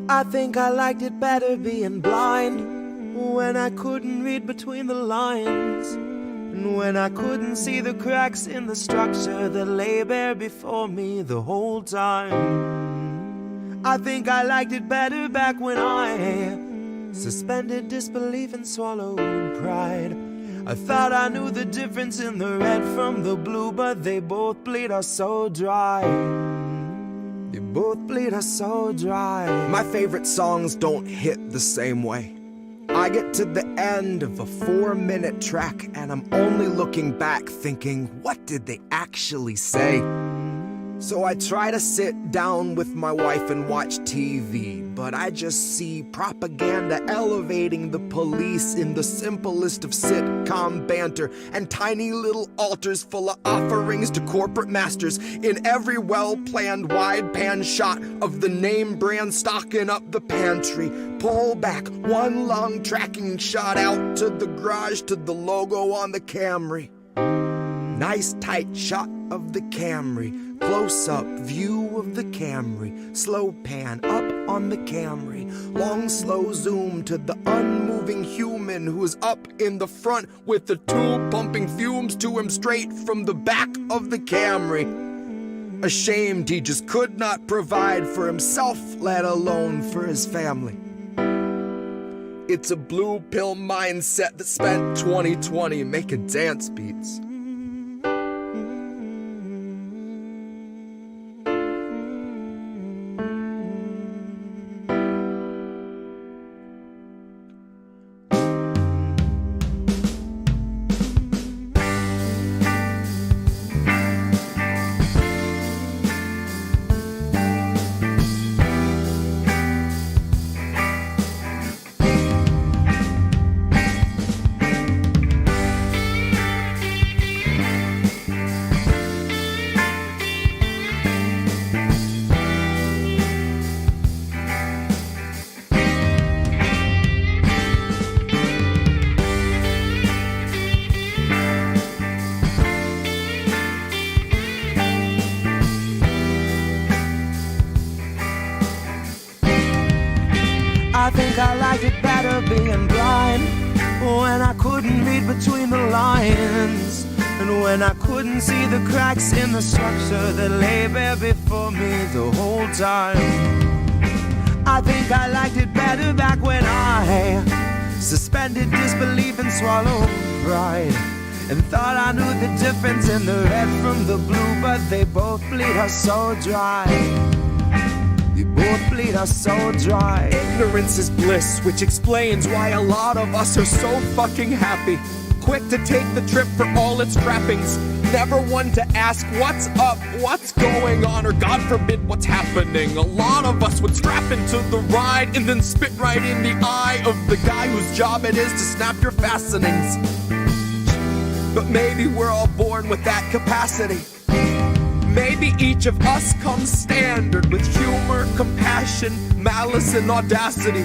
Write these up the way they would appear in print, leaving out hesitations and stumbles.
I think I liked it better being blind, when I couldn't read between the lines, and when I couldn't see the cracks in the structure that lay bare before me the whole time. I think I liked it better back when I suspended disbelief and swallowed pride. I thought I knew the difference in the red from the blue, but they both bleed us so dry. They both bleed us so dry. My favorite songs don't hit the same way. I get to the end of a 4-minute track and I'm only looking back thinking, what did they actually say? So I try to sit down with my wife and watch TV, but I just see propaganda elevating the police in the simplest of sitcom banter, and tiny little altars full of offerings to corporate masters in every well-planned wide-pan shot of the name brand stocking up the pantry. Pull back one long tracking shot out to the garage to the logo on the Camry. Nice tight shot of the Camry, close-up view of the Camry, slow pan up on the Camry, long slow zoom to the unmoving human who is up in the front with the tube pumping fumes to him straight from the back of the Camry. Ashamed he just could not provide for himself, let alone for his family. It's a blue pill mindset that spent 2020 making dance beats. I think I liked it better being blind, when I couldn't read between the lines, and when I couldn't see the cracks in the structure that lay bare before me the whole time. I think I liked it better back when I suspended disbelief and swallowed pride, and thought I knew the difference in the red from the blue, but they both bleed us so dry. They both bleed us so dry. Ignorance is bliss, which explains why a lot of us are so fucking happy. Quick to take the trip for all its trappings. Never one to ask what's up, what's going on, or God forbid what's happening. A lot of us would strap into the ride and then spit right in the eye of the guy whose job it is to snap your fastenings. But maybe we're all born with that capacity. Maybe each of us comes standard with humor, compassion, malice, and audacity.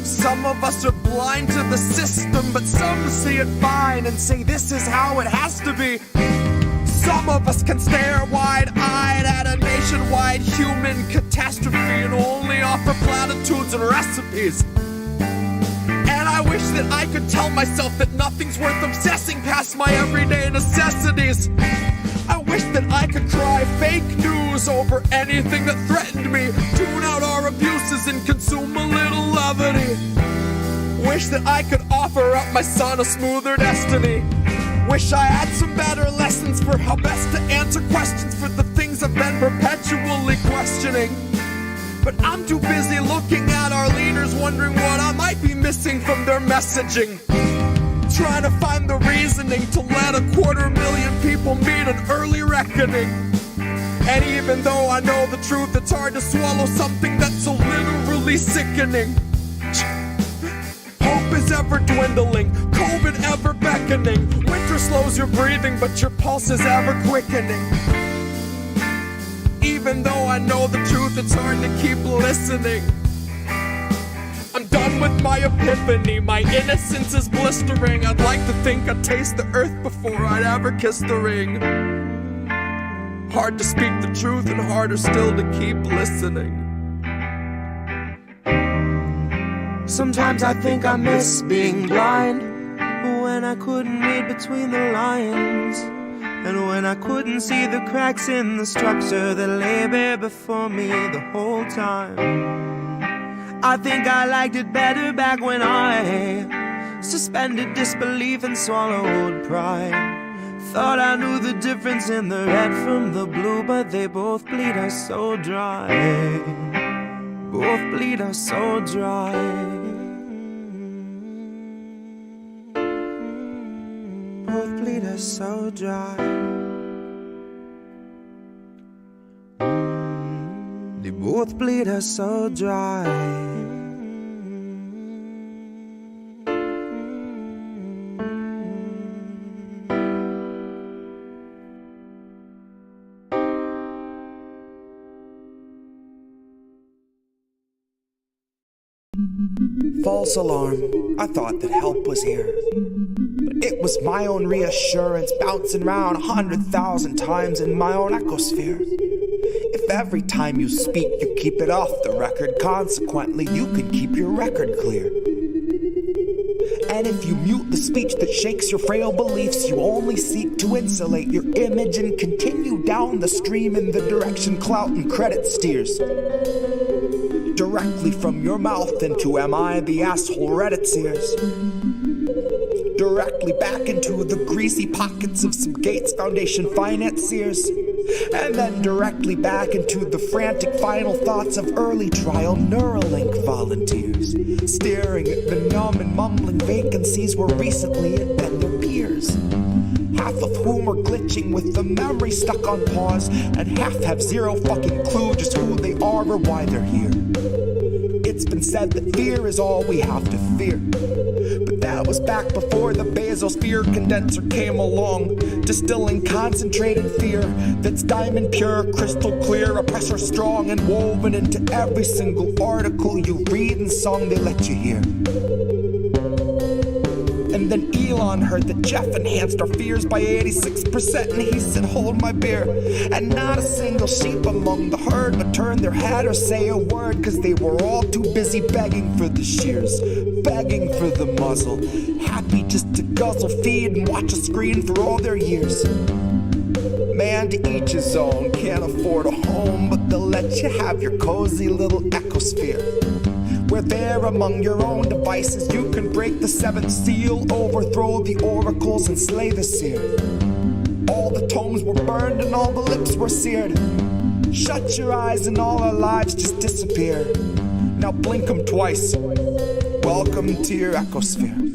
Some of us are blind to the system, but some see it fine and say this is how it has to be. Some of us can stare wide-eyed at a nationwide human catastrophe and only offer platitudes and recipes. And I wish that I could tell myself that nothing's worth obsessing past my everyday necessities. I wish that I could cry fake news over anything that threatened me, tune out our abuses and consume a little levity. Wish that I could offer up my son a smoother destiny. Wish I had some better lessons for how best to answer questions for the things I've been perpetually questioning. But I'm too busy looking at our leaders, wondering what I might be missing from their messaging. Trying to find the reasoning to let 250,000 people meet an early reckoning. And even though I know the truth, it's hard to swallow something that's so literally sickening. Hope is ever dwindling, COVID ever beckoning. Winter slows your breathing, but your pulse is ever quickening. Even though I know the truth, it's hard to keep listening. I'm done with my epiphany, my innocence is blistering. I'd like to think I'd taste the earth before I'd ever kiss the ring. Hard to speak the truth and harder still to keep listening. Sometimes I think I miss being blind, when I couldn't read between the lines, and when I couldn't see the cracks in the structure that lay bare before me the whole time. I think I liked it better back when I suspended disbelief and swallowed pride. Thought I knew the difference in the red from the blue, but they both bleed us so dry. Both bleed us so dry. Both bleed us so dry. They both bleed us so dry. False alarm, I thought that help was here. But it was my own reassurance bouncing round 100,000 times in my own ecosphere. If every time you speak you keep it off the record, consequently you can keep your record clear. And if you mute the speech that shakes your frail beliefs, you only seek to insulate your image and continue down the stream in the direction clout and credit steers. Directly from your mouth into am I the asshole Reddit's ears. Directly back into the greasy pockets of some Gates Foundation financiers. And then directly back into the frantic final thoughts of early trial Neuralink volunteers, staring at the numb and mumbling vacancies where recently had been their peers. Half of whom are glitching with the memory stuck on pause, and half have zero fucking clue just who they are or why they're here. It's been said that fear is all we have to fear, but that was back before the basosphere condenser came along, distilling concentrated fear that's diamond pure, crystal clear, oppressor strong, and woven into every single article you read and song they let you hear. And then Elon heard that Jeff enhanced our fears by 86%, and he said, hold my beer. And not a single sheep among the herd would turn their head or say a word, cause they were all too busy begging for the shears, begging for the muzzle, happy just to guzzle, feed, and watch a screen for all their years. Man, to each his own, can't afford a home, but they'll let you have your cozy little ecosphere, where there among your own devices you can break the seventh seal, overthrow the oracles, and slay the seer. All the tomes were burned and all the lips were seared. Shut your eyes and all our lives just disappear. Now blink them twice. Welcome to your ecosphere.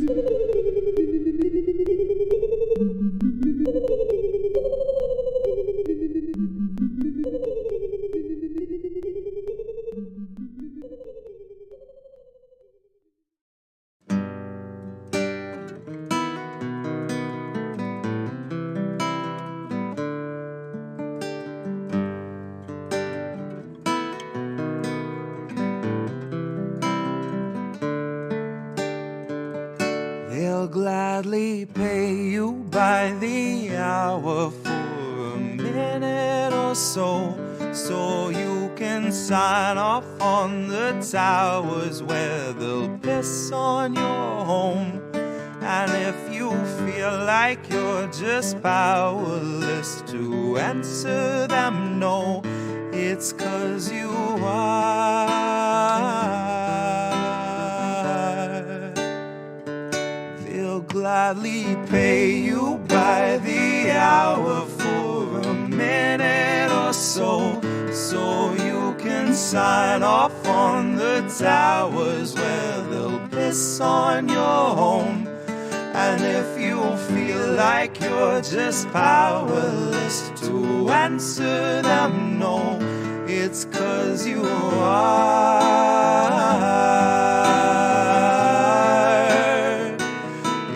They'll gladly pay you by the hour for a minute or so, so you can sign off on the towers where they'll piss on your home. And if you feel like you're just powerless to answer them no, it's 'cause you are. They'll gladly pay you by the hour for a minute or so, so you can sign off on the towers where they'll piss on your home. And if you feel like you're just powerless to answer them no, it's 'cause you are.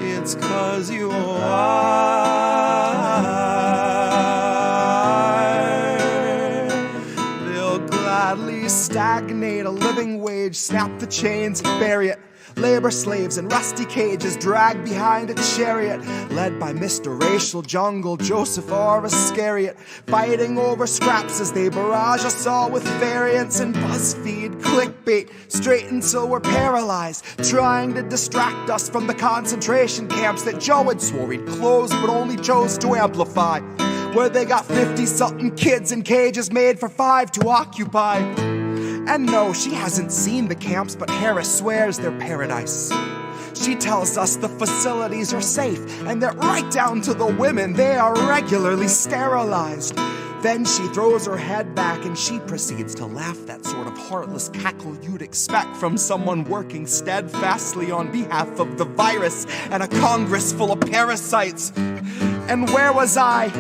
It's 'cause you are. They'll gladly stagnate a living wage, snap the chains, bury it, Labor slaves in rusty cages dragged behind a chariot, led by Mr. Racial Jungle, Joseph R. Iscariot, fighting over scraps as they barrage us all with variants and BuzzFeed clickbait, straight until we're paralyzed, trying to distract us from the concentration camps that Joe had swore he'd close but only chose to amplify, where they got 50-something kids in cages made for 5 to occupy. And no, she hasn't seen the camps, but Harris swears they're paradise. She tells us the facilities are safe, and that right down to the women, they are regularly sterilized. Then she throws her head back and she proceeds to laugh, that sort of heartless cackle you'd expect from someone working steadfastly on behalf of the virus and a Congress full of parasites. And where was I?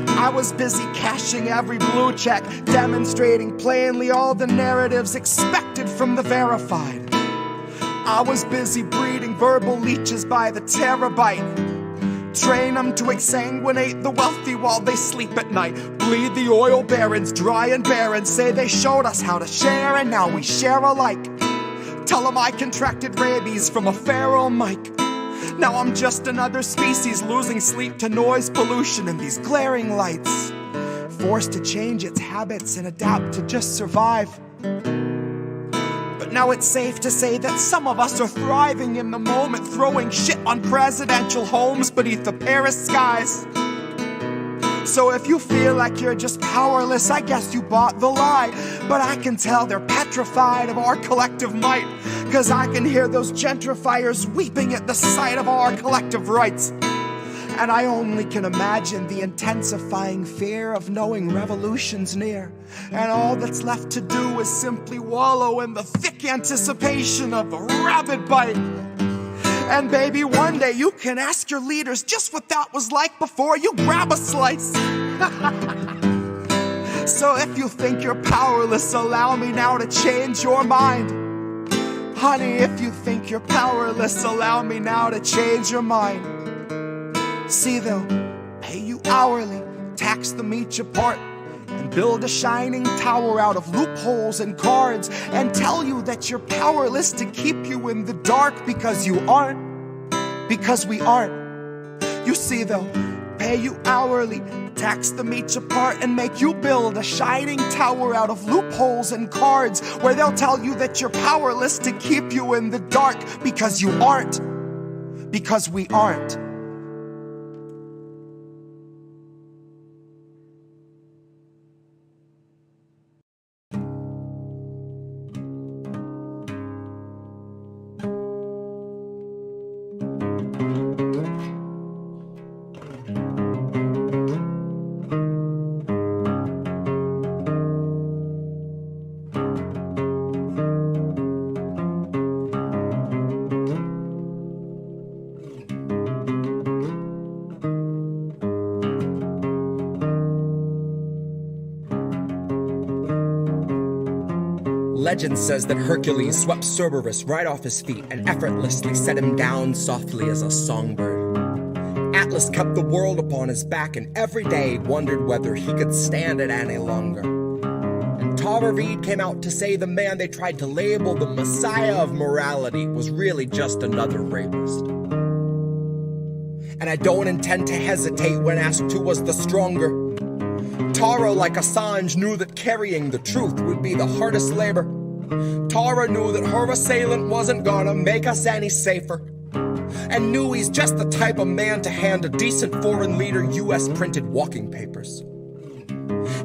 I was busy cashing every blue check, demonstrating plainly all the narratives expected from the verified. I was busy breeding verbal leeches by the terabyte. Train them to exsanguinate the wealthy while they sleep at night. Bleed the oil barons dry and barren. Say they showed us how to share and now we share alike. Tell them I contracted rabies from a feral mic. Now I'm just another species losing sleep to noise pollution and these glaring lights, forced to change its habits and adapt to just survive. But now it's safe to say that some of us are thriving in the moment, throwing shit on presidential homes beneath the Paris skies. So if you feel like you're just powerless, I guess you bought the lie. But I can tell they're petrified of our collective might, 'cause I can hear those gentrifiers weeping at the sight of our collective rights. And I only can imagine the intensifying fear of knowing revolution's near, and all that's left to do is simply wallow in the thick anticipation of a rabid bite. And baby, one day you can ask your leaders just what that was like before you grab a slice. So if you think you're powerless, allow me now to change your mind. Honey, if you think you're powerless, allow me now to change your mind. See, they'll pay you hourly, tax them each apart, and build a shining tower out of loopholes and cards, and tell you that you're powerless to keep you in the dark, because you aren't, because we aren't. You see, they'll pay you hourly, tax them each apart, and make you build a shining tower out of loopholes and cards, where they'll tell you that you're powerless to keep you in the dark, because you aren't, because we aren't. Legend says that Hercules swept Cerberus right off his feet and effortlessly set him down softly as a songbird. Atlas kept the world upon his back and every day wondered whether he could stand it any longer. And Tara Reid came out to say the man they tried to label the messiah of morality was really just another rapist. And I don't intend to hesitate when asked who was the stronger. Tara, like Assange, knew that carrying the truth would be the hardest labor. Tara knew that her assailant wasn't gonna make us any safer, and knew he's just the type of man to hand a decent foreign leader US printed walking papers,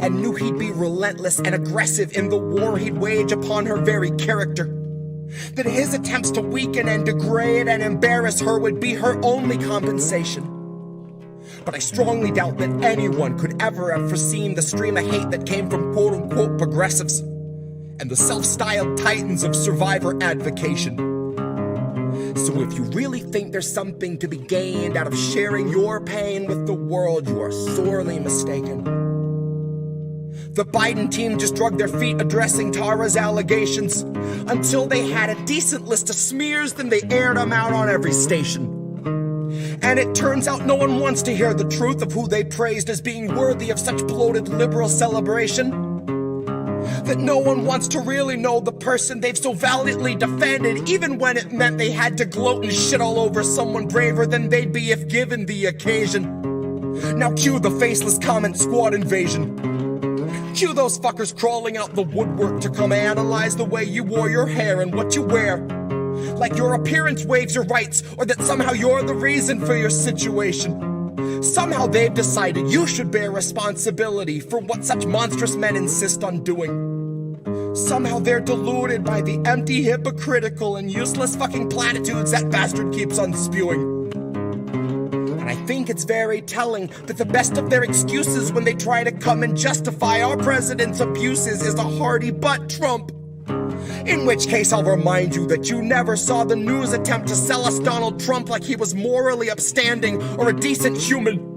and knew he'd be relentless and aggressive in the war he'd wage upon her very character, that his attempts to weaken and degrade and embarrass her would be her only compensation. But I strongly doubt that anyone could ever have foreseen the stream of hate that came from quote-unquote progressives and the self-styled titans of survivor advocation. So if you really think there's something to be gained out of sharing your pain with the world, you are sorely mistaken. The Biden team just dragged their feet addressing Tara's allegations. Until they had a decent list of smears, then they aired them out on every station. And it turns out no one wants to hear the truth of who they praised as being worthy of such bloated liberal celebration. that no one wants to really know the person they've so valiantly defended, even when it meant they had to gloat and shit all over someone braver than they'd be if given the occasion. Now cue the faceless comment squad invasion. Cue those fuckers crawling out the woodwork to come analyze the way you wore your hair and what you wear. Like your appearance waives your rights, or that somehow you're the reason for your situation. Somehow they've decided you should bear responsibility for what such monstrous men insist on doing. Somehow they're deluded by the empty, hypocritical, and useless fucking platitudes that bastard keeps on spewing. And I think it's very telling that the best of their excuses when they try to come and justify our president's abuses is a hearty butt Trump. In which case I'll remind you that you never saw the news attempt to sell us Donald Trump like he was morally upstanding or a decent human.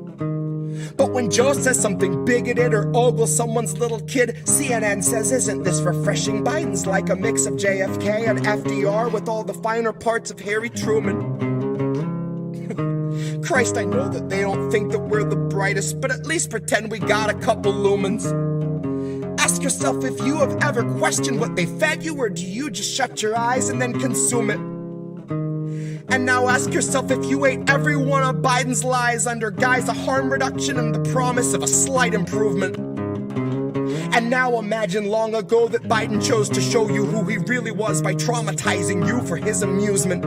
But when Joe says something bigoted or ogles someone's little kid, CNN says, isn't this refreshing? Biden's like a mix of JFK and FDR with all the finer parts of Harry Truman. Christ, I know that they don't think that we're the brightest, but at least pretend we got a couple lumens. Ask yourself if you have ever questioned what they fed you, or do you just shut your eyes and then consume it? And now ask yourself if you ate every one of Biden's lies under guise of harm reduction and the promise of a slight improvement. And now imagine long ago that Biden chose to show you who he really was by traumatizing you for his amusement.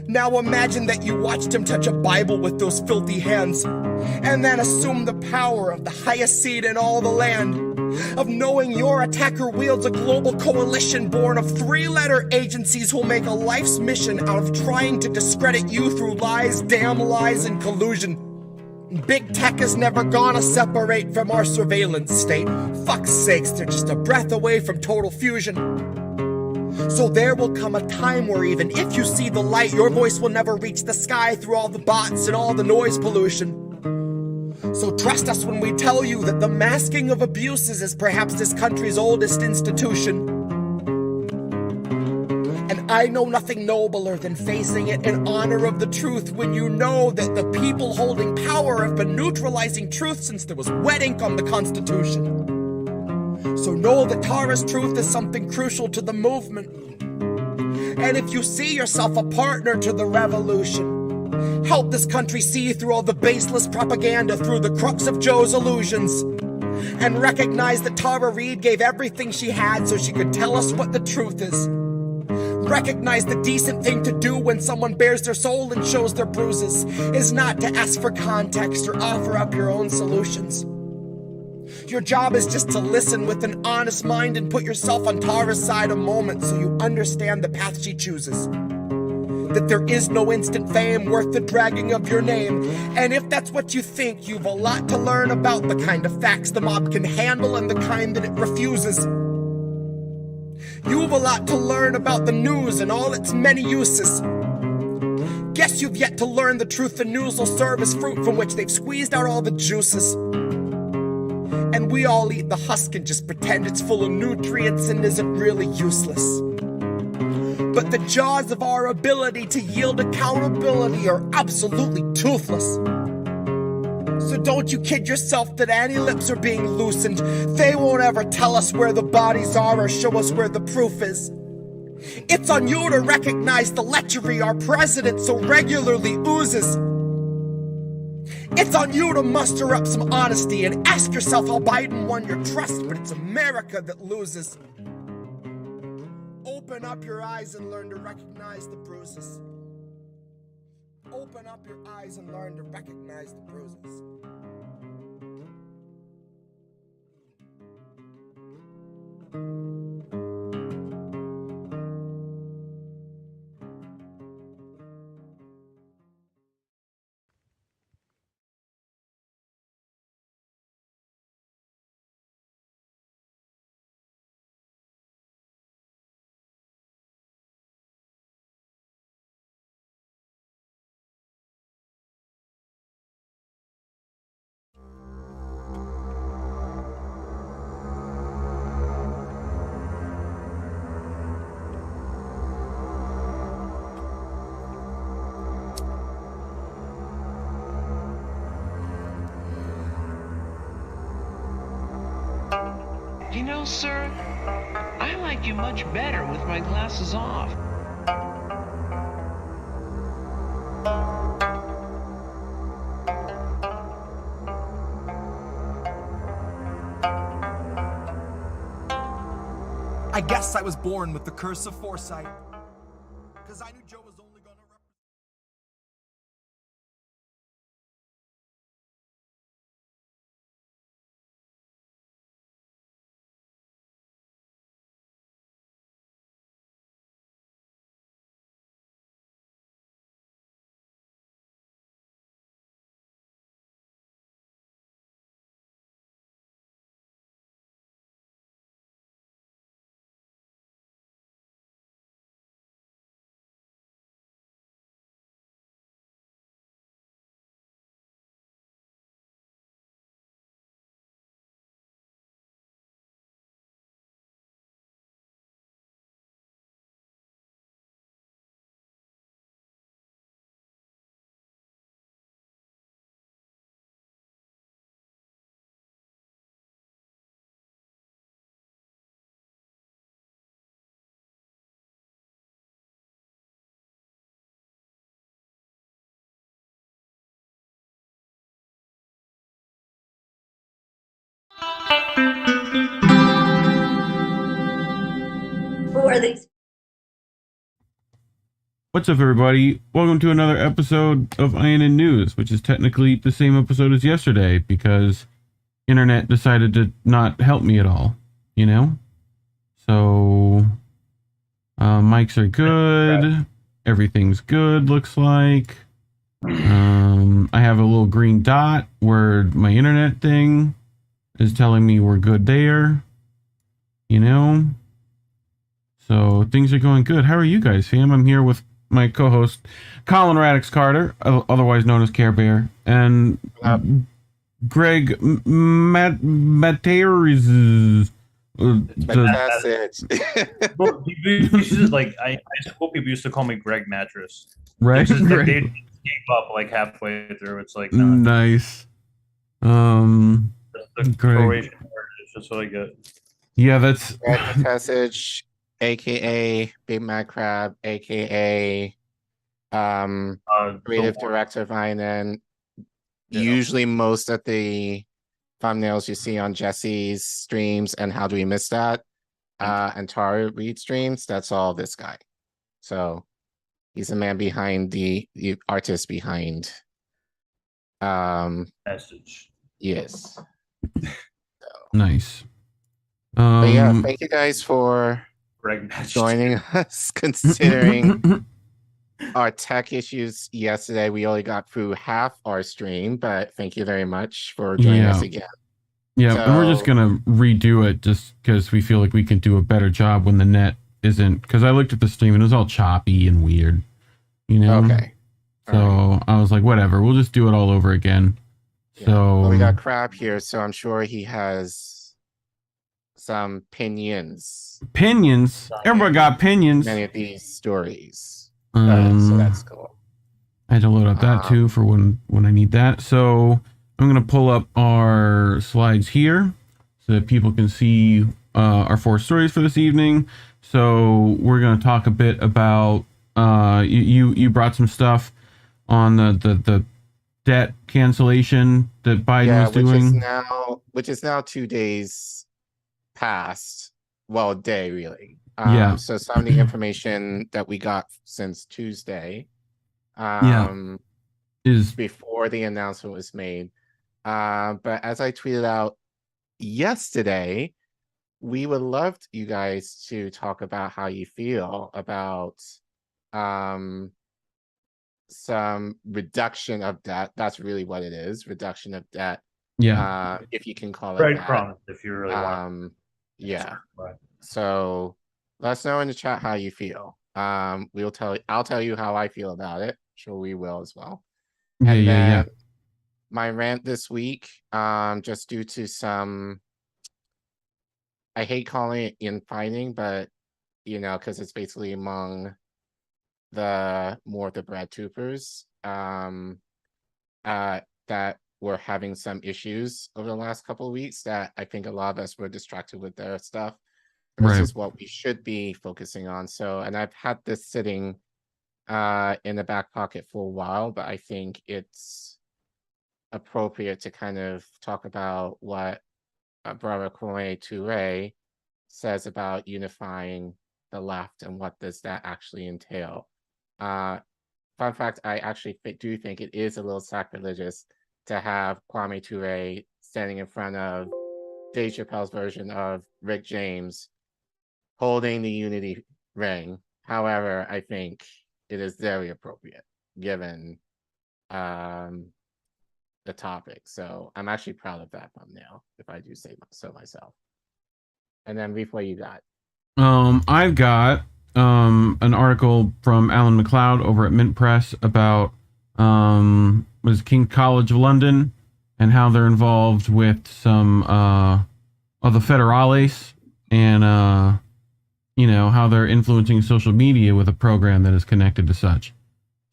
Now imagine that you watched him touch a Bible with those filthy hands, and then assume the power of the highest seat in all the land, of knowing your attacker wields a global coalition born of three-letter agencies who'll make a life's mission out of trying to discredit you through lies, damn lies, and collusion. Big tech is never gonna separate from our surveillance state. Fuck's sakes, they're just a breath away from total fusion. So there will come a time where even if you see the light, your voice will never reach the sky through all the bots and all the noise pollution. So trust us when we tell you that the masking of abuses is perhaps this country's oldest institution. And I know nothing nobler than facing it in honor of the truth when you know that the people holding power have been neutralizing truth since there was wet ink on the Constitution. So know that Tara's truth is something crucial to the movement. And if you see yourself a partner to the revolution, help this country see through all the baseless propaganda through the crux of Joe's illusions. And recognize that Tara Reid gave everything she had so she could tell us what the truth is. Recognize the decent thing to do when someone bears their soul and shows their bruises is not to ask for context or offer up your own solutions. Your job is just to listen with an honest mind and put yourself on Tara's side a moment so you understand the path she chooses. That there is no instant fame worth the dragging of your name. And if that's what you think, you've a lot to learn about the kind of facts the mob can handle and the kind that it refuses. You've a lot to learn about the news and all its many uses. Guess you've yet to learn the truth the news will serve as fruit from which they've squeezed out all the juices. And we all eat the husk and just pretend it's full of nutrients and isn't really useless. But the jaws of our ability to yield accountability are absolutely toothless. So don't you kid yourself that any lips are being loosened. They won't ever tell us where the bodies are or show us where the proof is. It's on you to recognize the lechery our president so regularly oozes. It's on you to muster up some honesty and ask yourself how Biden won your trust, but it's America that loses. Open up your eyes and learn to recognize the bruises. Open up your eyes and learn to recognize the bruises. You know, sir, I like you much better with my glasses off. I guess I was born with the curse of foresight. Because I knew Joe was only gonna Who are these? What's up, everybody? Welcome to another episode of INN News, which is technically the same episode as yesterday because internet decided to not help me at all, you know? So, mics are good. Everything's good, looks like. I have a little green dot where my internet thing is telling me we're good there, you know? So, things are going good. How are you guys, fam? I'm here with my co-host, Collin Radix-Carter, otherwise known as Care Bear, and Greg Mattessich. Like I school people used to call me Greg Mattress. Right? Just, like, Right. they gave up like halfway through. It's like Nice. the Greg. Croatian word is just what I get. Yeah, that's Greg Mattessich, aka Big Mad Crab, aka creative director of INN. Yeah. Usually most of the thumbnails you see on Jesse's streams and How Do We Miss That and Tara Reed streams, that's all this guy. So he's the man behind the artist behind Message. yes. nice. But yeah, thank you guys for Greg Mattress. joining us, considering our tech issues yesterday. We only got through half our stream, but thank you very much for joining us again. Yeah, and we're just gonna redo it just because we feel like we can do a better job when the net isn't. Because I looked at the stream and it was all choppy and weird, you know. Okay. So I was like, whatever, we'll just do it all over again. Yeah. So Well, we got Crab here, so I'm sure he has some opinions. Pinions. Everybody got pinions. Many of these stories. So Um, that's cool. I had to load up that too for when I need that. So I'm gonna pull up our slides here so that people can see our 4 stories for this evening. So we're gonna talk a bit about you brought some stuff on the debt cancellation that Biden was doing. Which is now 2 days past. Well, a day really. Yeah. So some of the information that we got since Tuesday, Is before the announcement was made. But as I tweeted out yesterday, we would love you guys to talk about how you feel about some reduction of debt. That's really what it is, reduction of debt. yeah. If you can call it Right that. promise if you really want. Yeah. Right. So let us know in the chat how you feel. I'll tell you how I feel about it. Sure, we will as well. And then my rant this week, just due to some, I hate calling it infighting, but you know, because it's basically among the more of the bread troopers that were having some issues over the last couple of weeks that I think a lot of us were distracted with their stuff versus what we should be focusing on. So, and I've had this sitting in the back pocket for a while, but I think it's appropriate to kind of talk about what Brother Collin Radix-Carter says about unifying the left and what does that actually entail. Fun fact, I actually do think it is a little sacrilegious to have Kwame Ture standing in front of Dave Chappelle's version of Rick James holding the unity ring. However, I think it is very appropriate given the topic. So I'm actually proud of that thumbnail, if I do say so myself. And then Reef, what you got? I've got an article from Alan McLeod over at Mint Press about was King's College of London and how they're involved with some of the federales and you know, how they're influencing social media with a program that is connected to such.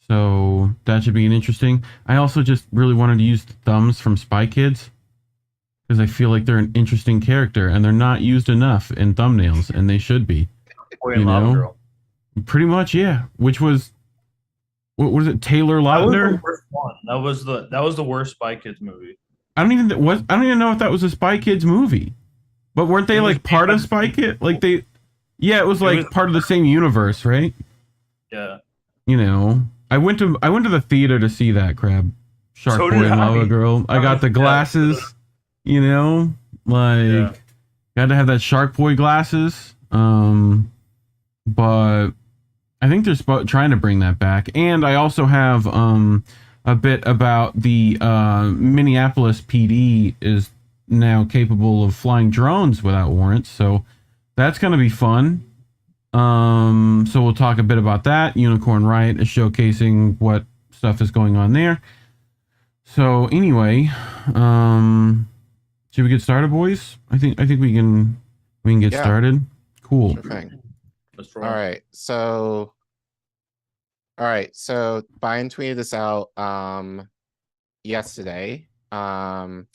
So that should be an interesting. I also just really wanted to use the thumbs from Spy Kids because I feel like they're an interesting character and they're not used enough in thumbnails, and they should be. Boy and Lava Girl. Pretty much, yeah. Which was, what was it? Taylor Lautner. That was the worst one. That was the worst Spy Kids movie. I don't even know if that was a Spy Kids movie, but weren't they like part of Spy Kids? Like they, yeah, it was like part of the same universe, right? Yeah. You know, I went to the theater to see that crap. Shark Boy and Lava Girl. I got the glasses. You know, like got to have that Shark Boy glasses. But I think they're trying to bring that back. And I also have a bit about the Minneapolis PD is now capable of flying drones without warrants. So that's going to be fun. So we'll talk a bit about that. Unicorn Riot is showcasing what stuff is going on there. So anyway, should we get started, boys? I think we can get started. Cool. Sure thing. All right. So Biden tweeted this out yesterday. In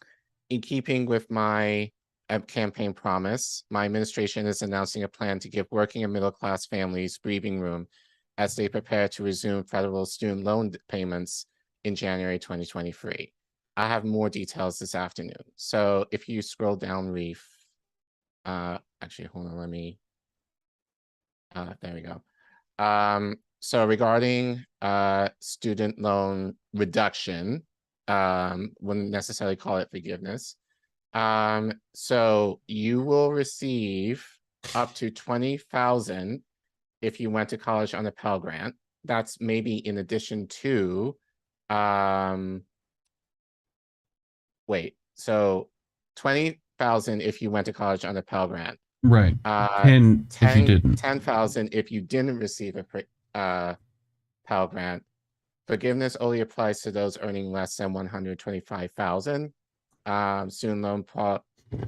keeping with my campaign promise, my administration is announcing a plan to give working and middle-class families breathing room as they prepare to resume federal student loan payments in January 2023. I have more details this afternoon. So if you scroll down, Reef, actually, hold on, let me, there we go. So regarding student loan reduction, wouldn't necessarily call it forgiveness. So you will receive up to $20,000 if you went to college on a Pell Grant. That's maybe in addition to, so $20,000 if you went to college on a Pell Grant. Right. 10 if you didn't. 10,000 if you didn't receive a Pell Grant. Forgiveness only applies to those earning less than $125,000. Student loan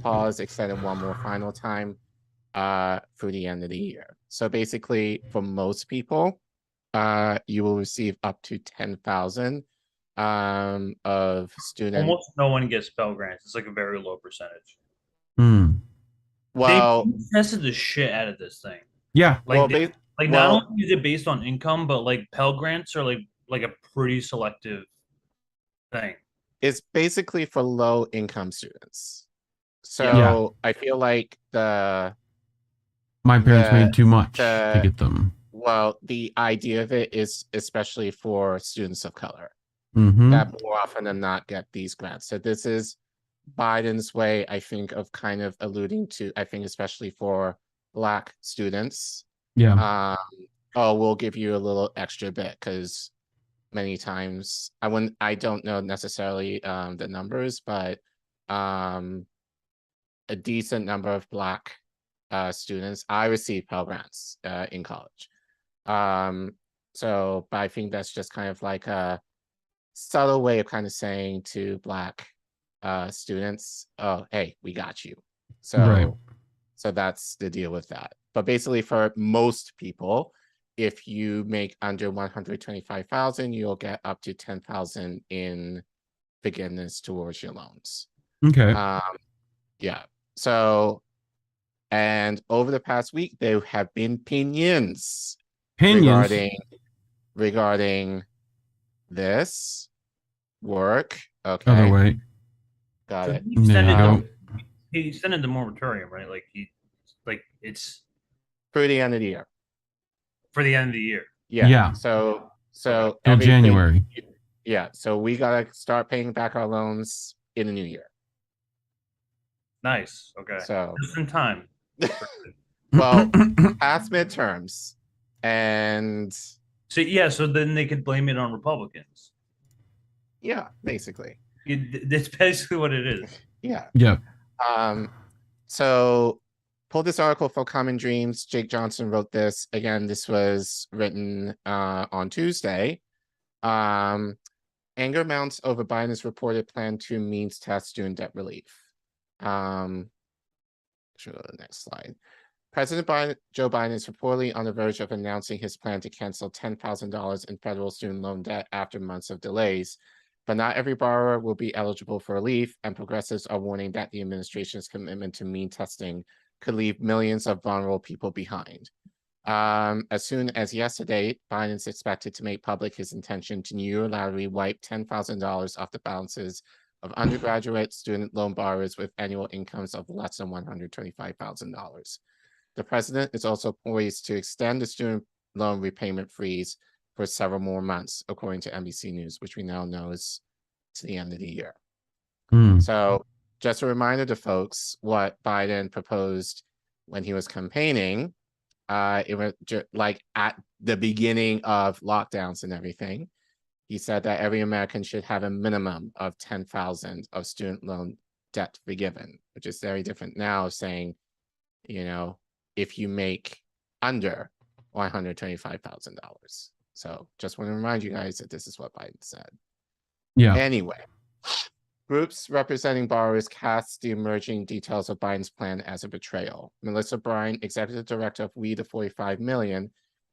pause extended one more final time through the end of the year. So basically, for most people, you will receive up to $10,000 of student. Almost no one gets Pell Grants. It's like a very low percentage. Well, they tested the shit out of this thing. Yeah. Like, not only is it based on income, but like Pell Grants are like a pretty selective thing. It's basically for low income students. So I feel like my parents made too much to get them. Well, the idea of it is especially for students of color Mm-hmm. that more often than not get these grants. So this is Biden's way, I think, of kind of alluding to, I think, especially for Black students. Yeah. We'll give you a little extra bit because many times I don't know necessarily the numbers, but a decent number of Black students, I received Pell Grants in college. But I think that's just kind of like a subtle way of kind of saying to Black students, oh, hey, we got you. So that's the deal with that. But basically for most people, if you make under $125,000, you'll get up to $10,000 in forgiveness towards your loans. Okay. Yeah. So, and over the past week, there have been opinions regarding this work. Okay. Other way. Got So it. he There you go. extended the moratorium, right? Like it's Through the end of the year. for the end of the year. Yeah. So Till everything- January. Yeah. So we gotta start paying back our loans in the new year. Nice. Okay. So Just in time. well, past midterms, and So yeah, so then they could blame it on Republicans. yeah, basically. That's basically what it is. Yeah. Yeah. So pulled this article for Common Dreams. Jake Johnson wrote this. Again, this was written on Tuesday. Anger mounts over Biden's reported plan to means test student debt relief. Show the next slide. President Joe Biden is reportedly on the verge of announcing his plan to cancel $10,000 in federal student loan debt after months of delays. But not every borrower will be eligible for relief, and progressives are warning that the administration's commitment to mean testing could leave millions of vulnerable people behind. As soon as yesterday, Biden's expected to make public his intention to unilaterally wipe $10,000 off the balances of undergraduate student loan borrowers with annual incomes of less than $125,000. The president is also poised to extend the student loan repayment freeze for several more months, according to NBC News, which we now know is to the end of the year. So just a reminder to folks what Biden proposed when he was campaigning. It was like at the beginning of lockdowns and everything. He said that every American should have a minimum of $10,000 of student loan debt forgiven, which is very different now, saying, you know, if you make under $125,000. So just want to remind you guys that this is what Biden said. Yeah. Anyway, groups representing borrowers cast the emerging details of Biden's plan as a betrayal. Melissa Bryan, executive director of We the 45 Million,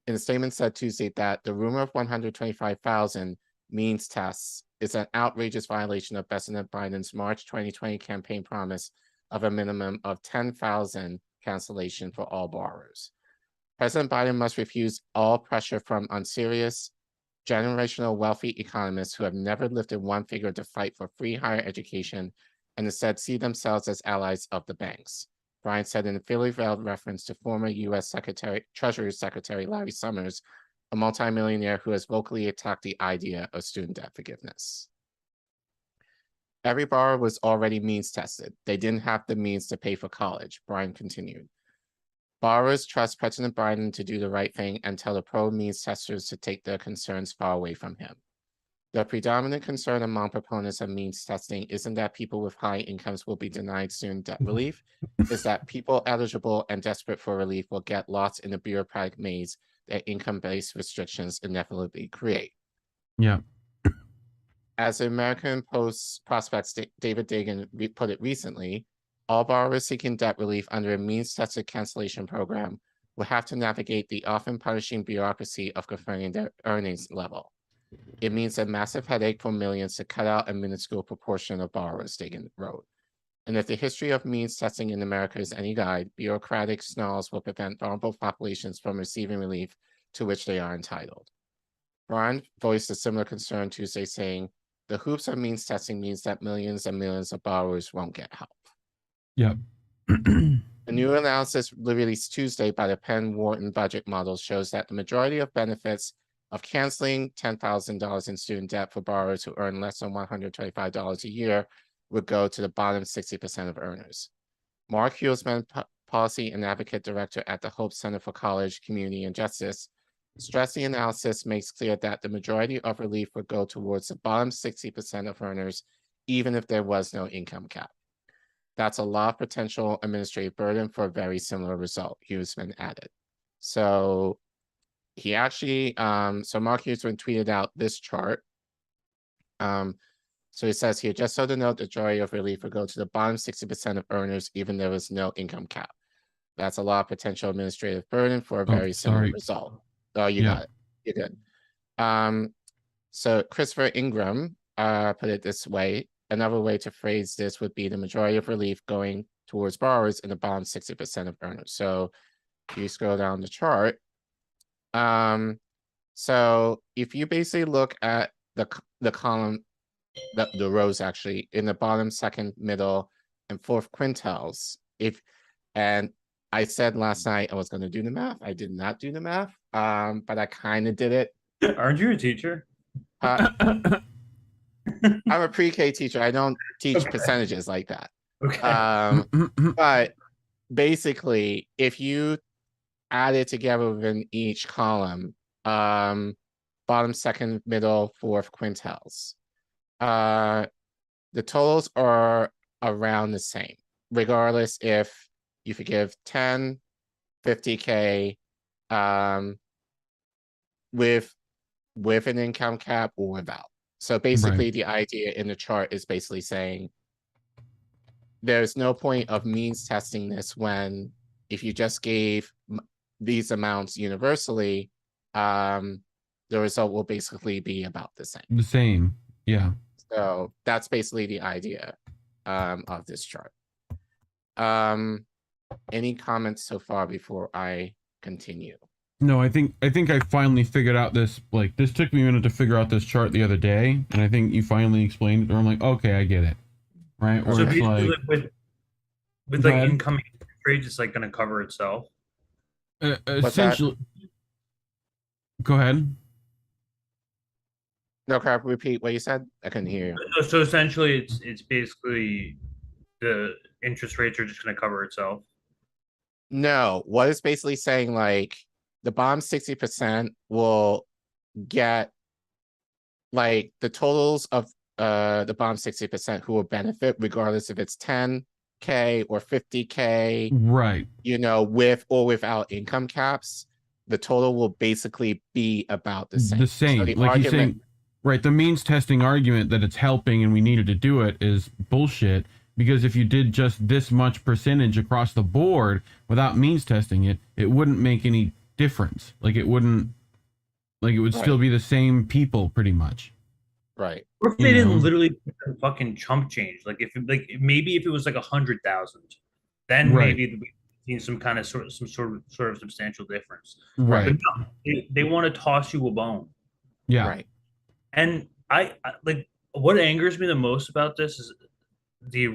in a statement said Tuesday that the rumor of 125,000 means tests is an outrageous violation of President Biden's March 2020 campaign promise of a minimum of 10,000 cancellation for all borrowers. President Biden must refuse all pressure from unserious, generational wealthy economists who have never lifted one finger to fight for free higher education and instead see themselves as allies of the banks. Bryan said in a fairly veiled reference to former U.S. Treasury Secretary Larry Summers, a multimillionaire who has vocally attacked the idea of student debt forgiveness. Every borrower was already means tested. They didn't have the means to pay for college, Bryan continued. Borrowers trust President Biden to do the right thing and tell the pro-means testers to take their concerns far away from him. The predominant concern among proponents of means testing isn't that people with high incomes will be denied student debt relief, is that people eligible and desperate for relief will get lost in the bureaucratic maze that income-based restrictions inevitably create. Yeah. As the American Post prospects David Dagan put it recently, all borrowers seeking debt relief under a means-tested cancellation program will have to navigate the often punishing bureaucracy of confirming their earnings level. It means a massive headache for millions to cut out a minuscule proportion of borrowers, Dagan wrote. And if the history of means testing in America is any guide, bureaucratic snarls will prevent vulnerable populations from receiving relief to which they are entitled. Bryan voiced a similar concern Tuesday, saying, the hoops of means testing means that millions and millions of borrowers won't get help. Yep. A new analysis released Tuesday by the Penn Wharton budget model shows that the majority of benefits of canceling $10,000 in student debt for borrowers who earn less than $125 a year would go to the bottom 60% of earners. Mark Hulsman, Policy and Advocate Director at the Hope Center for College, Community, and Justice, stressed the analysis makes clear that the majority of relief would go towards the bottom 60% of earners, even if there was no income cap. That's a lot of potential administrative burden for a very similar result, Hulsman added. So he actually, so Mark Hulsman tweeted out this chart. So he says here, just so to note, the majority of relief would go to the bottom 60% of earners, even there was no income cap. That's a lot of potential administrative burden for a very similar result. Oh, you got it. You're good. So Christopher Ingram, put it this way. Another way to phrase this would be the majority of relief going towards borrowers in the bottom 60% of earners. So if you scroll down the chart, so if you basically look at the column, the rows actually in the bottom, second, middle, and fourth quintiles, and I said last night I was going to do the math. I did not do the math, but I kind of did it. Aren't you a teacher? I'm a pre-K teacher. I don't teach percentages like that. Okay. But basically, if you add it together within each column, bottom, second, middle, fourth quintiles, the totals are around the same, regardless if you forgive 10, 50K, with an income cap or without. So basically, the idea in the chart is basically saying there's no point of means testing this when if you just gave these amounts universally, the result will basically be about the same. The same, yeah. So that's basically the idea of this chart. Any comments so far before I continue? No, I think I finally figured out this. Like, this took me a minute to figure out this chart the other day, and I think you finally explained it. Or I'm like, okay, I get it, right? Or So it's like with like incoming trades, it's like going to cover itself. Essentially. Go ahead. No, crap. Repeat what you said. I couldn't hear you. So essentially, it's basically the interest rates are just going to cover itself. No, what it's basically saying, like, the bottom 60% will get like the totals of the bottom 60% who will benefit regardless if it's 10K or 50K, right? You know, with or without income caps, the total will basically be about the same. The same, So the like argument, you're saying, right? The means testing argument that it's helping and we needed to do it is bullshit. Because if you did just this much percentage across the board without means testing it, it wouldn't make any difference. Like it wouldn't, like it would still be the same people pretty much. Right. Or if they didn't literally fucking chump change, like if maybe if it was like 100,000, then maybe we've seen some kind of sort of substantial difference. Right. But no, they want to toss you a bone. Yeah. Right. And I like what angers me the most about this is the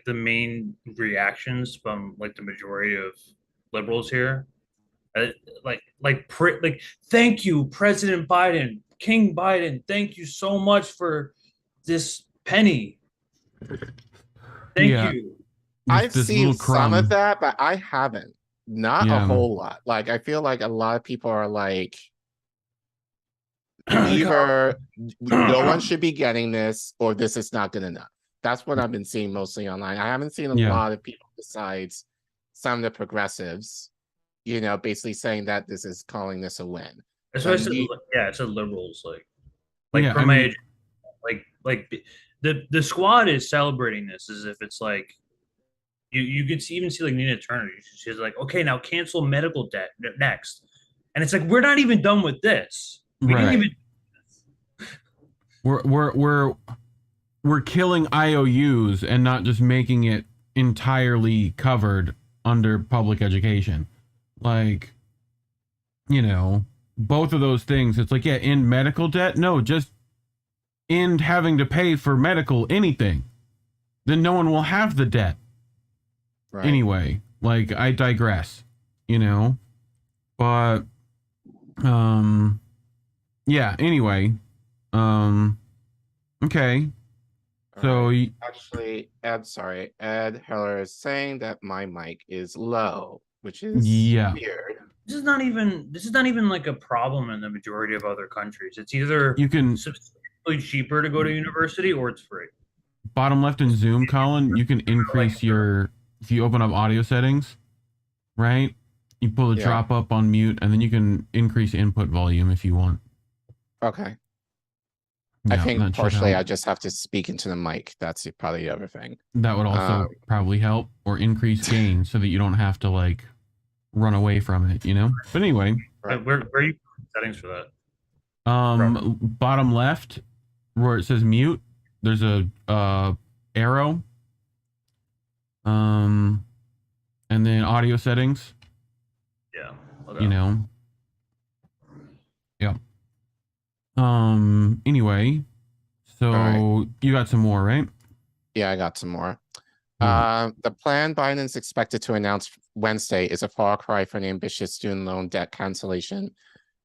main reactions from like the majority of liberals here. Thank you, President Biden, King Biden. Thank you so much for this penny. Thank you. I've seen some of that, but I haven't. Not a whole lot. Like, I feel like a lot of people are like, either no one should be getting this or this is not good enough. That's what I've been seeing mostly online. I haven't seen a lot of people besides some of the progressives, you know, basically saying that this is calling this a win. That's what I said. Yeah, it's a liberals from my age, the squad is celebrating this as if it's like you could even see like Nina Turner. She's like, okay, now cancel medical debt next, and it's like we're not even done with this. We didn't even. We're killing IOUs and not just making it entirely covered under public education. Like, you know, both of those things. It's like, end medical debt. No, just end having to pay for medical anything. Then no one will have the debt. Right. Anyway, like, I digress, you know, but, yeah, anyway, okay. So actually, Ed Heller is saying that my mic is low, which is weird. This is not even like a problem in the majority of other countries. It's either you can substantially cheaper to go to university or it's free. Bottom left in Zoom, Collin, you can increase your, if you open up audio settings, right? You pull the drop up on mute and then you can increase input volume if you want. Okay. Yeah, I think partially I just have to speak into the mic. That's probably the other thing. That would also probably help, or increase gain so that you don't have to like run away from it, you know? But anyway. Where are you settings for that? Bottom left, where it says mute, there's a arrow. And then audio settings. Yeah. Okay. You know. Yeah. Anyway, so you got some more, right? Yeah, I got some more. Right. The plan Biden's expected to announce Wednesday is a far cry from the ambitious student loan debt cancellation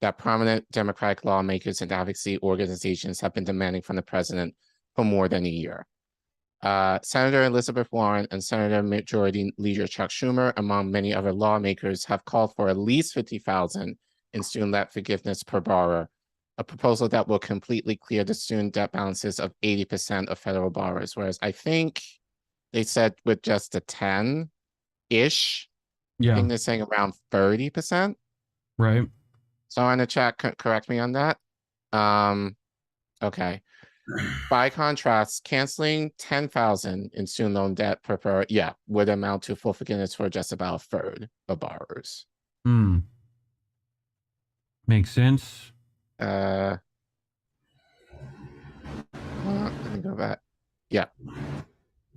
that prominent Democratic lawmakers and advocacy organizations have been demanding from the president for more than a year. Senator Elizabeth Warren and Senator Majority Leader Chuck Schumer, among many other lawmakers, have called for at least $50,000 in student debt forgiveness per borrower, a proposal that will completely clear the student debt balances of 80% of federal borrowers, whereas I think they said with just a 10-ish, I think they're saying around 30%. Right. So in the chat, correct me on that. Okay. By contrast, canceling $10,000 in student loan debt per would amount to full forgiveness for just about a third of borrowers. Makes sense. Let me go back. Yeah.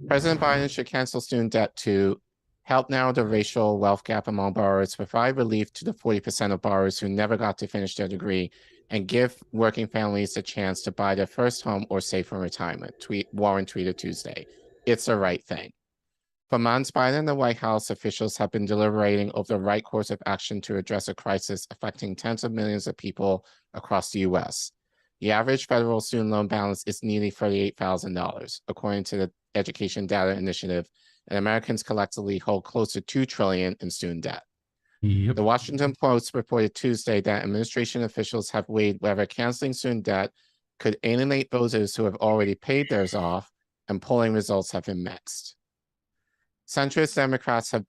President Biden should cancel student debt to help narrow the racial wealth gap among borrowers, provide relief to the 40% of borrowers who never got to finish their degree, and give working families a chance to buy their first home or save for retirement. Warren tweeted Tuesday. It's the right thing. For months, Biden and the White House officials have been deliberating over the right course of action to address a crisis affecting tens of millions of people across the U.S. The average federal student loan balance is nearly $38,000, according to the Education Data Initiative, and Americans collectively hold close to $2 trillion in student debt. Yep. The Washington Post reported Tuesday that administration officials have weighed whether canceling student debt could alienate voters who have already paid theirs off, and polling results have been mixed. Centrist Democrats have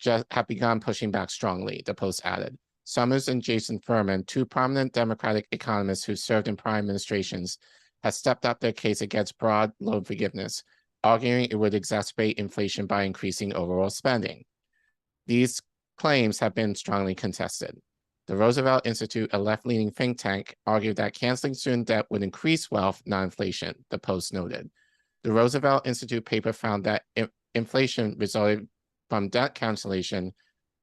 begun pushing back strongly, the Post added. Summers and Jason Furman, two prominent Democratic economists who served in prior administrations, have stepped up their case against broad loan forgiveness, arguing it would exacerbate inflation by increasing overall spending. These claims have been strongly contested. The Roosevelt Institute, a left-leaning think tank, argued that canceling student debt would increase wealth, not inflation, the Post noted. The Roosevelt Institute paper found that inflation resulting from debt cancellation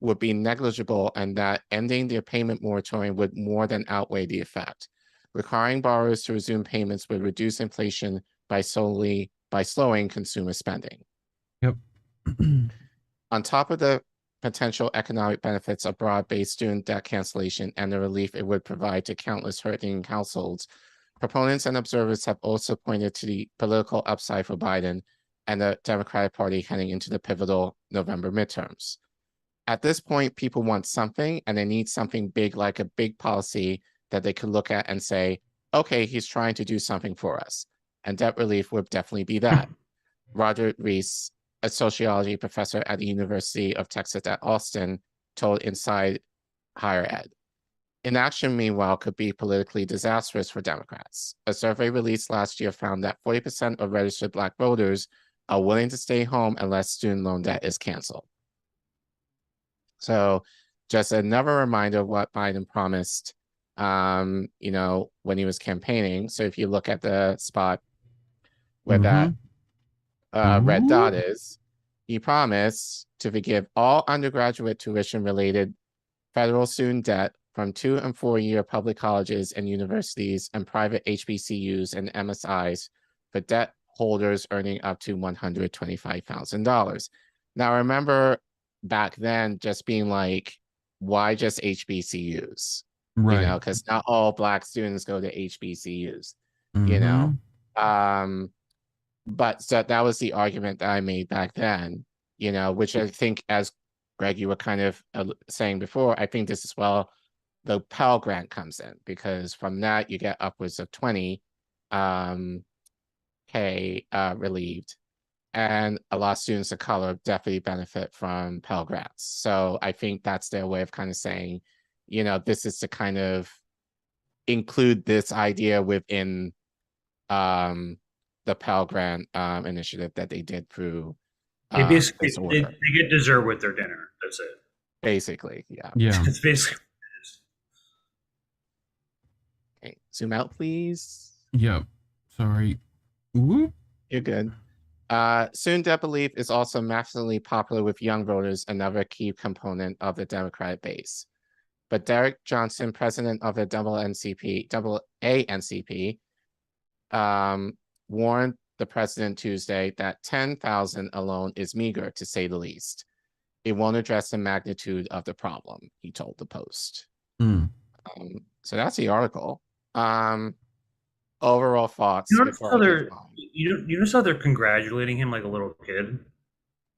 would be negligible and that ending the payment moratorium would more than outweigh the effect. Requiring borrowers to resume payments would reduce inflation by slowing consumer spending. Yep. On top of the potential economic benefits of broad-based student debt cancellation and the relief it would provide to countless hurting households, proponents and observers have also pointed to the political upside for Biden and the Democratic Party heading into the pivotal November midterms. At this point, people want something, and they need something big, like a big policy that they could look at and say, okay, he's trying to do something for us. And debt relief would definitely be that. Roger Rees, a sociology professor at the University of Texas at Austin, told Inside Higher Ed. Inaction, meanwhile, could be politically disastrous for Democrats. A survey released last year found that 40% of registered Black voters are willing to stay home unless student loan debt is canceled. So just another reminder of what Biden promised, when he was campaigning. So if you look at the spot where that red dot is, he promised to forgive all undergraduate tuition-related federal student debt from 2- and 4-year public colleges and universities and private HBCUs and MSIs for debt holders earning up to $125,000. Now, remember back then just being like, why just HBCUs? Right. Because not all Black students go to HBCUs, But so that was the argument that I made back then, which I think, as Greg, you were kind of saying before, I think this is the Pell Grant comes in, because from that you get upwards of 20 K relieved, and a lot of students of color definitely benefit from Pell Grants. So I think that's their way of kind of saying, this is to kind of include this idea within the Pell Grant initiative that they did through. They basically they get dessert with their dinner. That's it. Basically, yeah. Yeah. It's basically what it is. Okay, zoom out, please. Yep. Sorry. Whoop. You're good. Student debt relief is also massively popular with young voters, another key component of the Democratic base. But Derek Johnson, president of the AANCP, warned the president Tuesday that 10,000 alone is meager, to say the least. It won't address the magnitude of the problem, he told the Post. So that's the article. Overall thoughts. You notice how they're congratulating him like a little kid?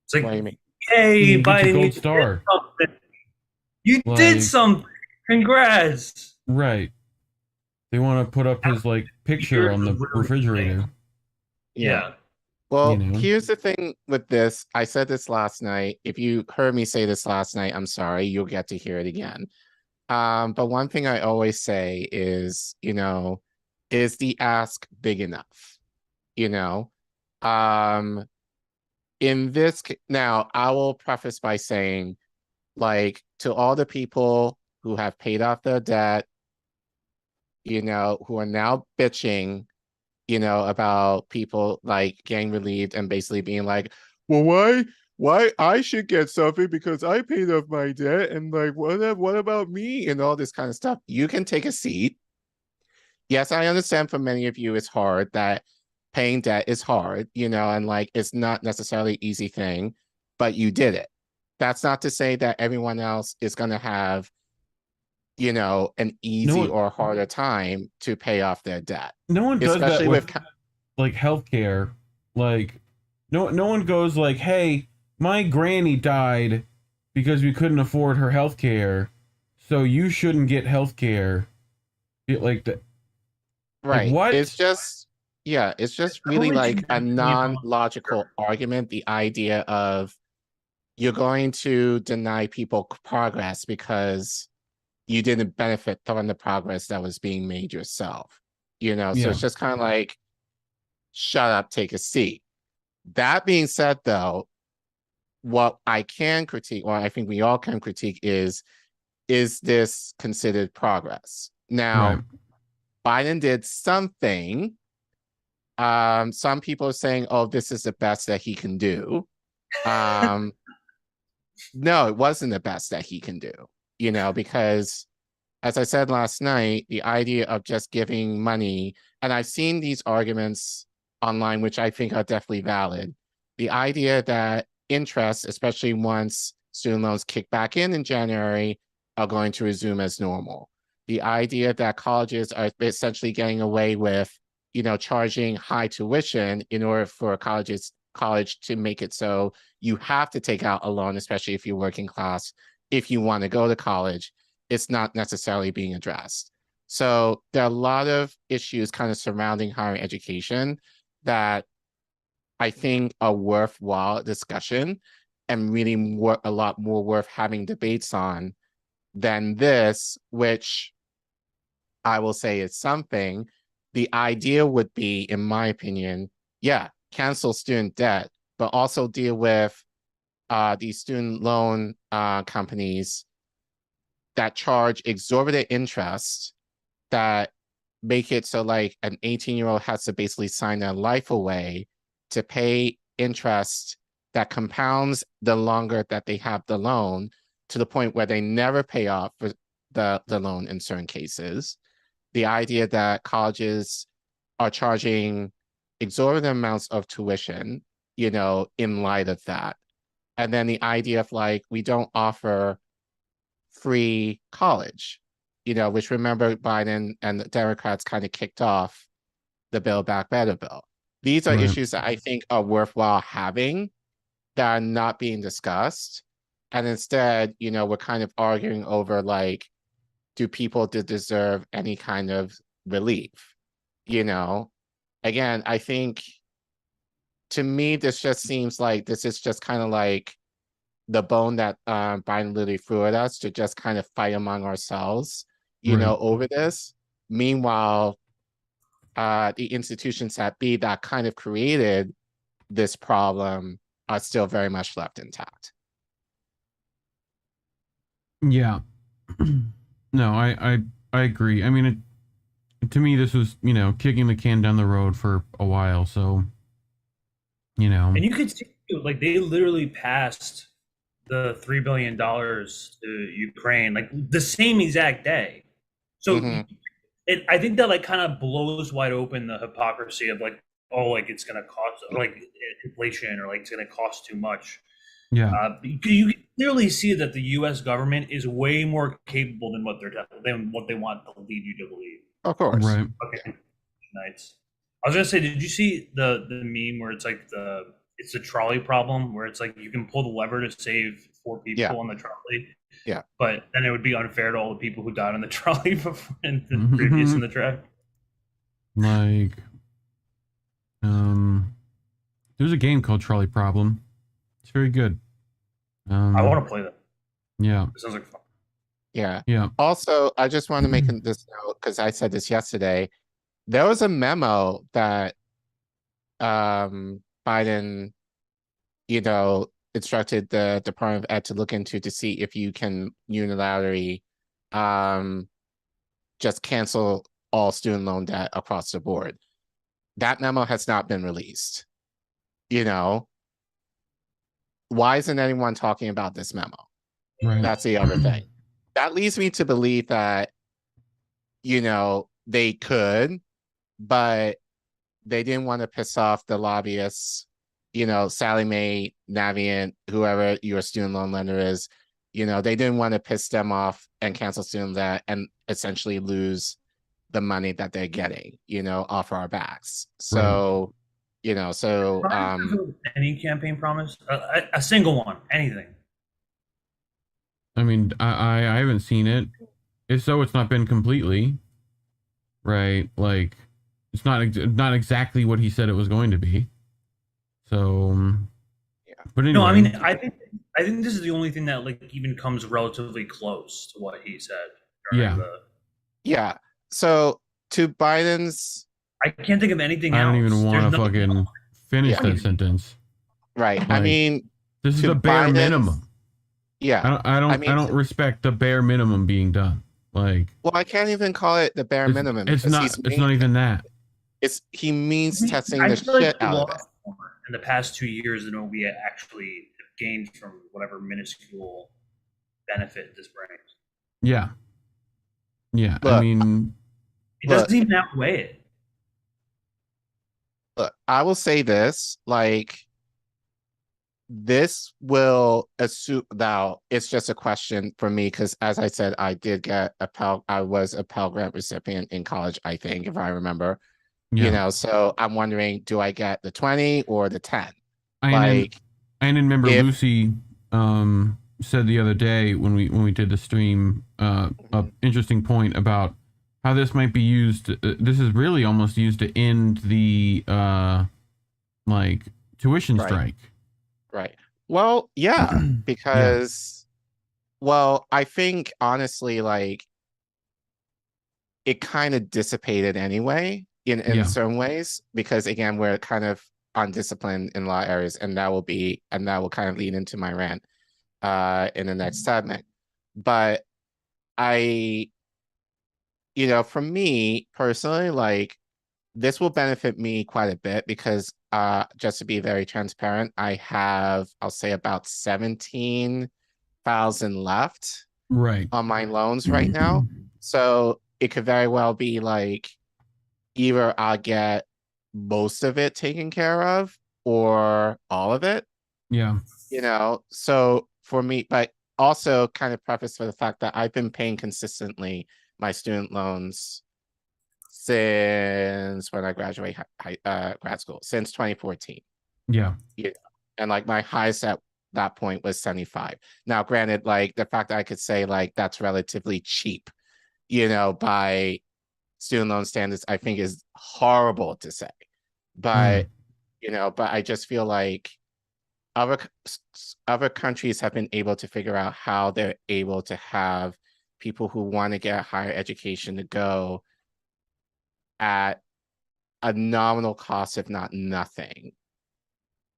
It's like, what do you mean? Hey, Biden, gold star. You did something. Congrats. Right. They want to put up his like picture on the refrigerator. Yeah. Well, here's the thing with this. I said this last night. If you heard me say this last night, I'm sorry. You'll get to hear it again. But one thing I always say is, is the ask big enough? In this, now I will preface by saying, like, to all the people who have paid off their debt, who are now bitching, about people like getting relieved and basically being like, well, why I should get something because I paid off my debt and like, what about me and all this kind of stuff. You can take a seat. Yes, I understand for many of you, it's hard that paying debt is hard, and like, it's not necessarily an easy thing, but you did it. That's not to say that everyone else is going to have, an easy or harder time to pay off their debt. No one does that with like healthcare. Like, no one goes like, hey, my granny died because we couldn't afford her healthcare, so you shouldn't get healthcare. Like that. Right. Like, what? It's just really like a non-logical argument. The idea of you're going to deny people progress because you didn't benefit from the progress that was being made yourself. So it's just kind of like, shut up, take a seat. That being said, though, what I can critique, or I think we all can critique, is this considered progress? Now, Biden did something. Some people are saying, oh, this is the best that he can do. No, it wasn't the best that he can do, because as I said last night, the idea of just giving money, and I've seen these arguments online, which I think are definitely valid. The idea that interest, especially once student loans kick back in January, are going to resume as normal. The idea that colleges are essentially getting away with, charging high tuition in order for college to make it so you have to take out a loan, especially if you're working class, if you want to go to college, it's not necessarily being addressed. So there are a lot of issues kind of surrounding higher education that I think are worthwhile discussion and really a lot more worth having debates on than this, which I will say is something. The idea would be, in my opinion, cancel student debt, but also deal with these student loan companies that charge exorbitant interest that make it so like an 18-year-old has to basically sign their life away to pay interest that compounds the longer that they have the loan, to the point where they never pay off for the loan in certain cases. The idea that colleges are charging exorbitant amounts of tuition, in light of that. And then the idea of like, we don't offer free college, which, remember, Biden and the Democrats kind of kicked off the Build Back Better bill. These are issues that I think are worthwhile having that are not being discussed. And instead, we're kind of arguing over like, do people deserve any kind of relief? Again, I think, to me, this just seems like this is just kind of like the bone that Biden literally threw at us to just kind of fight among ourselves, over this. Meanwhile, the institutions that kind of created this problem are still very much left intact. Yeah. No, I agree. I mean, to me, this was, kicking the can down the road for a while. So, And you could see, like, they literally passed the $3 billion to Ukraine, like the same exact day. So I think that like kind of blows wide open the hypocrisy of like, oh, like it's going to cost like inflation or like it's going to cost too much. Yeah. You can clearly see that the U.S. government is way more capable than what they want to lead you to believe. Of course. Right. Okay. Nice. I was gonna say, did you see the meme where it's like it's the trolley problem where it's like you can pull the lever to save 4 people on the trolley. Yeah. But then it would be unfair to all the people who died on the trolley before and the previous in the track. Like, there's a game called Trolley Problem. It's very good. I want to play that. Yeah. It sounds like fun. Yeah. Yeah. Also, I just want to make this note because I said this yesterday. There was a memo that Biden, instructed the Department of Ed to look into to see if you can unilaterally just cancel all student loan debt across the board. That memo has not been released. Why isn't anyone talking about this memo? Right. That's the other thing. That leads me to believe that, they could, but they didn't want to piss off the lobbyists, Sally Mae, Navient, whoever your student loan lender is, they didn't want to piss them off and cancel student debt and essentially lose the money that they're getting, off our backs. So, any campaign promise, a single one, anything. I mean, I haven't seen it. If so, it's not been completely right. Like, it's not exactly what he said it was going to be. So, yeah. But anyway, No, I mean, I think this is the only thing that like even comes relatively close to what he said. Yeah. So to Biden's, I can't think of anything I else. don't even want to fucking finish that sentence. Right. Like, I mean, this is the bare minimum. Yeah. I don't respect the bare minimum being done. Like, well, I can't even call it the bare minimum. It's not even that. He means testing the shit like out of it. In the past 2 years than we actually gained from whatever minuscule benefit this brings. Yeah. Yeah. Look, I mean, it doesn't even outweigh it. Look, I will say this, like, this will assume now it's just a question for me because, as I said, I did get I was a Pell Grant recipient in college, I think, if I remember. yeah. So I'm wondering, do I get the 20 or the 10? I remember Lucy said the other day when we did the stream an interesting point about how this might be used. This is really almost used to end the like tuition strike. Right. Well, yeah, because, well, I think honestly, like, it kind of dissipated anyway in certain ways, because again, we're kind of undisciplined in a lot of areas, and that will kind of lead into my rant in the next segment. But for me personally, like, this will benefit me quite a bit because just to be very transparent, I have, I'll say, about 17,000 left on my loans right now. So it could very well be like either I'll get most of it taken care of or all of it. Yeah. So for me, but also kind of preface for the fact that I've been paying consistently my student loans since when I graduated grad school, since 2014. Yeah. And like my highest at that point was 75. Now, granted, like the fact that I could say like that's relatively cheap, by student loan standards, I think is horrible to say. But, but I just feel like other countries have been able to figure out how they're able to have people who want to get higher education to go at a nominal cost, if not nothing.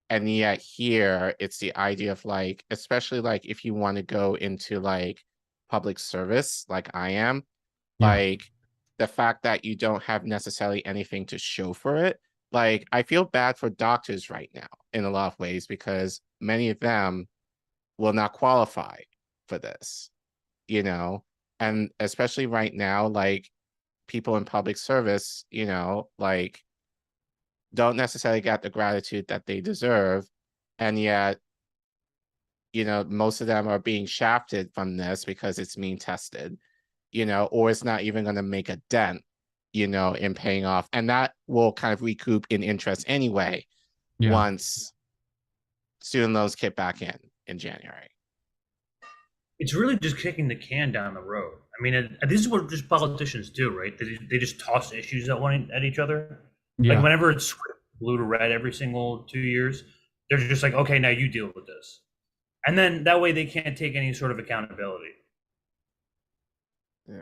And yet here it's the idea of like, especially like if you want to go into like public service, like I am, like the fact that you don't have necessarily anything to show for it. Like, I feel bad for doctors right now in a lot of ways because many of them will not qualify for this, you know, and especially right now, like people in public service, you know, like don't necessarily get the gratitude that they deserve. And yet, you know, most of them are being shafted from this because it's being tested, you know, or it's not even going to make a dent, you know, in paying off. And that will kind of recoup in interest anyway, once student loans kick back in January. It's really just kicking the can down the road. I mean, this is what just politicians do, right? They just toss issues at each other. Yeah. Like whenever it's blue to red every single 2 years, they're just like, okay, now you deal with this. And then that way they can't take any sort of accountability.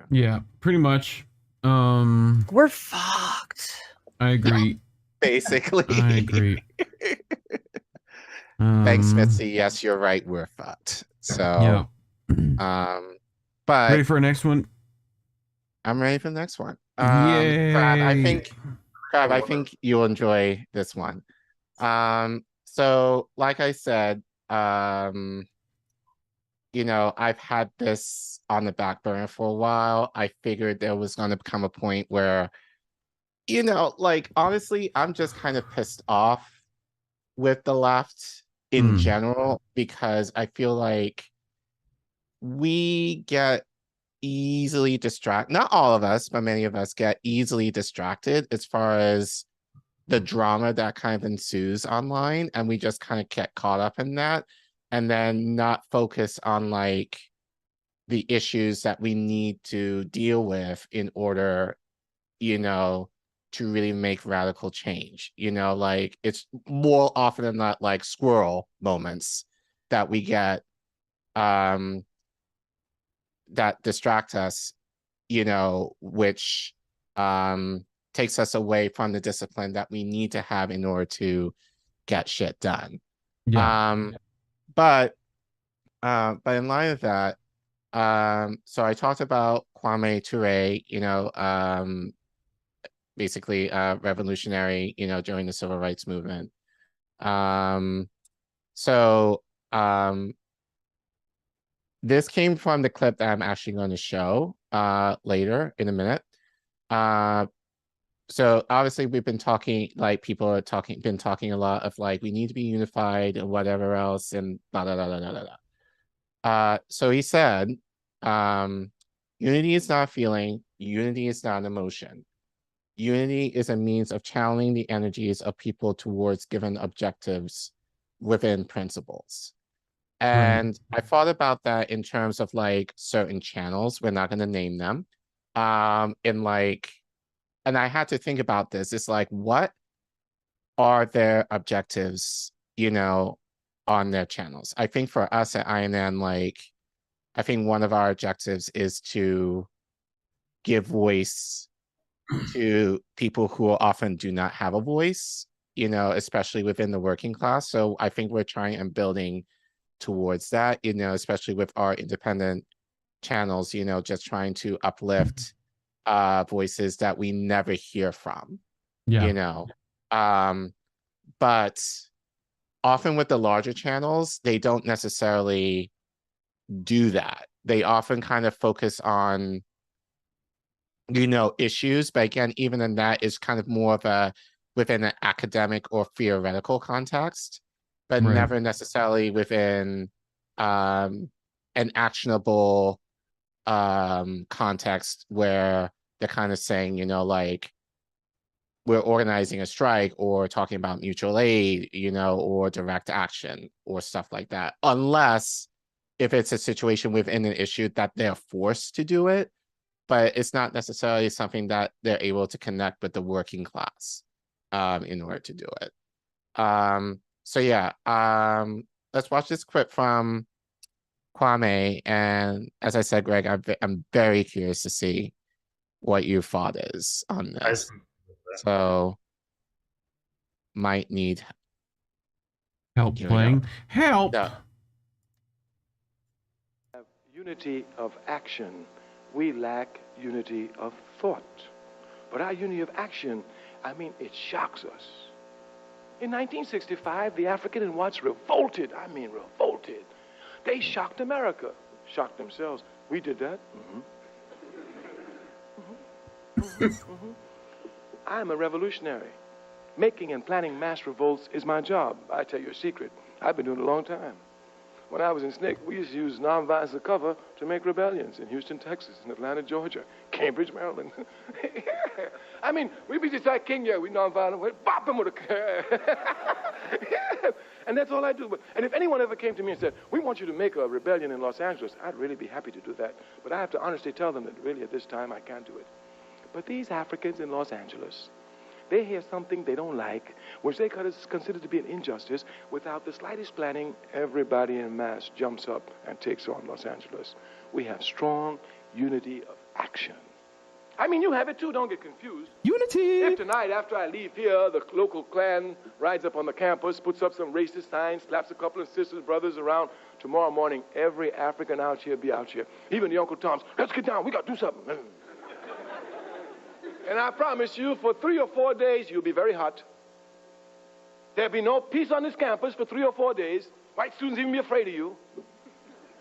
Yeah, pretty much. We're fucked. I agree. Basically. I agree. Thanks, Mitzi. Yes, you're right. We're fucked. So, but ready for our next one? I'm ready for the next one. Yay. Crab, I think you'll enjoy this one. So like I said, you know, I've had this on the back burner for a while. I figured there was going to come a point where, you know, like, honestly, I'm just kind of pissed off with the left in general, because I feel like we get easily distracted. Not all of us, but many of us get easily distracted as far as the drama that kind of ensues online. And we just kind of get caught up in that and then not focus on like the issues that we need to deal with in order, you know, to really make radical change. You know, like it's more often than not like squirrel moments that we get that distract us, you know, which takes us away from the discipline that we need to have in order to get shit done. But in light of that, so I talked about Kwame Ture, you know, basically revolutionary, you know, during the civil rights movement. This came from the clip that I'm actually going to show later in a minute. So obviously we've been talking, like people are been talking a lot of like, we need to be unified and whatever else and blah, blah, blah, blah, blah, blah. So he said, unity is not a feeling, unity is not an emotion. Unity is a means of channeling the energies of people towards given objectives within principles. And I thought about that in terms of like certain channels, we're not going to name them, in like, and I had to think about this. It's like, what are their objectives, you know, on their channels? I think for us at INN, like, I think one of our objectives is to give voice to people who often do not have a voice, you know, especially within the working class. So I think we're trying and building towards that, you know, especially with our independent channels, you know, just trying to uplift voices that we never hear from, you know. But often with the larger channels, they don't necessarily do that. They often kind of focus on, you know, issues, but again, even in that is kind of more of a within an academic or theoretical context, but never necessarily within an actionable context where they're kind of saying, you know, like, we're organizing a strike or talking about mutual aid, you know, or direct action or stuff like that, unless if it's a situation within an issue that they're forced to do it, but it's not necessarily something that they're able to connect with the working class in order to do it. So yeah, let's watch this clip from Kwame. And as I said, Greg, I'm very curious to see what your thought is on this. So might need help playing. Help! Unity of action we lack unity of thought. But our unity of action, I mean, it shocks us. In 1965, the African and whites revolted. I mean, revolted. They shocked America, shocked themselves. We did that. I'm a revolutionary. Making and planning mass revolts is my job. I tell you a secret. I've been doing it a long time. When I was in SNCC, we used to use nonviolence as a cover to make rebellions in Houston, Texas, in Atlanta, Georgia, Cambridge, Maryland. I mean, we be just like King, we nonviolent, we bop him with a And that's all I do. And if anyone ever came to me and said, we want you to make a rebellion in Los Angeles, I'd really be happy to do that. But I have to honestly tell them that really at this time I can't do it. But these Africans in Los Angeles, they hear something they don't like, which they consider to be an injustice. Without the slightest planning, everybody en masse jumps up and takes on Los Angeles. We have strong unity of action. I mean, you have it too, don't get confused. Unity! If tonight, after I leave here, the local clan rides up on the campus, puts up some racist signs, slaps a couple of sisters, brothers around, tomorrow morning, every African out here be out here. Even the Uncle Toms, let's get down, we got to do something. And I promise you, for 3 or 4 days, you'll be very hot. There'll be no peace on this campus for 3 or 4 days. White students even be afraid of you.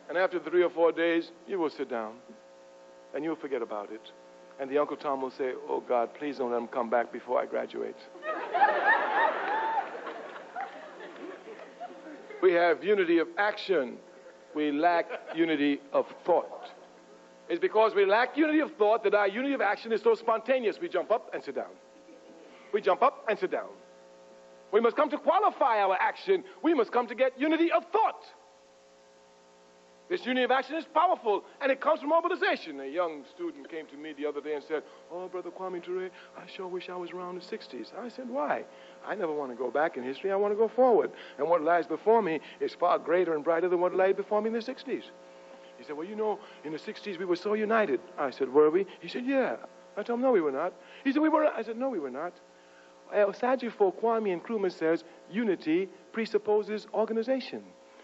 And after 3 or 4 days, you will sit down, and you'll forget about it. And the Uncle Tom will say, oh, God, please don't let him come back before I graduate. We have unity of action. We lack unity of thought. It's because we lack unity of thought that our unity of action is so spontaneous. We jump up and sit down. We jump up and sit down. We must come to qualify our action. We must come to get unity of thought. This unity of action is powerful, and it comes from mobilization. A young student came to me the other day and said, oh, Brother Kwame Ture, I sure wish I was around the 60s. I said, why? I never want to go back in history. I want to go forward. And what lies before me is far greater and brighter than what lay before me in the 60s. He said, well, you know, in the 60s we were so united. I said, were we? He said, yeah. I told him, no, we were not. He said, we were. I said, no, we were not. Sajifo Kwame Nkrumah says, unity presupposes organization.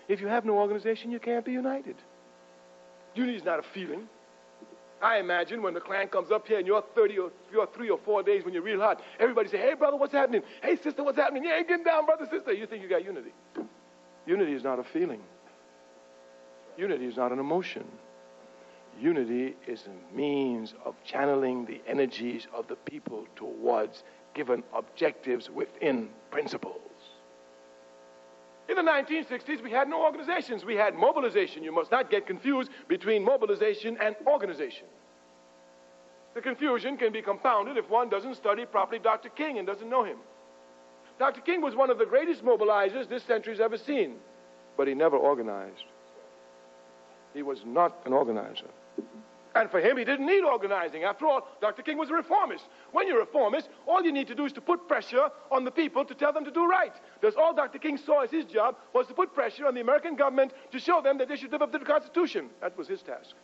If you have no organization, you can't be united. Unity is not a feeling. I imagine when the clan comes up here and you're 3 or 4 days when you're real hot, everybody say, hey, brother, what's happening? Hey, sister, what's happening? Yeah, getting down, brother, sister. You think you got unity. Unity is not a feeling. Unity is not an emotion. Unity is a means of channeling the energies of the people towards given objectives within principles. In the 1960s, we had no organizations. We had mobilization. You must not get confused between mobilization and organization. The confusion can be compounded if one doesn't study properly Dr. King and doesn't know him. Dr. King was one of the greatest mobilizers this century's ever seen, but he never organized. He was not an organizer. And for him, he didn't need organizing. After all, Dr. King was a reformist. When you're a reformist, all you need to do is to put pressure on the people to tell them to do right. That's all Dr. King saw as his job, was to put pressure on the American government to show them that they should live up to the Constitution. That was his task.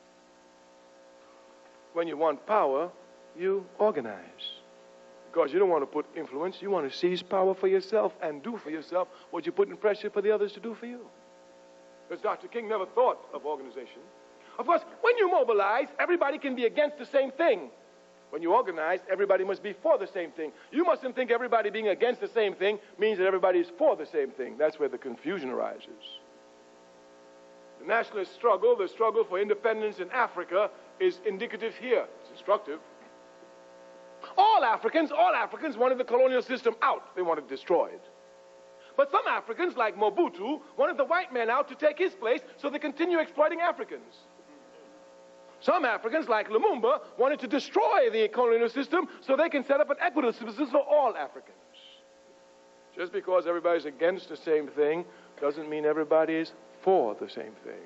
When you want power, you organize. Because you don't want to put influence, you want to seize power for yourself and do for yourself what you put in pressure for the others to do for you. Because Dr. King never thought of organization. Of course, when you mobilize, everybody can be against the same thing. When you organize, everybody must be for the same thing. You mustn't think everybody being against the same thing means that everybody is for the same thing. That's where the confusion arises. The nationalist struggle, the struggle for independence in Africa, is indicative here. It's instructive. All Africans wanted the colonial system out. They wanted it destroyed. But some Africans, like Mobutu, wanted the white man out to take his place so they continue exploiting Africans. Some Africans, like Lumumba, wanted to destroy the colonial system so they can set up an equitable system for all Africans. Just because everybody's against the same thing doesn't mean everybody is for the same thing.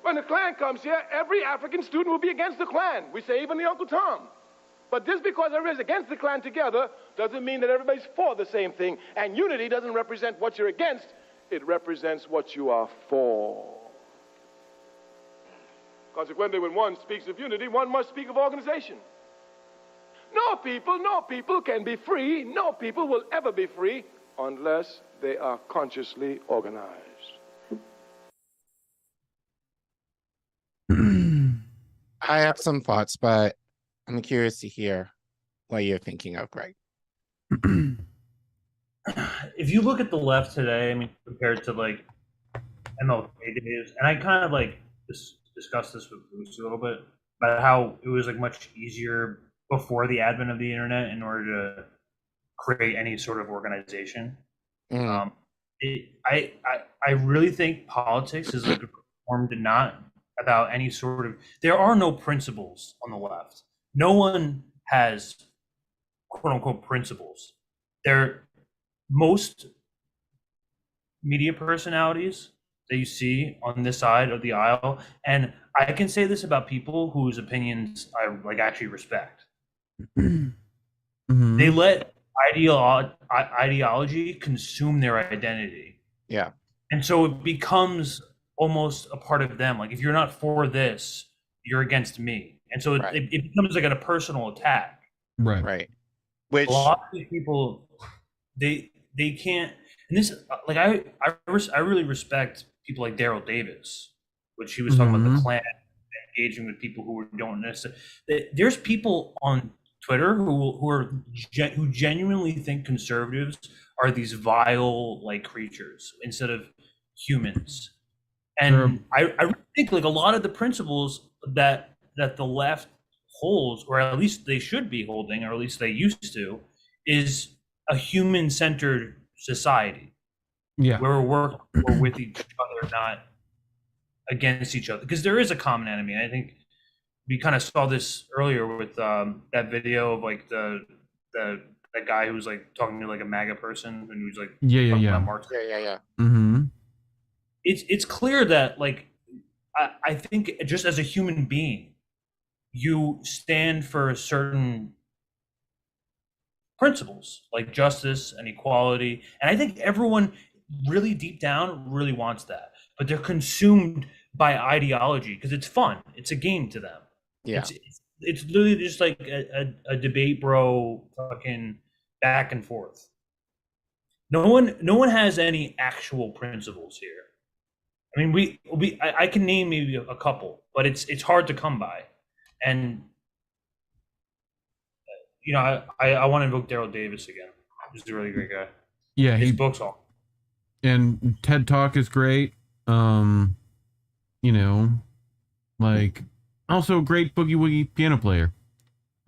When the Klan comes here, every African student will be against the Klan. We say even the Uncle Tom. But just because everybody's against the Klan together doesn't mean that everybody's for the same thing. And unity doesn't represent what you're against. It represents what you are for. Consequently, when one speaks of unity, one must speak of organization. No people can be free. No people will ever be free unless they are consciously organized. I have some thoughts, but I'm curious to hear what you're thinking of, Greg. If you look at the left today, I mean, compared to like MLK days, and I kind of like discussed this with Bruce a little bit about how it was like much easier before the advent of the internet in order to create any sort of organization. I really think politics is like formed not about any sort of. There are no principles on the left. No one has quote unquote principles. Most media personalities that you see on this side of the aisle, and I can say this about people whose opinions I like actually respect. They let ideology consume their identity. Yeah. And so it becomes almost a part of them. Like, if you're not for this, you're against me. And so it becomes like a personal attack. Right. Which a lot of these people, they can't. And this, like, I really respect people like Daryl Davis, which he was talking about the Klan, engaging with people who don't necessarily. There's people on Twitter who genuinely think conservatives are these vile like creatures instead of humans. And I really think like a lot of the principles that the left holds, or at least they should be holding, or at least they used to, is a human-centered society. Yeah, where we're with each other, not against each other, because there is a common enemy. And I think we kind of saw this earlier with that video of like that guy who was like talking to like a MAGA person, and he was like talking about Marx. It's clear that like I think just as a human being, you stand for certain principles like justice and equality, and I think everyone really deep down really wants that, but they're consumed by ideology because it's fun. It's a game to them. Yeah, it's literally just like a debate, bro, fucking back and forth. No one has any actual principles here. I mean, I can name maybe a couple, but it's hard to come by. And you know, I want to invoke Daryl Davis again. He's a really great guy. Yeah, his books all. And TED Talk is great. You know, like also a great boogie woogie piano player.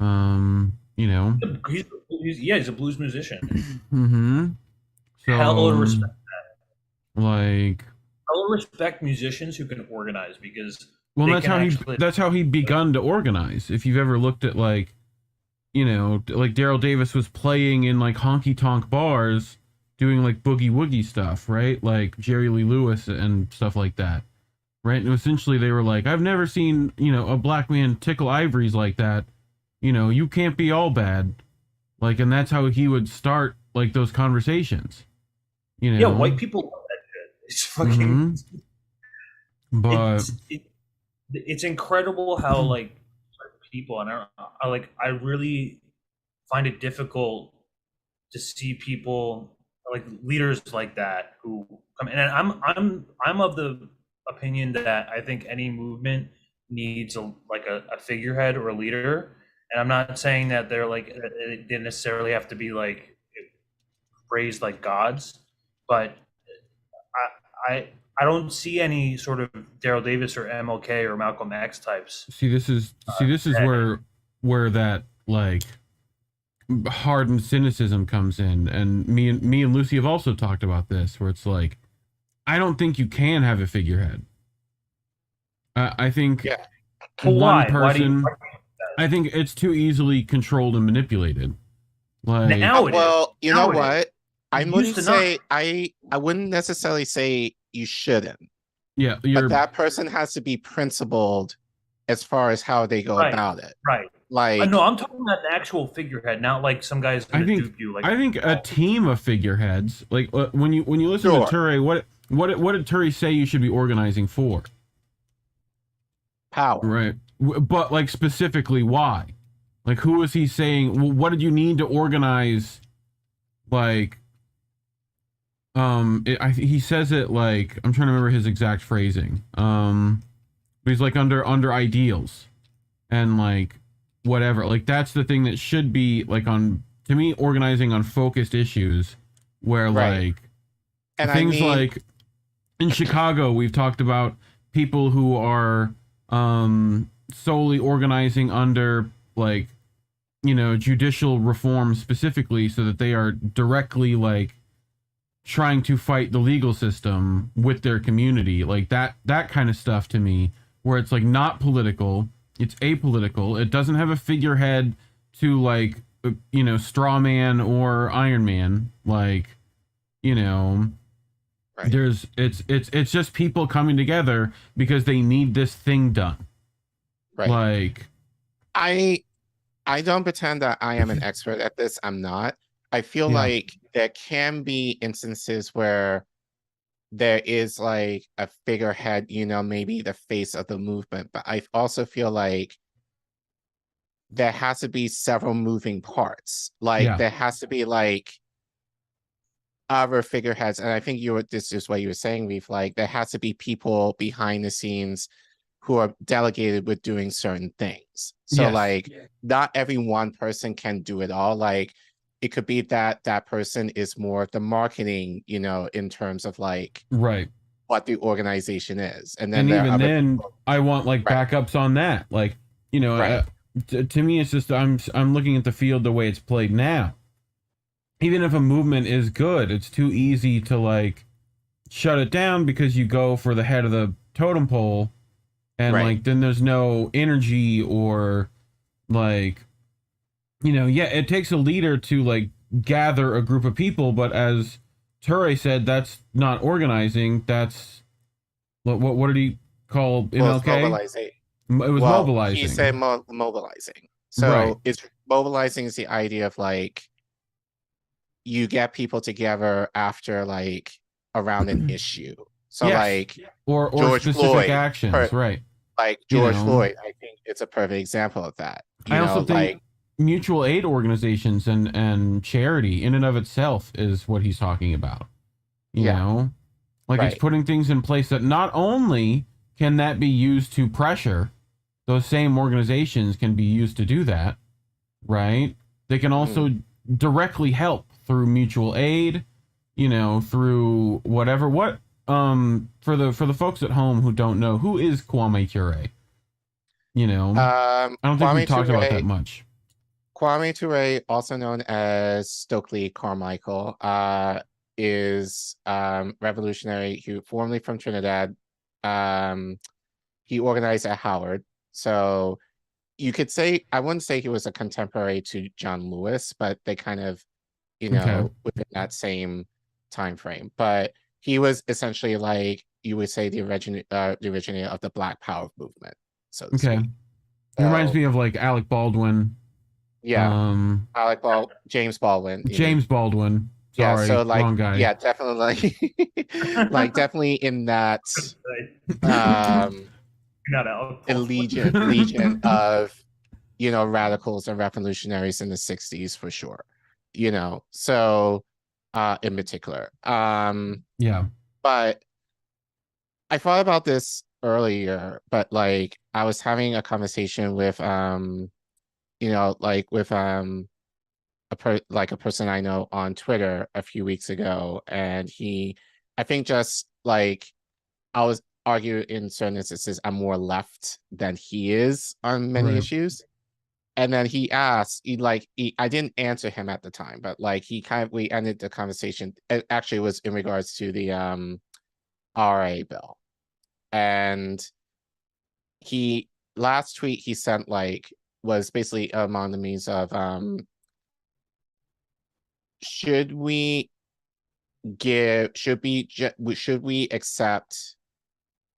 You know, he's a blues musician. So hell of respect that. Like, I'll respect musicians who can organize, because that's how he'd begun to organize. If you've ever looked at like, you know, like Daryl Davis was playing in like honky tonk bars, doing like boogie woogie stuff, right? Like Jerry Lee Lewis and stuff like that, right? And essentially they were like, I've never seen, you know, a black man tickle ivories like that. You know, you can't be all bad. Like, and that's how he would start like those conversations. You know, yeah, white people love that shit. It's fucking. But it's incredible how like people, and I really find it difficult to see people like leaders like that who come. And I'm of the opinion that I think any movement needs a figurehead or a leader. And I'm not saying that they're like they necessarily have to be like praised like gods, but I don't see any sort of Daryl Davis or MLK or Malcolm X types. This is where that like hardened cynicism comes in, and me and Lucy have also talked about this, where it's like, I don't think you can have a figurehead. I think one person. I think it's too easily controlled and manipulated. Like, well, you know what? I wouldn't say I wouldn't necessarily say you shouldn't. Yeah, but that person has to be principled as far as how they go about it. Right. Like, no, I'm talking about an actual figurehead, not like some guys gonna dupe you. Like, I think a team of figureheads. Like when you listen to Ture, what did Ture say you should be organizing for? Power. Right. But like specifically why? Like who is he saying? What did you need to organize? Like, he says it like, I'm trying to remember his exact phrasing. But he's like under ideals, and like whatever. Like that's the thing that should be like on, to me, organizing on focused issues where like and things like in Chicago, we've talked about people who are solely organizing under like, you know, judicial reform specifically so that they are directly like trying to fight the legal system with their community. Like that kind of stuff to me, where it's like not political, it's apolitical. It doesn't have a figurehead to like, you know, straw man or Iron Man. Like, you know, there's, it's just people coming together because they need this thing done. Right. Like, I don't pretend that I am an expert at this. I'm not. I feel like there can be instances where there is like a figurehead, you know, maybe the face of the movement, but I also feel like there has to be several moving parts. Like there has to be like other figureheads. And I think this is what you were saying, Reef, like there has to be people behind the scenes who are delegated with doing certain things. So like not every one person can do it all. Like it could be that that person is more the marketing, you know, in terms of like what the organization is. And then even then people. I want like backups on that. Like, you know, to me, it's just, I'm looking at the field the way it's played now. Even if a movement is good, it's too easy to like shut it down because you go for the head of the totem pole. And like, then there's no energy or like, you know, it takes a leader to like gather a group of people. But as Ture said, that's not organizing. That's what did he call MLK? Well, mobilizing. It was mobilizing. He said mobilizing. So it's mobilizing is the idea of like, you get people together after like around an issue. So like, or George specific Floyd, actions, like George Floyd, I think it's a perfect example of that. I also think mutual aid organizations and charity in and of itself is what he's talking about. You know, like it's putting things in place that not only can that be used to pressure, those same organizations can be used to do that, right? They can also directly help through mutual aid, you know, through whatever. For the folks at home who don't know, who is Kwame Ture? You know, I don't think we talked about that much. Kwame Ture, also known as Stokely Carmichael, is revolutionary. He formerly from Trinidad. He organized at Howard. So you could say, I wouldn't say he was a contemporary to John Lewis, but they kind of, you know, within that same time frame. But he was essentially like, you would say the originator of the Black Power movement. So to speak. He reminds me of like Alec Baldwin. James Baldwin. James Baldwin. Sorry, so like, wrong guy. Yeah, definitely like definitely in that legion of, you know, radicals and revolutionaries in the 60s for sure. You know, so in particular. But I thought about this earlier, but like I was having a conversation with you know, like with a person I know on Twitter a few weeks ago, and I think just like I was arguing in certain instances I'm more left than he is on many issues. And then he asked, I didn't answer him at the time, but like we ended the conversation. It actually was in regards to the RA bill. And last tweet he sent like was basically among the means of should we accept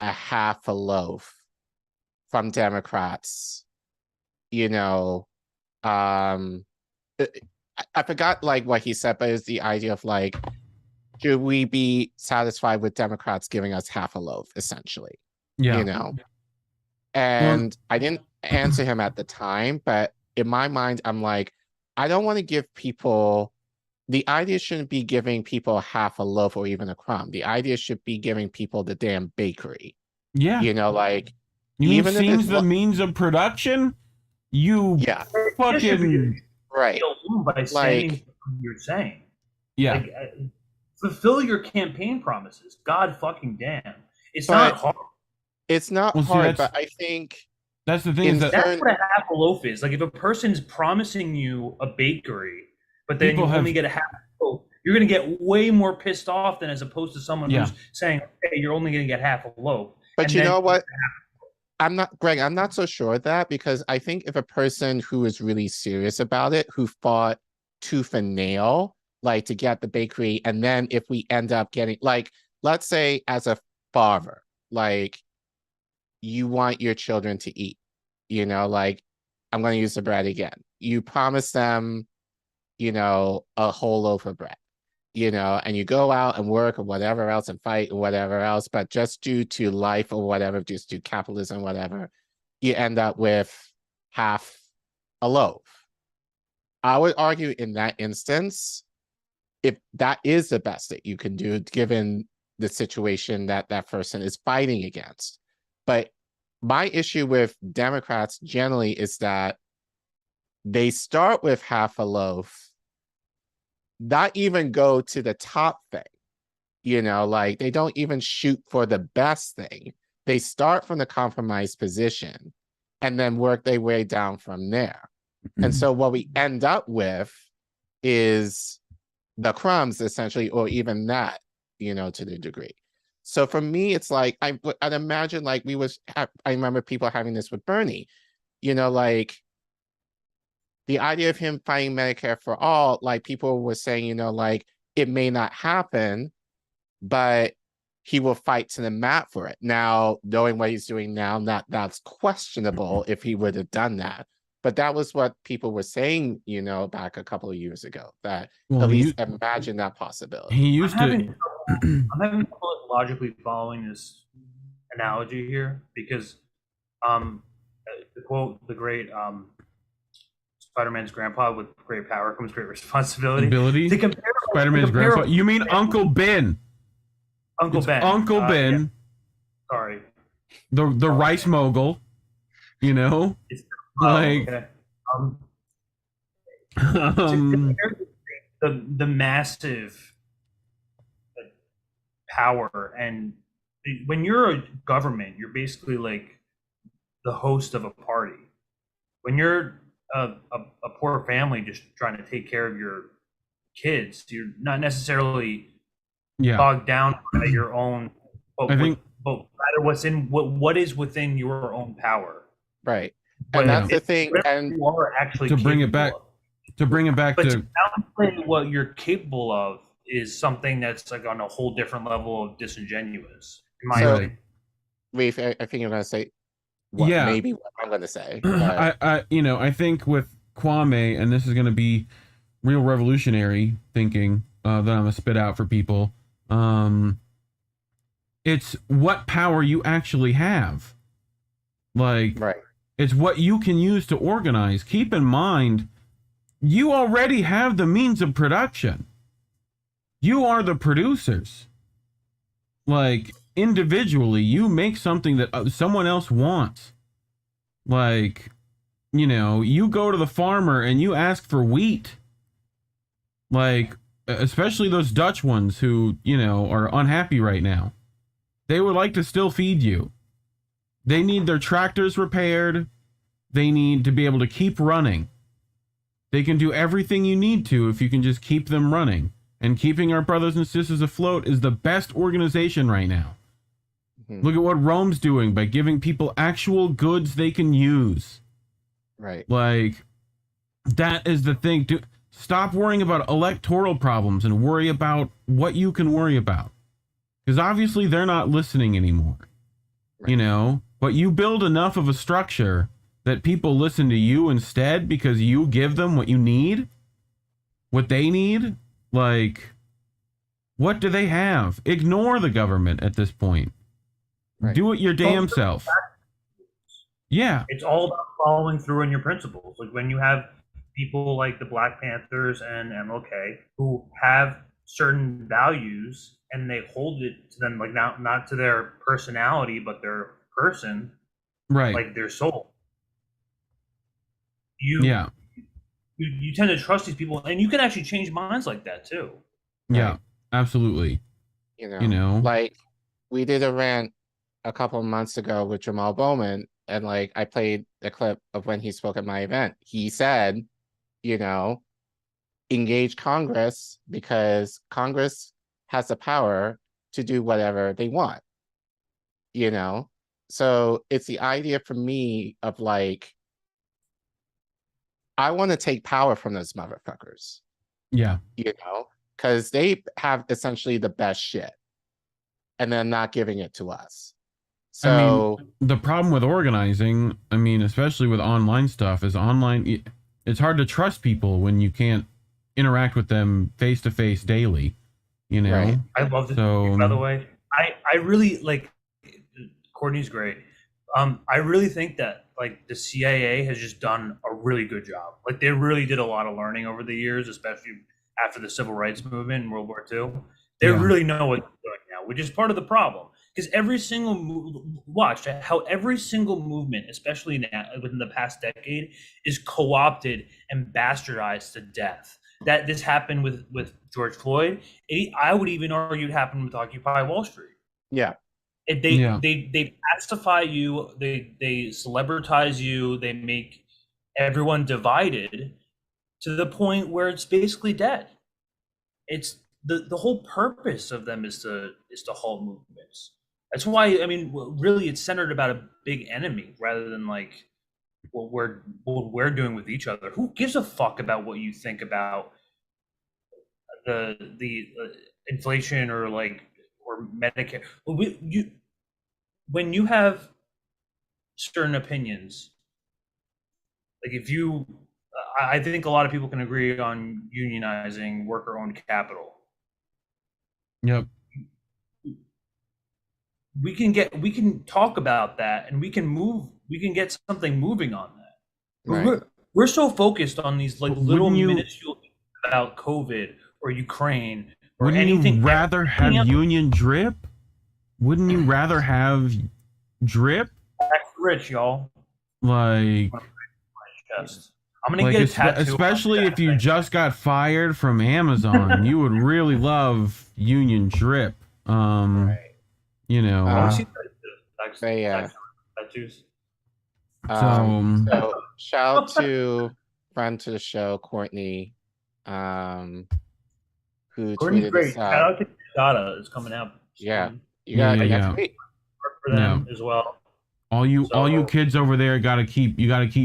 a half a loaf from Democrats? You know, I forgot like what he said, but it's the idea of like, should we be satisfied with Democrats giving us half a loaf, essentially? You know, and I didn't answer him at the time, but in my mind, I'm like, I don't want to give people. The idea shouldn't be giving people half a loaf or even a crumb. The idea should be giving people the damn bakery. You know, like you mean seems the means of production. you fucking right by standing for what you're saying. Yeah. Like, fulfill your campaign promises. God fucking damn. It's not hard. It's not hard, but I think that's the thing. That's what a half a loaf is. Like if a person's promising you a bakery, but then you only get a half a loaf, you're going to get way more pissed off than as opposed to someone who's saying, "Hey, you're only going to get half a loaf." But you know what? I'm not so sure of that, because I think if a person who is really serious about it, who fought tooth and nail, like to get the bakery, and then if we end up getting, like, let's say as a father, like you want your children to eat, you know, like I'm going to use the bread again. You promise them, you know, a whole loaf of bread, you know, and you go out and work or whatever else and fight or whatever else, but just due to life or whatever, just due to capitalism, whatever, you end up with half a loaf. I would argue in that instance, if that is the best that you can do, given the situation that that person is fighting against. But my issue with Democrats generally is that they start with half a loaf, not even go to the top thing, you know, like they don't even shoot for the best thing. They start from the compromised position and then work their way down from there. And so what we end up with is the crumbs, essentially, or even that, you know, to the degree. So for me, it's like, I'd imagine like I remember people having this with Bernie, you know, like the idea of him fighting Medicare for all, like people were saying, you know, like it may not happen, but he will fight to the mat for it. Now, knowing what he's doing now, that's questionable if he would have done that. But that was what people were saying, you know, back a couple of years ago, that at least imagine that possibility. He used I'm having trouble logically following this analogy here, because to quote the great Spider-Man's grandpa, with great power comes great responsibility. To compare Spider-Man's grandpa? You mean Uncle Ben? Uncle Ben. Uncle Ben. Yeah. Sorry. The rice mogul, you know? Like, okay. The massive power, and when you're a government, you're basically like the host of a party. When you're a poor family just trying to take care of your kids, you're not necessarily bogged down by your own. But rather, what is within your own power, right? And that's the thing. And you are actually to bring it back to downplay what you're capable of is something that's like on a whole different level of disingenuous. Reef, I think you're going to say maybe what I'm going to say. I think with Kwame, and this is going to be real revolutionary thinking that I'm going to spit out for people. It's what power you actually have. Like, right. It's what you can use to organize. Keep in mind, you already have the means of production. You are the producers. Like, individually, you make something that someone else wants. Like, you know, you go to the farmer and you ask for wheat. Like, especially those Dutch ones who, you know, are unhappy right now. They would like to still feed you. They need their tractors repaired. They need to be able to keep running. They can do everything you need to if you can just keep them running. And keeping our brothers and sisters afloat is the best organization right now. Mm-hmm. Look at what Rome's doing by giving people actual goods they can use. Right. Like, that is the thing. Stop worrying about electoral problems and worry about what you can worry about. Because obviously they're not listening anymore. Right. You know? But you build enough of a structure that people listen to you instead because you give them what you need, what they need. Like, what do they have? Ignore the government at this point. Right. Do it your damn self. Yeah. It's all about following through on your principles. Like when you have people like the Black Panthers and MLK who have certain values and they hold it to them, like not to their personality, but their person, right? Like their soul. you tend to trust these people, and you can actually change minds like that too. Yeah, absolutely. You know, You know? like we did a rant a couple of months ago with Jamal Bowman, and like I played the clip of when he spoke at my event. He said, you know, engage Congress because Congress has the power to do whatever they want. You know, so it's the idea for me of like, I want to take power from those motherfuckers. Yeah. You know, because they have essentially the best shit and they're not giving it to us. So I mean, the problem with organizing, I mean, especially with online stuff, is online. It's hard to trust people when you can't interact with them face to face daily. You know, Right. I love this. So, By the way, I really like. Courtney's great. I really think that like the CIA has just done a really good job. Like they really did a lot of learning over the years, especially after the civil rights movement in World War II. They really know what they're doing now, which is part of the problem. Because every single watch how every single movement, especially now, within the past decade, is co-opted and bastardized to death. That this happened with George Floyd. I would even argue it happened with Occupy Wall Street. Yeah. They pacify you, they celebritize you, they make everyone divided to the point where it's basically dead. It's the whole purpose of them is to halt movements. That's why, I mean, really it's centered about a big enemy rather than like what we're doing with each other. Who gives a fuck about what you think about the inflation or like or Medicare? When you have certain opinions, like if you, I think a lot of people can agree on unionizing worker-owned capital. Yep. We can talk about that, and we can get something moving on that. Right. We're so focused on these like little Wouldn't you- minuscule things about COVID or Ukraine or wouldn't anything. you rather have else. union drip? Wouldn't you rather have drip? That's rich, y'all. Like, Just, I'm gonna get a tattoo. especially if you just got fired from Amazon, you would really love union drip. You know. Tattoos. So shout out to friend to the show, Courtney, who Courtney's tweeted great. this Shout out. out to Data is coming out. Yeah, you got next week. Work for them as well. All you kids over there gotta keep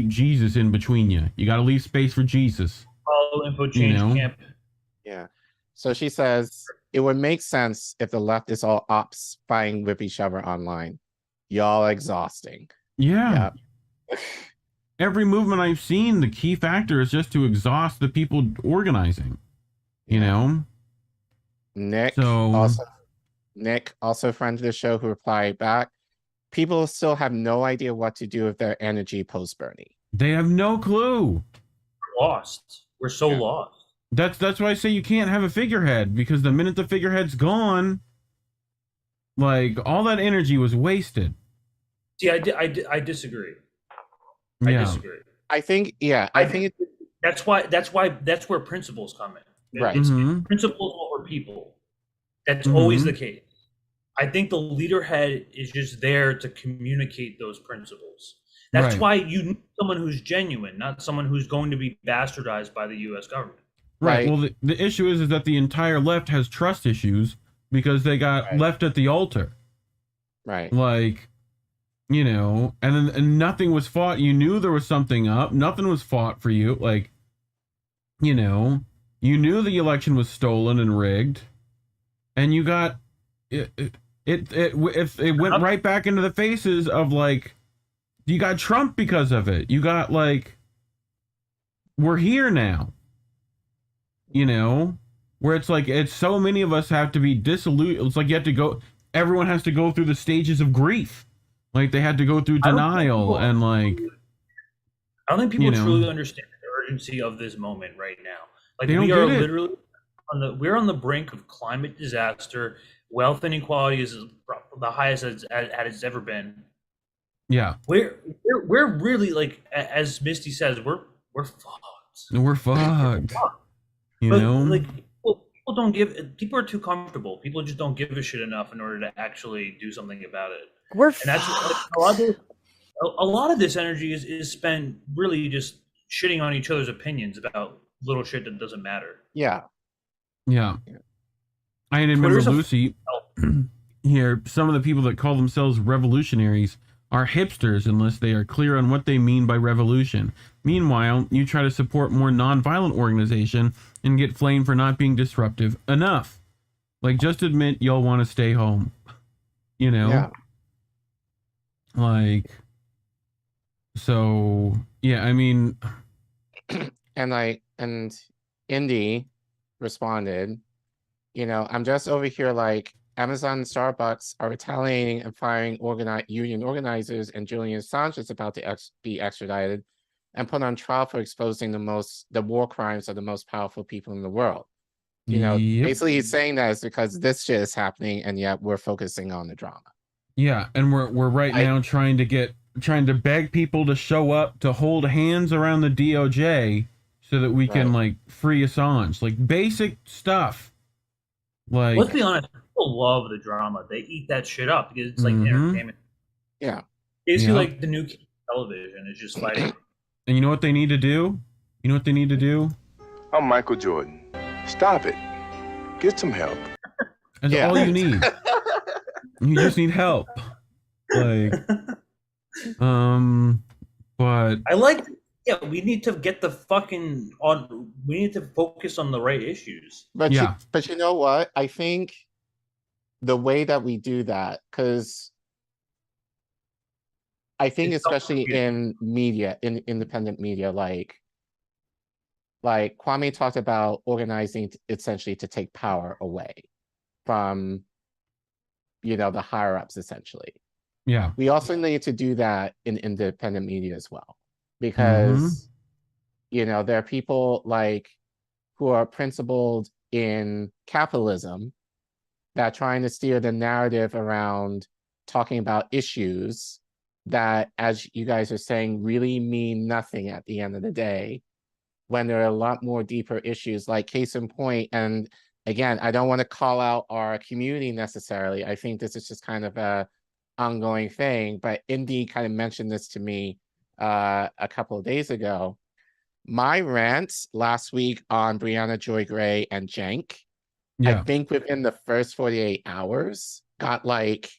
Jesus in between you. You gotta leave space for Jesus. Follow Info Change Camp. Yeah. So she says it would make sense if the left is all ops fighting with each other online. Y'all exhausting. Yeah. Every movement I've seen, the key factor is just to exhaust the people organizing. You know? Nick, also friend of the show, who replied back, people still have no idea what to do with their energy post Bernie. They have no clue. We're lost. We're so lost. That's why I say you can't have a figurehead, because the minute the figurehead's gone, like, all that energy was wasted. See, I disagree. I disagree. I think that's where principles come in. Right. It's principles over people. That's always the case. I think the leaderhead is just there to communicate those principles. That's why you need someone who's genuine, not someone who's going to be bastardized by the U.S. government. Right. Well, the issue is that the entire left has trust issues because they got left at the altar. Right. Like, you know, and nothing was fought. You knew there was something up. Nothing was fought for you. Like, you know, you knew the election was stolen and rigged, and you got it went right back into the faces of, like, you got Trump because of it. You got, like, we're here now. You know, where it's like, it's so many of us have to be disillusioned. It's like everyone has to go through the stages of grief. Like, they had to go through denial and, like, I don't think people truly understand the urgency of this moment right now. Like, we are literally we're on the brink of climate disaster. Wealth inequality is the highest it's ever been. Yeah. We're really, like, as Misty says, we're we're fucked. We're fucked. You But, know? like people don't give. People are too comfortable. People just don't give a shit enough in order to actually do something about it. We're and that's a lot of this energy is spent really just shitting on each other's opinions about little shit that doesn't matter. Yeah. I remember Lucy here. Some of the people that call themselves revolutionaries are hipsters unless they are clear on what they mean by revolution. Meanwhile, you try to support more non-violent organization and get flamed for not being disruptive enough. Like, just admit y'all want to stay home. You know? Yeah. Like, so, yeah, I mean... And Indy responded, you know, I'm just over here like, Amazon and Starbucks are retaliating and firing union organizers, and Julian Assange is about to be extradited and put on trial for exposing the war crimes of the most powerful people in the world. You know, basically he's saying that is because this shit is happening, and yet we're focusing on the drama. Yeah, and we're right now trying to beg people to show up to hold hands around the DOJ so that we can like free Assange, like basic stuff. Like, let's be honest, people love the drama. They eat that shit up because it's like entertainment. Yeah, basically like the new television is just fighting. And you know what they need to do? You know what they need to do? I'm Michael Jordan. Stop it. Get some help. That's all you need. You just need help. Like, but I like. Yeah, we need to get the fucking on. We need to focus on the right issues. But you know what? I think the way that we do that, because I think especially in media, in independent media, like Kwame talked about organizing essentially to take power away from, you know, the higher ups essentially. Yeah. We also need to do that in independent media as well. Because, you know, there are people like who are principled in capitalism that are trying to steer the narrative around talking about issues that, as you guys are saying, really mean nothing at the end of the day, when there are a lot more deeper issues, like case in point. And again, I don't want to call out our community necessarily. I think this is just kind of a ongoing thing, but Indy kind of mentioned this to me a couple of days ago. My rants last week on Brianna Joy Gray and Cenk, I think within the first 48 hours got like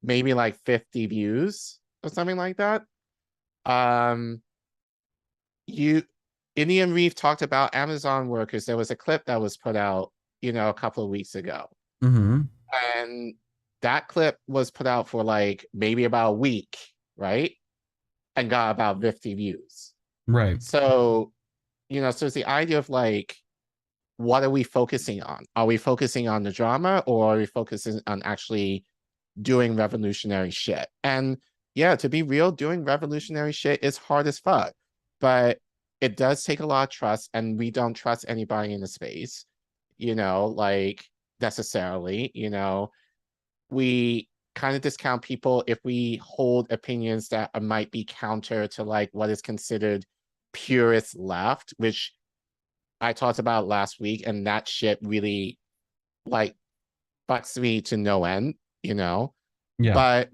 maybe like 50 views or something like that. Indian Reef talked about Amazon workers. There was a clip that was put out, you know, a couple of weeks ago. And that clip was put out for like maybe about a week, right? And got about 50 views. Right. So, you know, so it's the idea of like, what are we focusing on? Are we focusing on the drama, or are we focusing on actually doing revolutionary shit? And yeah, to be real, doing revolutionary shit is hard as fuck, but it does take a lot of trust, and we don't trust anybody in the space, you know, like necessarily, you know, we kind of discount people if we hold opinions that might be counter to like what is considered purist left, which I talked about last week, and that shit really like fucks me to no end, you know. But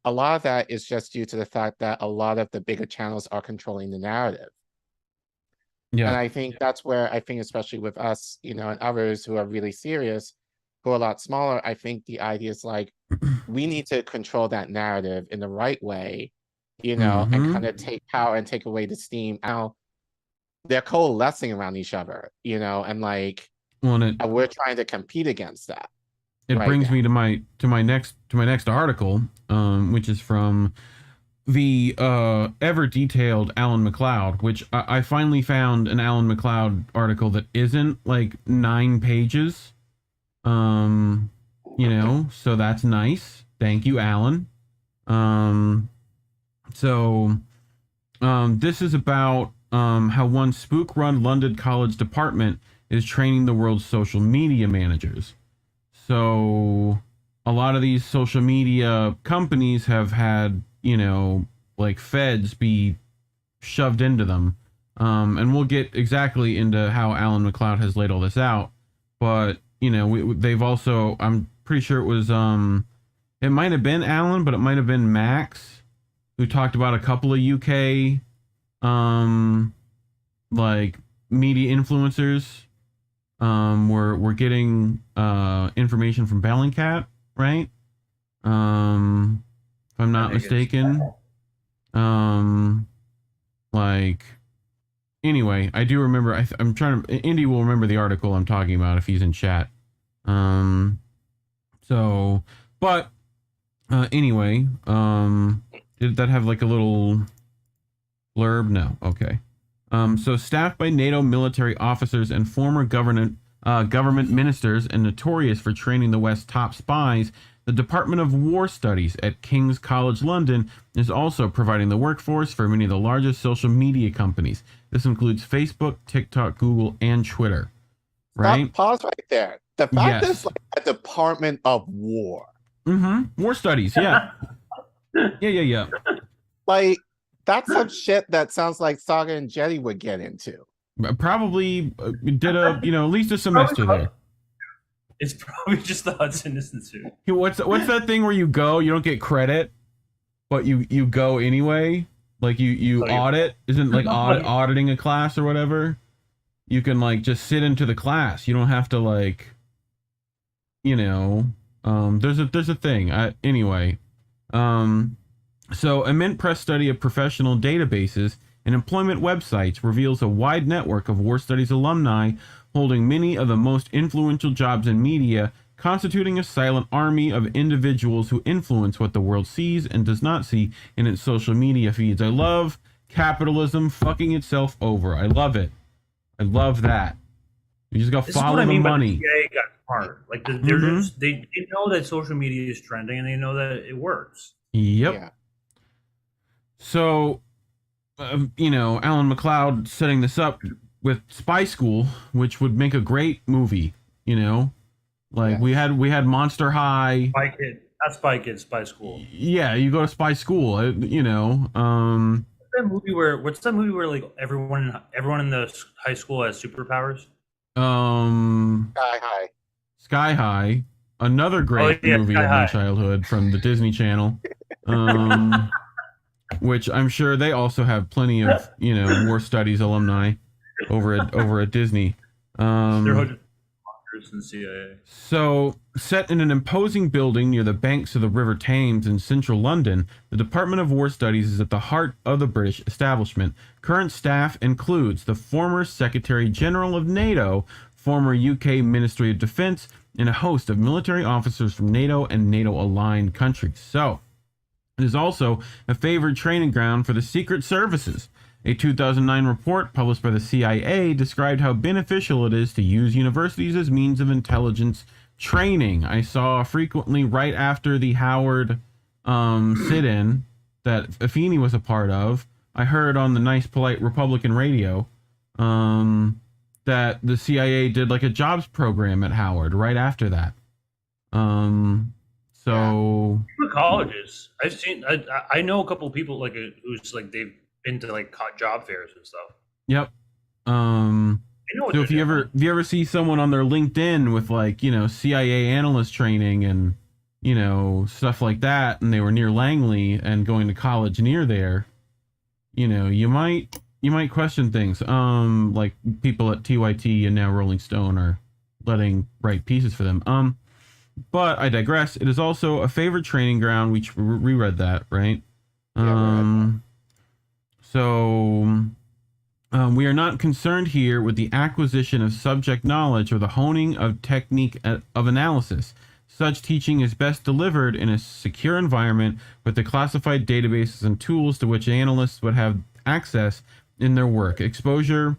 a lot of that is just due to the fact that a lot of the bigger channels are controlling the narrative. And I think that's where I think, especially with us, you know, and others who are really serious, who are a lot smaller, I think the idea is like, we need to control that narrative in the right way, you know, and kind of take power and take away the steam. Now they're coalescing around each other, you know, and like, we're trying to compete against that. It brings me to my next article, which is from the ever detailed Alan McLeod, which I finally found an Alan McLeod article that isn't like 9 pages. You know, so that's nice. Thank you, Alan. This is about how one spook-run London college department is training the world's social media managers. So a lot of these social media companies have had, you know, like feds be shoved into them And we'll get exactly into how Alan McLeod has laid all this out. But, you know, they've also, I'm pretty sure it was, it might have been Alan, but it might have been Max, who talked about a couple of UK, like, media influencers, were getting, information from Bellingcat, right? If I'm not mistaken. Like, anyway, I do remember, I'm trying to, Indy will remember the article I'm talking about if he's in chat. So, but, anyway, did that have like a little blurb? No. Okay. So staffed by NATO military officers and former government ministers and notorious for training the West's top spies, the Department of War Studies at King's College London is also providing the workforce for many of the largest social media companies. This includes Facebook, TikTok, Google, and Twitter. Right? Pause right there. The fact is like a Department of War. Mm-hmm. War Studies, yeah. Yeah. Like, that's some shit that sounds like Saga and Jetty would get into. Probably did at least a semester there. It's probably just the Hudson Institute. What's that thing where you go, you don't get credit, but you go anyway? Like you audit? Isn't like auditing a class or whatever? You can like just sit into the class. You don't have to like, there's a thing. Anyway. So a Mint Press study of professional databases and employment websites reveals a wide network of War Studies alumni holding many of the most influential jobs in media, constituting a silent army of individuals who influence what the world sees and does not see in its social media feeds. I love capitalism fucking itself over. I love it. I love that. You just got to follow the money. The got smart. Like they're just, they know that social media is trending and they know that it works. Yep. Yeah. So, Alan McLeod setting this up with Spy School, which would make a great movie, we had Monster High. Spy Kid, not Spy Kid, Spy School. Yeah, you go to Spy School, What's that movie where like everyone in the high school has superpowers? Sky High. Another great movie of my childhood from the Disney Channel. Which I'm sure they also have plenty of, War Studies alumni over at Disney. They're and CIA. So, set in an imposing building near the banks of the River Thames in central London, the Department of War Studies is at the heart of the British establishment. Current staff includes the former Secretary General of NATO, former UK Ministry of Defence, and a host of military officers from NATO and NATO-aligned countries. So, it is also a favored training ground for the Secret Services. A 2009 report published by the CIA described how beneficial it is to use universities as means of intelligence training. I saw frequently right after the Howard sit-in that Afeni was a part of, I heard on the nice, polite Republican radio that the CIA did like a jobs program at Howard right after that. So colleges, I know a couple of people like who's like they've been to like job fairs and stuff. Yep. So if you ever see someone on their LinkedIn with like, CIA analyst training and, stuff like that, and they were near Langley and going to college near there, you might question things. Like people at TYT and now Rolling Stone are letting write pieces for them. But I digress. It is also a favorite training ground. We reread that, right? We are not concerned here with the acquisition of subject knowledge or the honing of technique of analysis. Such teaching is best delivered in a secure environment with the classified databases and tools to which analysts would have access in their work. Exposure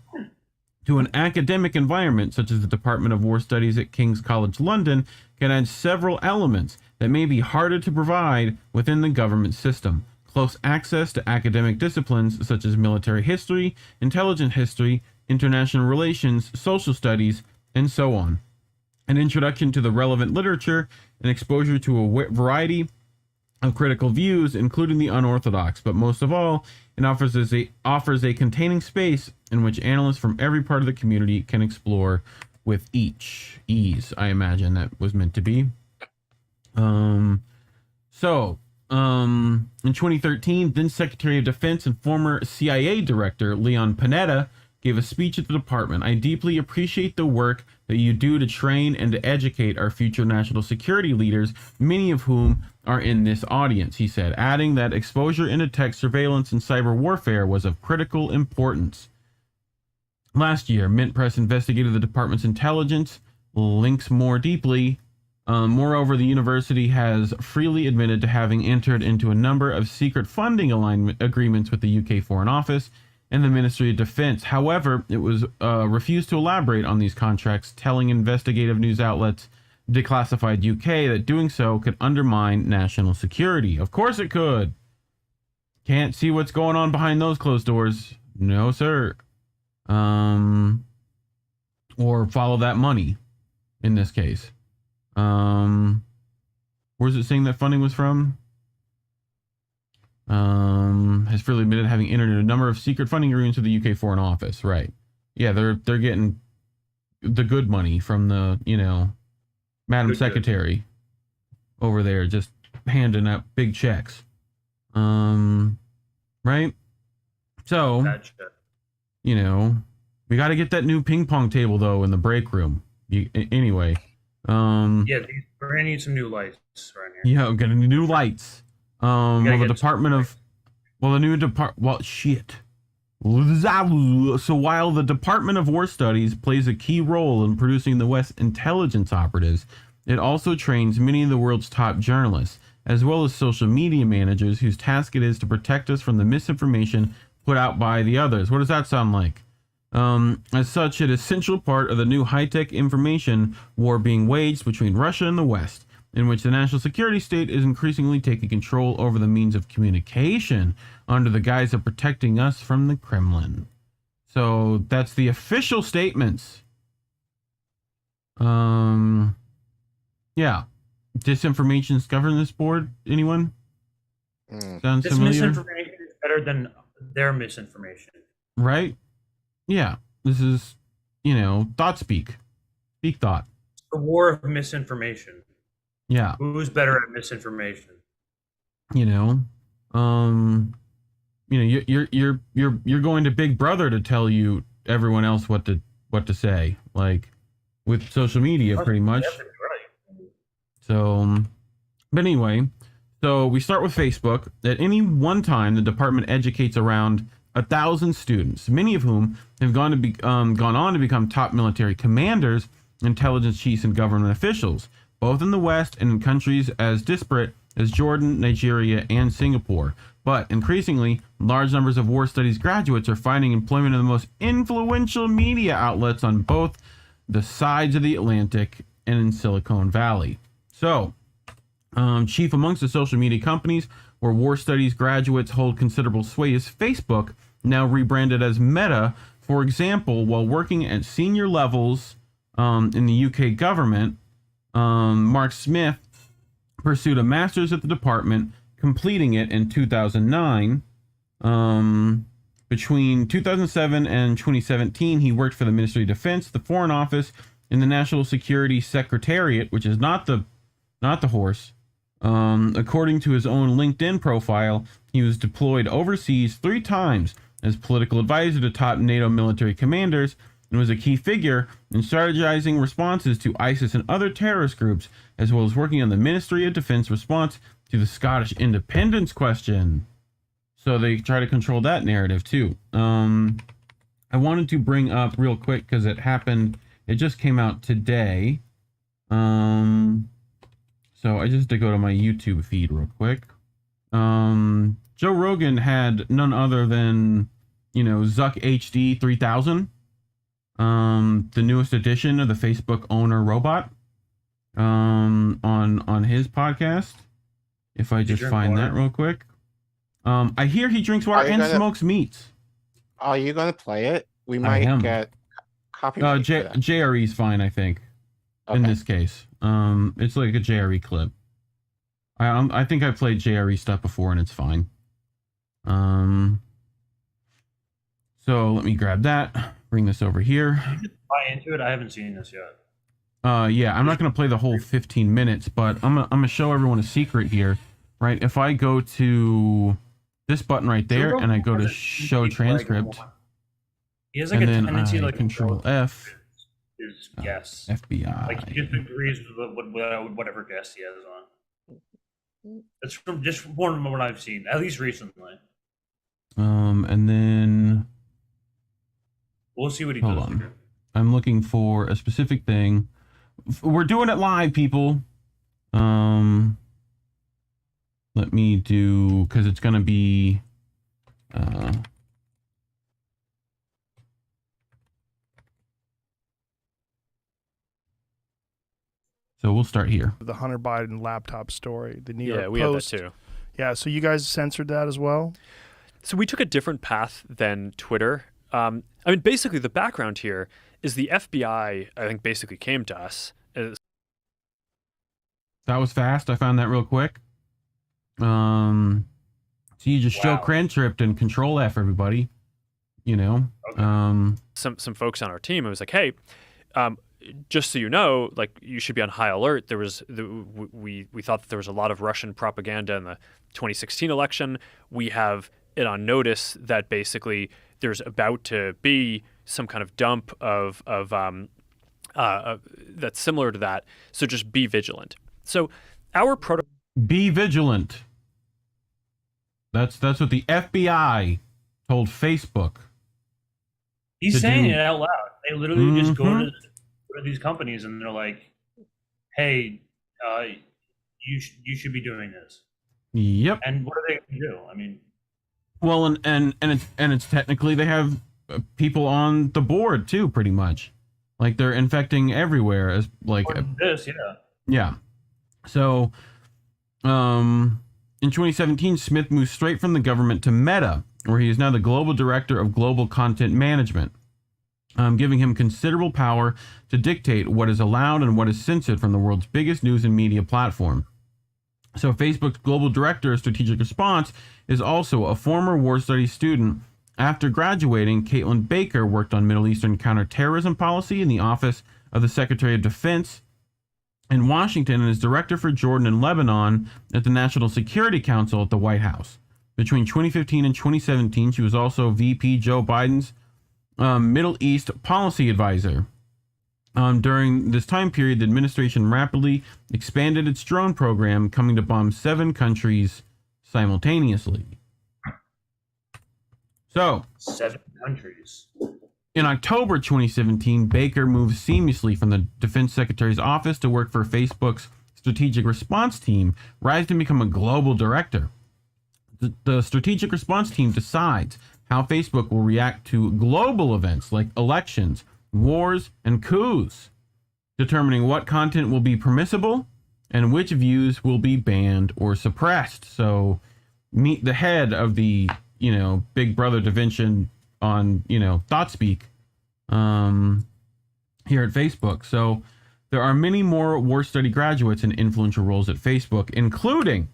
to an academic environment, such as the Department of War Studies at King's College London, can add several elements that may be harder to provide within the government system. Close access to academic disciplines such as military history, intelligence history, international relations, social studies, and so on. An introduction to the relevant literature and exposure to a variety of critical views, including the unorthodox. But most of all, it offers a containing space in which analysts from every part of the community can explore with ease. I imagine that was meant to be. In 2013, then Secretary of Defense and former CIA Director Leon Panetta gave a speech at the department. I deeply appreciate the work that you do to train and to educate our future national security leaders, many of whom are in this audience, he said, adding that exposure into tech surveillance and cyber warfare was of critical importance. Last year, Mint Press investigated the department's intelligence links more deeply. Moreover, the university has freely admitted to having entered into a number of secret funding alignment agreements with the UK Foreign Office and the Ministry of Defense. However, it was refused to elaborate on these contracts, telling investigative news outlets Declassified UK that doing so could undermine national security. Of course it could. Can't see what's going on behind those closed doors. No, sir. Or follow that money in this case. Where's it saying that funding was from? Has freely admitted having entered into a number of secret funding agreements with the UK Foreign Office. Right. Yeah, they're getting the good money from the, Madam Secretary over there, just handing out big checks. Right? So, we got to get that new ping pong table though in the break room. Anyway. Yeah, we're gonna need some new lights right here. Yeah, I'm gonna need new lights. So while the Department of War Studies plays a key role in producing the West's intelligence operatives, it also trains many of the world's top journalists, as well as social media managers whose task it is to protect us from the misinformation put out by the others. What does that sound like? As such, an essential part of the new high-tech information war being waged between Russia and the West, in which the national security state is increasingly taking control over the means of communication under the guise of protecting us from the Kremlin. So that's the official statements. Yeah. Disinformation's governance board. Anyone? Sounds this familiar? misinformation is better than their misinformation. Right? Yeah. This is, thought speak. Speak thought. The war of misinformation. Yeah. Who's better at misinformation? You're going to Big Brother to tell you everyone else what to say, like with social media, pretty much. So, but anyway, so we start with Facebook. At any one time, the department educates around 1,000 students, many of whom have gone on to become top military commanders, intelligence chiefs, and government officials, both in the West and in countries as disparate as Jordan, Nigeria, and Singapore. But increasingly, large numbers of war studies graduates are finding employment in the most influential media outlets on both the sides of the Atlantic and in Silicon Valley. So, chief amongst the social media companies where war studies graduates hold considerable sway is Facebook, now rebranded as Meta. For example, while working at senior levels in the UK government, Mark Smith pursued a master's at the department, completing it in 2009. Between 2007 and 2017, he worked for the Ministry of Defense, the Foreign Office, and the National Security Secretariat, which is not the horse. According to his own LinkedIn profile, he was deployed overseas 3 times as political advisor to top NATO military commanders and was a key figure in strategizing responses to ISIS and other terrorist groups, as well as working on the Ministry of Defense response to the Scottish independence question. So they try to control that narrative too. I wanted to bring up real quick because it just came out today. So I just had to go to my YouTube feed real quick. Joe Rogan had none other than, Zuck HD 3000. The newest edition of the Facebook owner robot on his podcast. If I just find that real quick. I hear he drinks water and smokes meats. Are you going to play it? We might get copyright. JRE's fine, I think. Okay. In this case. It's like a JRE clip. I think I played JRE stuff before and it's fine. So let me grab that. Bring this over here. You can buy into it. I haven't seen this yet. Yeah, I'm not going to play the whole 15 minutes, but I'm going to show everyone a secret here, right? If I go to this button right there and I go to show transcript, He has like and a then tendency like Control F. His guess. FBI. Like he just agrees with whatever guess he has on. That's from just one of what I've seen, at least recently. And then We'll see what he hold does. on. I'm looking for a specific thing. We're doing it live, people. Let me do, because it's going to be so we'll start here. The Hunter Biden laptop story, the New York Post. We have that too. Yeah, so you guys censored that as well? So we took a different path than Twitter. I mean, basically, the background here is the FBI, I think, basically came to us. That was fast. I found that real quick. So you just show transcript and Control F, everybody. You know, some folks on our team. It was like, hey, just so you know, like you should be on high alert. There was we thought that there was a lot of Russian propaganda in the 2016 election. We have it on notice that basically there's about to be some kind of dump of that's similar to that. So just be vigilant. So our protocol. Be vigilant. That's what the FBI told Facebook. He's saying it out loud. They literally just go to these companies and they're like, "Hey, you should be doing this." Yep. And what are they going to do? I mean, well, and it's technically they have people on the board too, pretty much. Like they're infecting everywhere as like this, yeah. So, in 2017, Smith moved straight from the government to Meta, where he is now the global director of global content management, giving him considerable power to dictate what is allowed and what is censored from the world's biggest news and media platform. So Facebook's global director of strategic response is also a former war studies student. After graduating, Caitlin Baker worked on Middle Eastern counterterrorism policy in the Office of the Secretary of Defense in Washington and is director for Jordan and Lebanon at the National Security Council at the White House. Between 2015 and 2017, she was also VP Joe Biden's Middle East policy advisor. During this time period, the administration rapidly expanded its drone program, coming to bomb 7 countries simultaneously. So, 7 countries. In October 2017, Baker moved seamlessly from the Defense Secretary's office to work for Facebook's strategic response team, rising to become a global director. The strategic response team decides how Facebook will react to global events like elections, wars, and coups, determining what content will be permissible and which views will be banned or suppressed. So meet the head of the, Big Brother division on, ThoughtSpeak here at Facebook. So there are many more war study graduates in influential roles at Facebook, including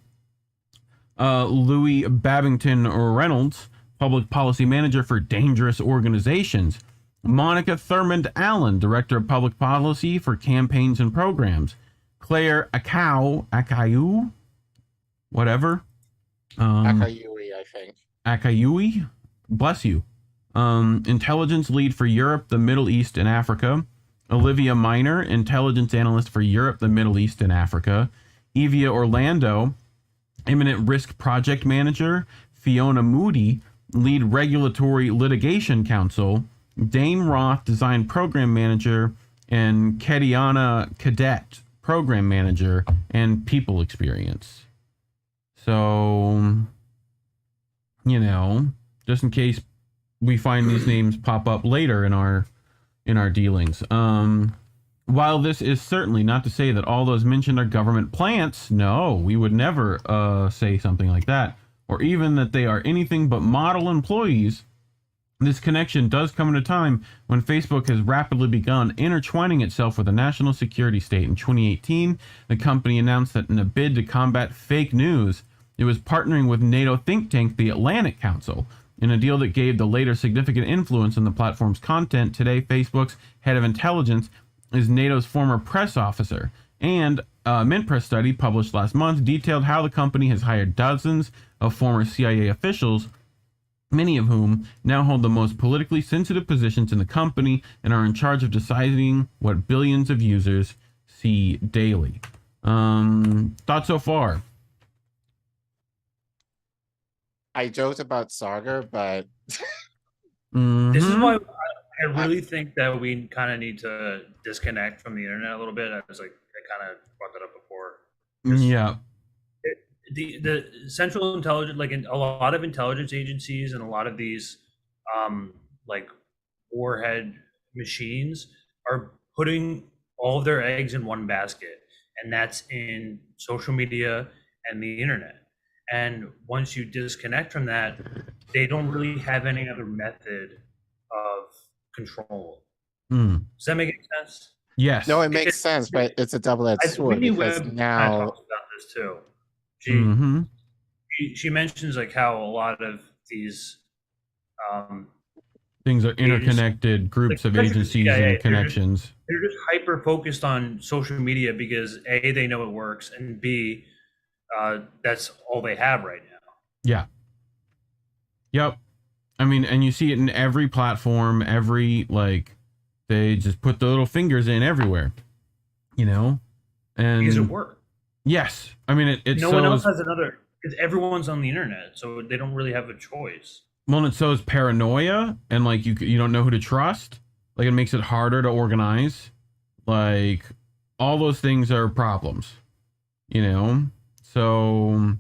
Louis Babington Reynolds, public policy manager for dangerous organizations, Monica Thurmond Allen, director of public policy for campaigns and programs, Claire Akayu, whatever. Akayui, I think. Akayui, bless you. Intelligence lead for Europe, the Middle East, and Africa. Olivia Miner, intelligence analyst for Europe, the Middle East, and Africa. Evia Orlando, imminent risk project manager. Fiona Moody, lead regulatory litigation counsel. Dane Roth, design program manager. And Kediana Cadet, program manager and people experience. So, just in case we find these names pop up later in our dealings. While this is certainly not to say that all those mentioned are government plants, no, we would never say something like that, or even that they are anything but model employees. This connection does come at a time when Facebook has rapidly begun intertwining itself with a national security state. In 2018, the company announced that in a bid to combat fake news, it was partnering with NATO think tank, the Atlantic Council, in a deal that gave the later significant influence on the platform's content. Today, Facebook's head of intelligence is NATO's former press officer. And a Mintrust study published last month detailed how the company has hired dozens of former CIA officials, many of whom now hold the most politically sensitive positions in the company and are in charge of deciding what billions of users see daily. Thoughts so far? I joked about Sagar, but this is why I really think that we kind of need to disconnect from the internet a little bit. I kind of brought that up before. Yeah. The central intelligence, like in a lot of intelligence agencies and a lot of these like warhead machines are putting all of their eggs in one basket, and that's in social media and the internet. And once you disconnect from that, they don't really have any other method of control. Does that make any sense? Yes. No, it makes sense, but it's a double-edged sword because now talks about this too. She mentions like how a lot of these things are interconnected, groups of agencies and connections. They're just hyper focused on social media because A, they know it works, and B, that's all they have right now. Yeah. Yep. I mean, and you see it in every platform, they just put the little fingers in everywhere, and because it works. Yes. I mean, it no one else has another, because everyone's on the internet, so they don't really have a choice. Well, and it sows paranoia, and like you don't know who to trust. Like, it makes it harder to organize. Like, all those things are problems, So,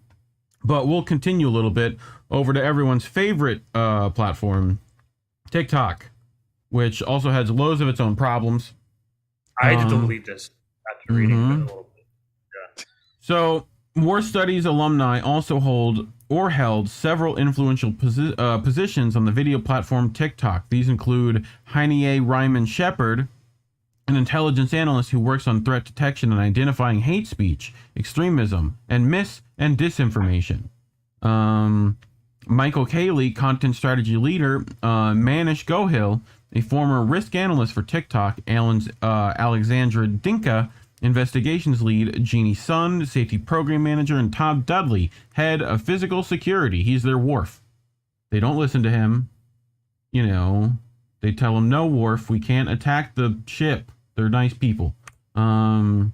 but we'll continue a little bit over to everyone's favorite platform, TikTok, which also has loads of its own problems. I had to delete this after reading it a little bit. Yeah. So, War Studies alumni also held several influential positions on the video platform TikTok. These include Heine Ryman Shepard, an intelligence analyst who works on threat detection and identifying hate speech, extremism, and mis- and disinformation. Michael Cayley, content strategy leader, Manish Gohil, a former risk analyst for TikTok, Alexandra Dinka, investigations lead, Jeannie Sun, safety program manager, and Tom Dudley, head of physical security. He's their Worf. They don't listen to him. They tell him, no, Worf, we can't attack the ship. They're nice people. But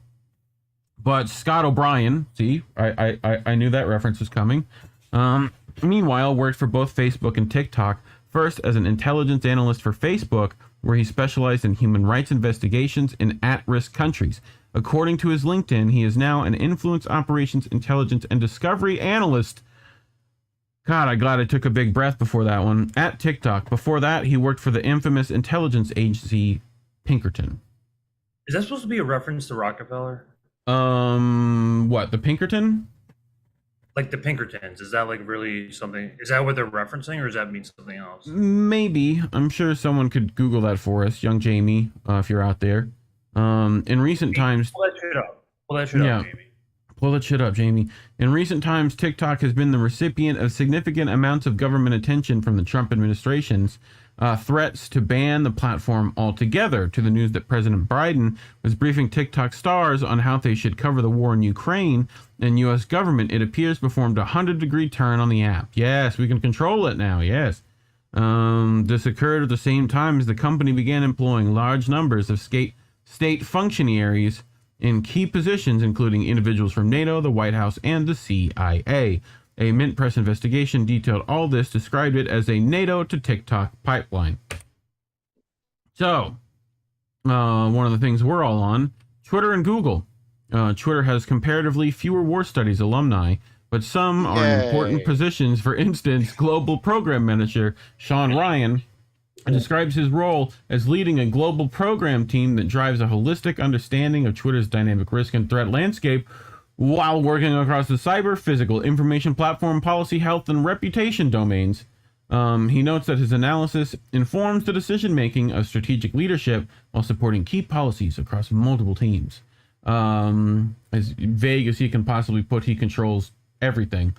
Scott O'Brien, see, I knew that reference was coming. Meanwhile, worked for both Facebook and TikTok, first as an intelligence analyst for Facebook, where he specialized in human rights investigations in at-risk countries. According to his LinkedIn, he is now an influence operations, intelligence, and discovery analyst. God, I'm glad I took a big breath before that one. At TikTok. Before that, he worked for the infamous intelligence agency Pinkerton. Is that supposed to be a reference to Rockefeller? What, the Pinkerton? Like the Pinkertons. Is that like really something? Is that what they're referencing, or does that mean something else? Maybe. I'm sure someone could Google that for us. Young Jamie, if you're out there. In recent times... Pull that shit up. Pull that shit up, Jamie. Pull that shit up, Jamie. In recent times, TikTok has been the recipient of significant amounts of government attention from the Trump administration's threats to ban the platform altogether, to the news that President Biden was briefing TikTok stars on how they should cover the war in Ukraine, and U.S. government, it appears, performed a 100-degree turn on the app. Yes, we can control it now, yes. This occurred at the same time as the company began employing large numbers of state functionaries in key positions, including individuals from NATO, the White House, and the CIA. A Mint Press investigation detailed all this, described it as a NATO to TikTok pipeline. So, one of the things we're all on, Twitter and Google. Twitter has comparatively fewer War Studies alumni, but some are in important positions. For instance, Global Program Manager Sean Ryan describes his role as leading a global program team that drives a holistic understanding of Twitter's dynamic risk and threat landscape while working across the cyber, physical, information platform, policy, health, and reputation domains. He notes that his analysis informs the decision-making of strategic leadership while supporting key policies across multiple teams. As vague as he can possibly put, he controls everything.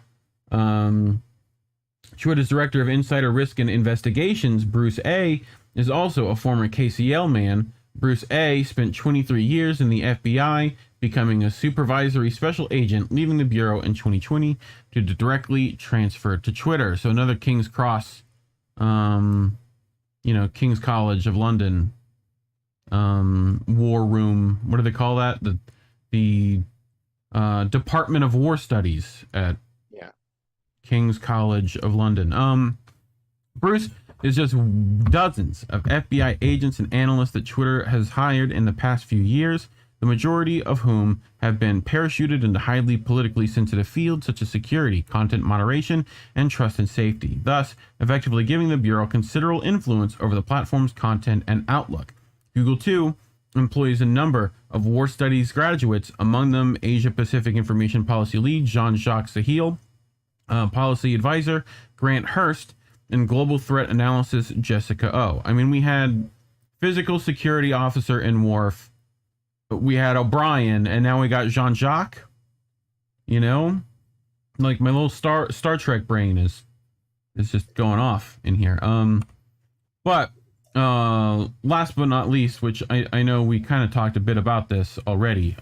Twitter's director of insider risk and investigations, Bruce A., is also a former KCL man. Bruce A. spent 23 years in the FBI, becoming a supervisory special agent, leaving the bureau in 2020 to directly transfer to Twitter. So another King's Cross, King's College of London, war room. What do they call that? The Department of War Studies at King's College of London. Bruce is just dozens of FBI agents and analysts that Twitter has hired in the past few years, the majority of whom have been parachuted into highly politically sensitive fields such as security, content moderation, and trust and safety, thus effectively giving the Bureau considerable influence over the platform's content and outlook. Google, too, employs a number of war studies graduates, among them Asia-Pacific Information Policy Lead Jean-Jacques Sahil, Policy Advisor Grant Hurst, and Global Threat Analysis Jessica O. I mean, we had Physical Security Officer in Worf, we had O'Brien, and now we got Jean-Jacques. Like my little Star Trek brain is just going off in here. But last but not least, which I know we kind of talked a bit about this already.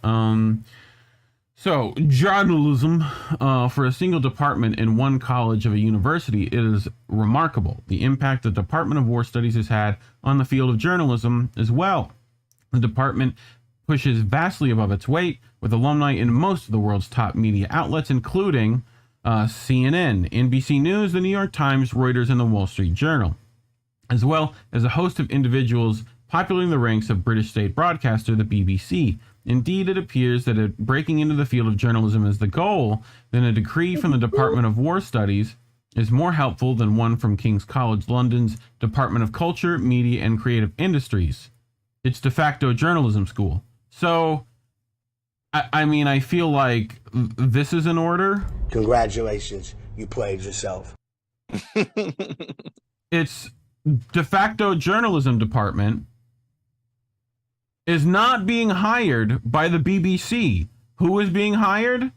So journalism for a single department in one college of a university is remarkable. The impact the Department of War Studies has had on the field of journalism as well. The department pushes vastly above its weight, with alumni in most of the world's top media outlets, including CNN, NBC News, the New York Times, Reuters, and the Wall Street Journal, as well as a host of individuals populating the ranks of British state broadcaster, the BBC. Indeed, it appears that if breaking into the field of journalism is the goal, then a decree from the Department of War Studies is more helpful than one from King's College London's Department of Culture, Media, and Creative Industries. It's de facto journalism school. So, I mean, I feel like this is in order. Congratulations, you played yourself. It's de facto journalism department is not being hired by the BBC. Who is being hired?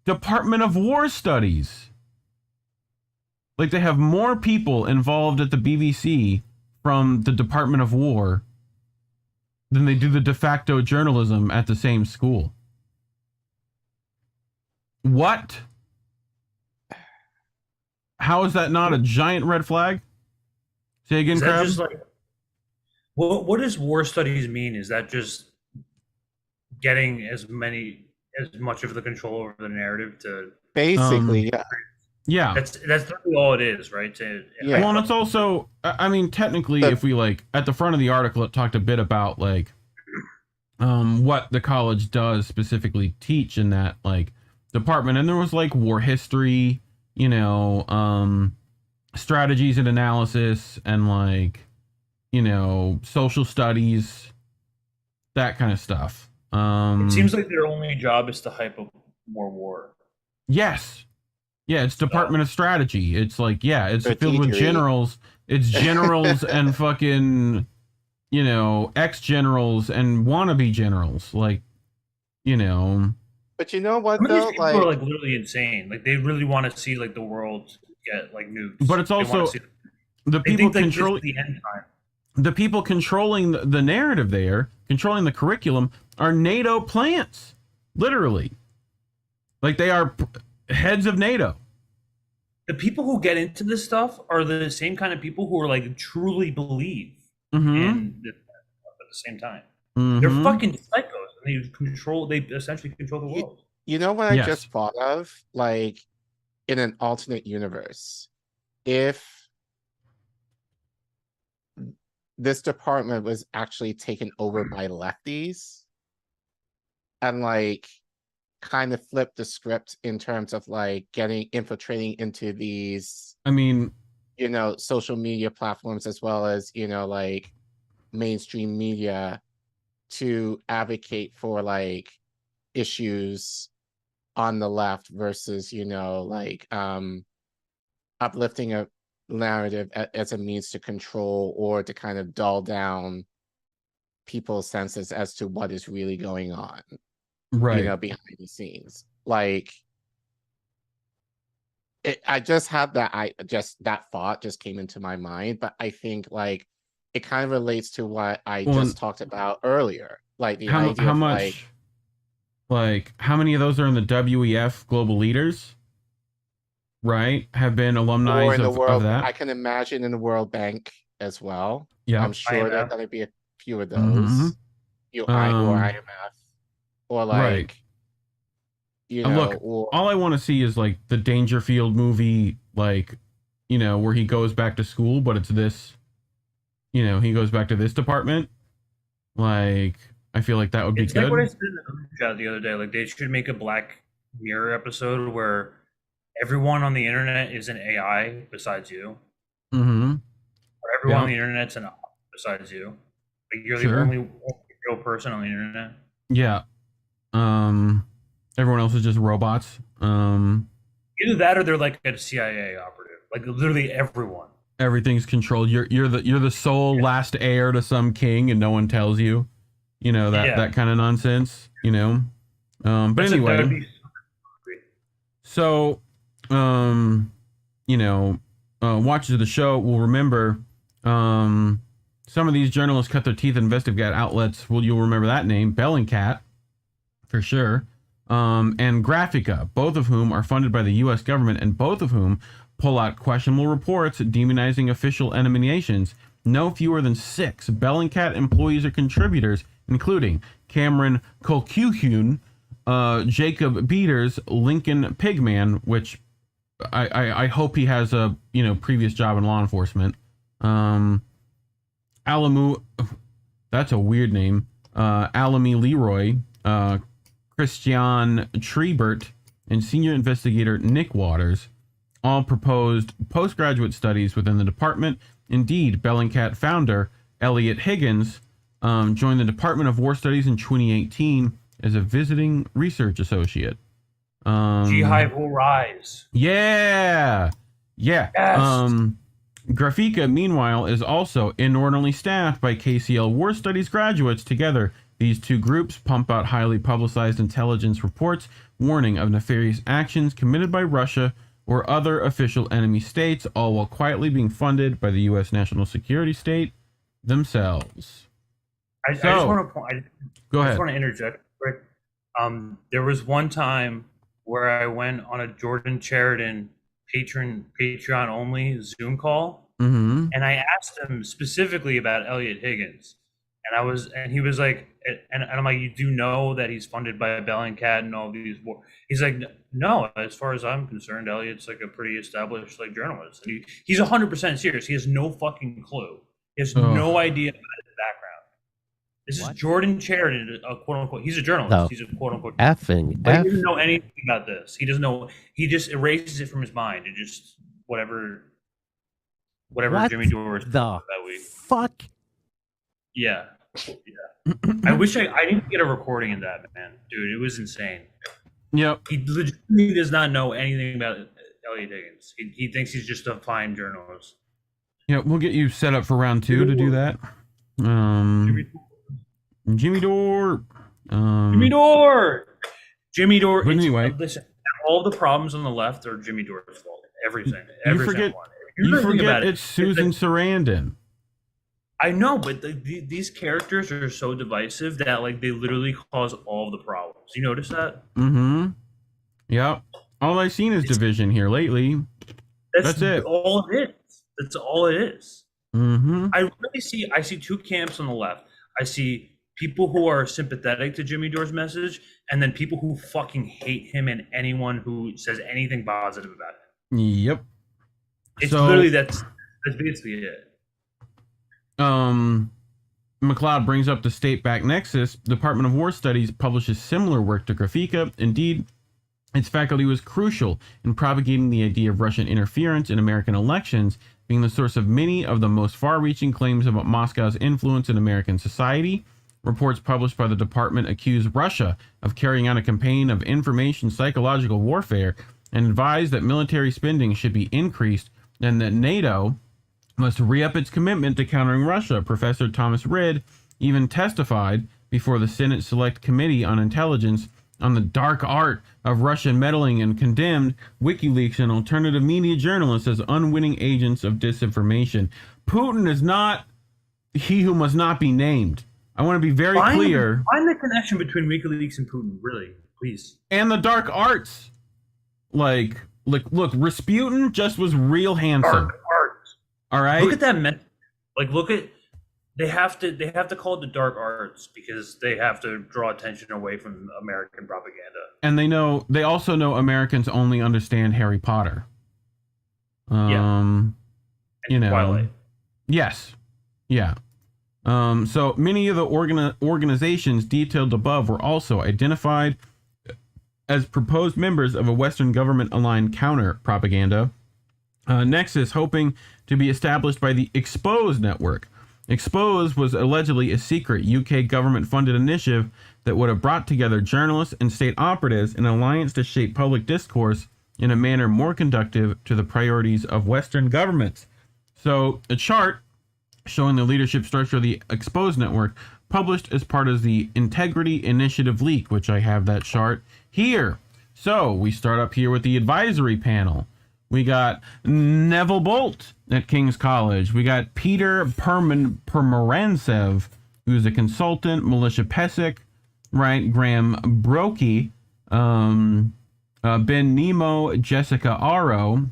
Department of War Studies. Like, they have more people involved at the BBC from the Department of War than they do the de facto journalism at the same school. What? How is that not a giant red flag? Say again, Crab? Just like, what does war studies mean? Is that just getting as much of the control over the narrative to basically, yeah. That's really all it is, right? Well, and it's also, I mean, technically, if we at the front of the article, it talked a bit about what the college does specifically teach in that department, and there was war history, strategies and analysis, and social studies, that kind of stuff. It seems like their only job is to hype up more war. Yes. Yeah, it's Department of Strategy. It's it's filled with generals. It's generals and fucking, ex-generals and wannabe generals. But you know what, though? People are literally insane. They really want to see the world get nukes. But it's also the people controlling the end time. The people controlling the narrative there, controlling the curriculum, are NATO plants. Literally. They are heads of NATO. The people who get into this stuff are the same kind of people who are truly believe mm-hmm. in this at the same time. Mm-hmm. They're fucking psychos, and they essentially control the world. You know what I just thought of? In an alternate universe, if this department was actually taken over by lefties and kind of flip the script in terms of infiltrating into these social media platforms, as well as mainstream media, to advocate for issues on the left versus uplifting narrative as a means to control or to kind of dull down people's senses as to what is really going on, right? You know, behind the scenes. Like, I just had that. That thought just came into my mind, but I think like it kind of relates to what I just talked about earlier. Like the idea how of much, like how many of those are in the WEF Global Leaders? Right, have been alumni or in the of world. that. I can imagine in the World Bank as well. Yeah, I'm sure there are going to be a few of those. Mhm. Or IMF, or like, right. You know, Look, all I want to see is like the Dangerfield movie, like, you know, where he goes back to school, but it's this, you know, he goes back to this department. Like, I feel like that would be it's good. Like what I said in the chat the other day, like they should make a Black Mirror episode where everyone on the internet is an AI besides you. Mm-hmm. Or everyone on the internet's an op besides you. Like you're the only real person on the internet. Yeah. Everyone else is just robots. Either that or they're like a CIA operative. Like literally everyone. Everything's controlled. You're the sole last heir to some king, and no one tells you. You know that kind of nonsense. You know. But anyway. So, you know, watchers of the show will remember some of these journalists cut their teeth in investigative outlets. Well, you'll remember that name, Bellingcat, for sure. And Graphica, both of whom are funded by the U.S. government, and both of whom pull out questionable reports demonizing official enemy nations. No fewer than 6 Bellingcat employees or contributors, including Cameron Colquhoun, Jacob Beaters, Lincoln Pigman, which I hope he has a previous job in law enforcement. Alamu, that's a weird name. Alamy Leroy, Christian Trebert, and senior investigator Nick Waters all proposed postgraduate studies within the department. Indeed, Bellingcat founder Elliot Higgins joined the Department of War Studies in 2018 as a visiting research associate. G-Hive will rise. Yeah. Yes. Graphica, meanwhile, is also inordinately staffed by KCL War Studies graduates. Together, these two groups pump out highly publicized intelligence reports warning of nefarious actions committed by Russia or other official enemy states, all while quietly being funded by the U.S. national security state themselves. I just want to go ahead. I just want to interject. There was one time where I went on a Jordan Sheridan Patreon only Zoom call, and I asked him specifically about Elliot Higgins, and he was like, and I'm like, you do know that he's funded by Bellingcat and all these war. He's like, no, as far as I'm concerned, Elliot's like a pretty established like journalist, and he's 100% serious. He has no fucking clue. He has no idea about his background. This is Jordan Sheridan, a quote unquote. He's a journalist. No. He's a quote unquote. He doesn't know anything about this. He doesn't know. He just erases it from his mind and just whatever what Jimmy Dore the that week. Fuck. Yeah. I wish I didn't get a recording of that, man. Dude, it was insane. Yep. He legitimately does not know anything about Elliot Higgins. He thinks he's just a fine journalist. Yeah, we'll get you set up for round 2 to do that. Jimmy Dore. Jimmy Dore. But anyway, listen, all the problems on the left are Jimmy Dore's fault. Everything. You forget it's Susan Sarandon. I know, but these characters are so divisive that like they literally cause all the problems. You notice that? Mm-hmm. Yep. All I've seen is division here lately. That's it. All it is. That's all it is. Mm-hmm. I see 2 camps on the left. I see people who are sympathetic to Jimmy Dore's message, and then people who fucking hate him and anyone who says anything positive about him. Yep. It's literally that's basically it. McLeod brings up the state-backed Nexus. Department of War Studies publishes similar work to Graphica. Indeed, its faculty was crucial in propagating the idea of Russian interference in American elections, being the source of many of the most far-reaching claims about Moscow's influence in American society. Reports published by the department accuse Russia of carrying out a campaign of information psychological warfare and advise that military spending should be increased and that NATO must re-up its commitment to countering Russia. Professor Thomas Rid even testified before the Senate Select Committee on Intelligence on the dark art of Russian meddling and condemned WikiLeaks and alternative media journalists as unwitting agents of disinformation. Putin is not he who must not be named. I want to be very clear. Find the connection between WikiLeaks and Putin, really, please. And the dark arts. Like look, Rasputin just was real handsome. Dark arts. All right. Look at that. Look at. They have to call it the dark arts because they have to draw attention away from American propaganda. And they also know Americans only understand Harry Potter. And Twilight. Yes. Yeah. So many of the organizations detailed above were also identified as proposed members of a Western government-aligned counter-propaganda nexus hoping to be established by the Expose network. Expose was allegedly a secret UK government-funded initiative that would have brought together journalists and state operatives in an alliance to shape public discourse in a manner more conducive to the priorities of Western governments. So a chart showing the leadership structure of the Expose network published as part of the Integrity Initiative leak, which I have that chart here. So we start up here with the advisory panel. We got Neville Bolt at King's College. We got Peter Permarantsev, who's a consultant, Militia Pesic, right? Graham Brokey, Ben Nemo, Jessica Aro,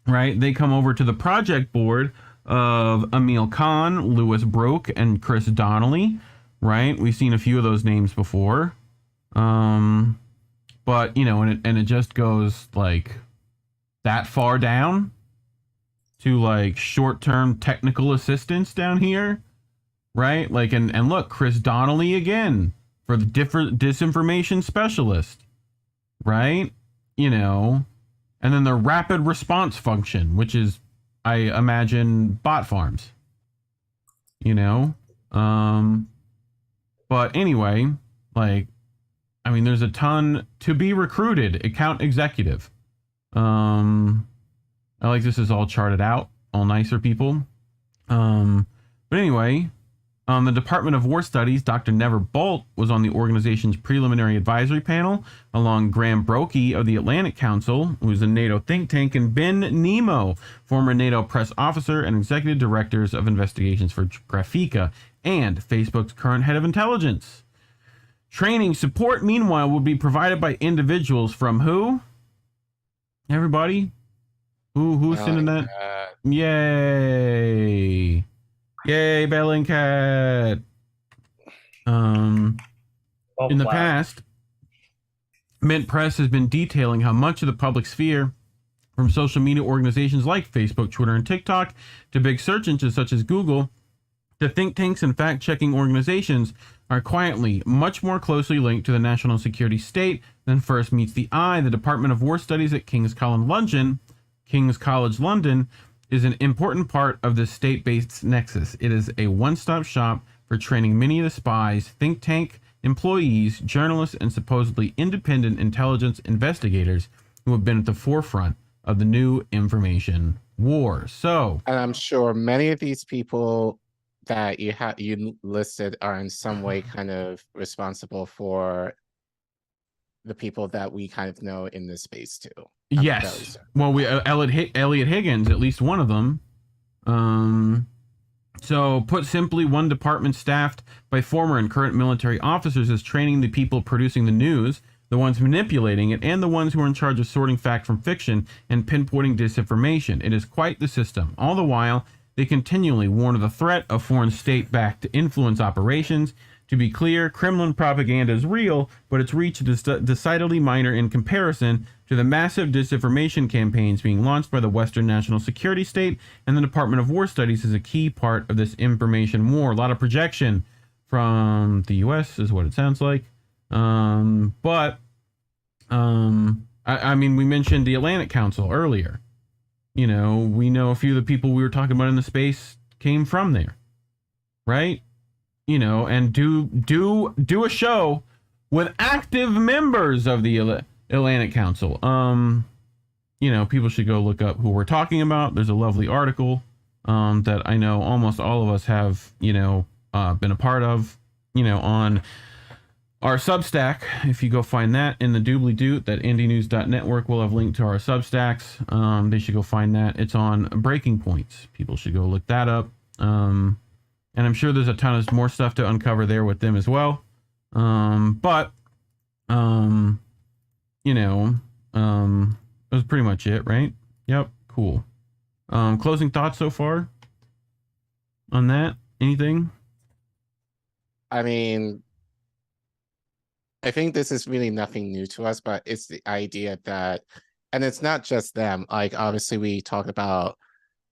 right? They come over to the project board of Emil Khan, Lewis Broke, and Chris Donnelly, right? We've seen a few of those names before. But, and it just goes like that far down to like short-term technical assistance down here, right? Like, and look, Chris Donnelly again for the disinformation specialist, right? And then the rapid response function, which is, I imagine, bot farms, but anyway, like, I mean, there's a ton to be recruited. Account executive. I like this is all charted out, all nicer people. But anyway, the Department of War Studies, Dr. Never Bolt was on the organization's preliminary advisory panel, along Graham Brokey of the Atlantic Council, who's a NATO think tank, and Ben Nemo, former NATO press officer and executive directors of investigations for Graphica and Facebook's current head of intelligence. Training support, meanwhile, will be provided by individuals from who? Everybody? Who's sending that? Yay! Yay, Bellingcat! In the past, Mint Press has been detailing how much of the public sphere, from social media organizations like Facebook, Twitter, and TikTok, to big search engines such as Google, to think tanks and fact-checking organizations, are quietly much more closely linked to the national security state than first meets the eye. The Department of War Studies at King's College London, is an important part of this state-based nexus. It is a one-stop shop for training many of the spies, think tank employees, journalists, and supposedly independent intelligence investigators who have been at the forefront of the new information war. So, and I'm sure many of these people that you listed are in some way kind of responsible for the people that we kind of know in this space too. Yes. Well, Elliot Higgins, at least one of them. So put simply, one department staffed by former and current military officers is training the people producing the news, the ones manipulating it, and the ones who are in charge of sorting fact from fiction and pinpointing disinformation. It is quite the system. All the while, they continually warn of the threat of foreign state-backed influence operations. To be clear, Kremlin propaganda is real, but its reach is decidedly minor in comparison to the massive disinformation campaigns being launched by the Western National Security State, and the Department of War Studies is a key part of this information war. A lot of projection from the U.S. is what it sounds like. I mean, we mentioned the Atlantic Council earlier. We know a few of the people we were talking about in the space came from there, right? And do a show with active members of the Atlantic Council. people should go look up who we're talking about. There's a lovely article that I know almost all of us have, been a part of, on our Substack. If you go find that in the doobly-doo, that indienews.network will have linked to our Substacks. They should go find that. It's on Breaking Points. People should go look that up. And I'm sure there's a ton of more stuff to uncover there with them as well. That was pretty much it, right? Yep. Cool. Closing thoughts so far on that? Anything? I mean, I think this is really nothing new to us, but it's the idea that, and it's not just them. Like, obviously, we talked about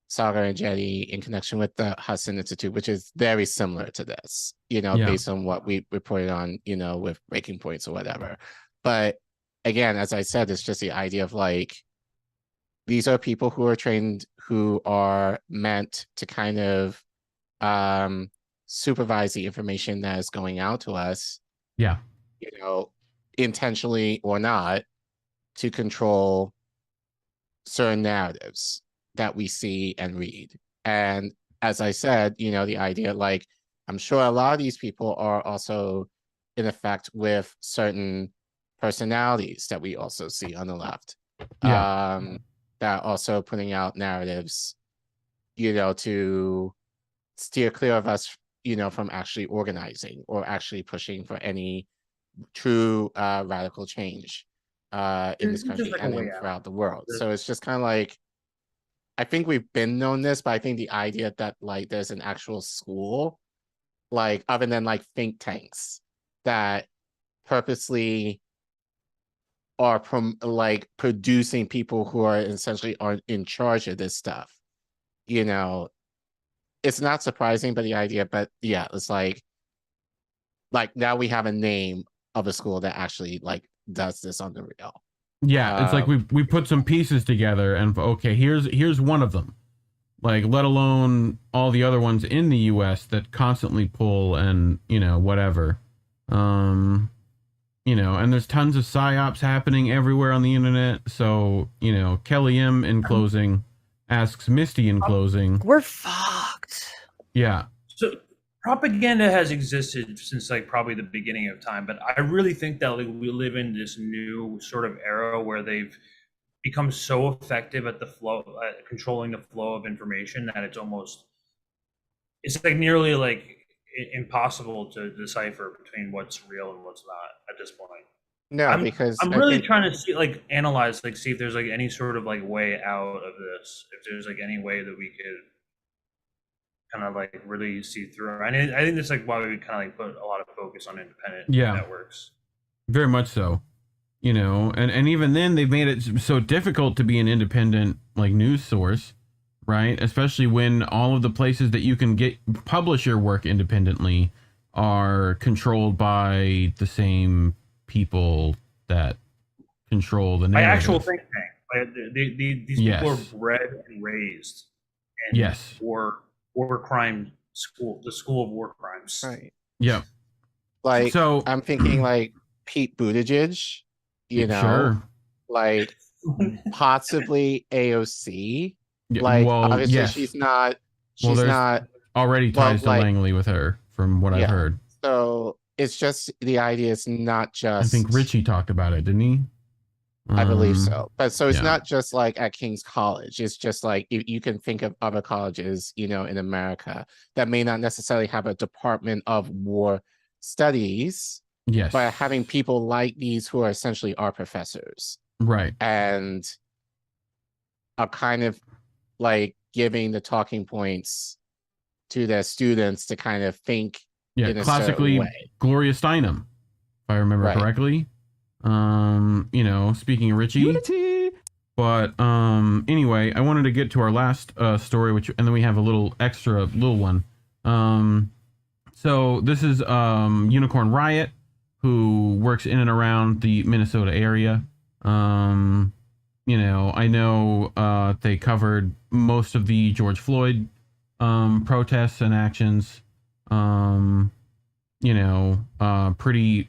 Saga and Jetty in connection with the Hudson Institute, which is very similar to this, based on what we reported on, with Breaking Points or whatever. But again, as I said, it's just the idea of like, these are people who are trained, who are meant to kind of supervise the information that is going out to us. Yeah. Intentionally or not, to control certain narratives that we see and read. And as I said, the idea, like, I'm sure a lot of these people are also in effect with certain personalities that we also see on the left. Yeah. That are also putting out narratives, to steer clear of us, from actually organizing or actually pushing for any true radical change in this country and throughout the world. So it's just kind of like, I think we've been known this, but I think the idea that like there's an actual school, like other than like think tanks that purposely are producing people who are essentially in charge of this stuff, it's not surprising, but the idea, but yeah, it's like now we have a name of a school that actually like does this on the real. Yeah, it's like we put some pieces together and okay, here's one of them. Like, let alone all the other ones in the US that constantly pull and, whatever. And there's tons of psyops happening everywhere on the internet. So, Kelly M in closing asks Misty in closing. We're fucked. Yeah. So propaganda has existed since like probably the beginning of time, but I really think that like we live in this new sort of era where they've become so effective at the flow, controlling the flow of information that it's like nearly like impossible to decipher between what's real and what's not at this point. No, because I'm really trying to see, like, analyze, like, see if there's like any sort of like way out of this. If there's like any way that we could kind of like really see through. I think that's like why we kind of like put a lot of focus on independent networks. Very much so. And even then they've made it so difficult to be an independent like news source, right? Especially when all of the places that you can publish your work independently are controlled by the same people that control the narrative. By actual think tank. These people are bred and raised in war crime school, the school of war crimes. Right. Yeah. Like, so I'm thinking like Pete Buttigieg, like possibly AOC. Like, obviously she's not already ties to Langley with her from what I've heard. So it's just the idea is not just, I think Richie talked about it, didn't he? I believe so. But so it's not just like at King's College. It's just like you can think of other colleges, in America that may not necessarily have a Department of War Studies. Yes. But having people like these who are essentially our professors. Right. And are kind of like giving the talking points to their students to kind of think in a classically certain way. Gloria Steinem, if I remember correctly. Speaking of Richie. Unity. But anyway, I wanted to get to our last story, and then we have a little one. So this is Unicorn Riot, who works in and around the Minnesota area. I know they covered most of the George Floyd protests and actions. Pretty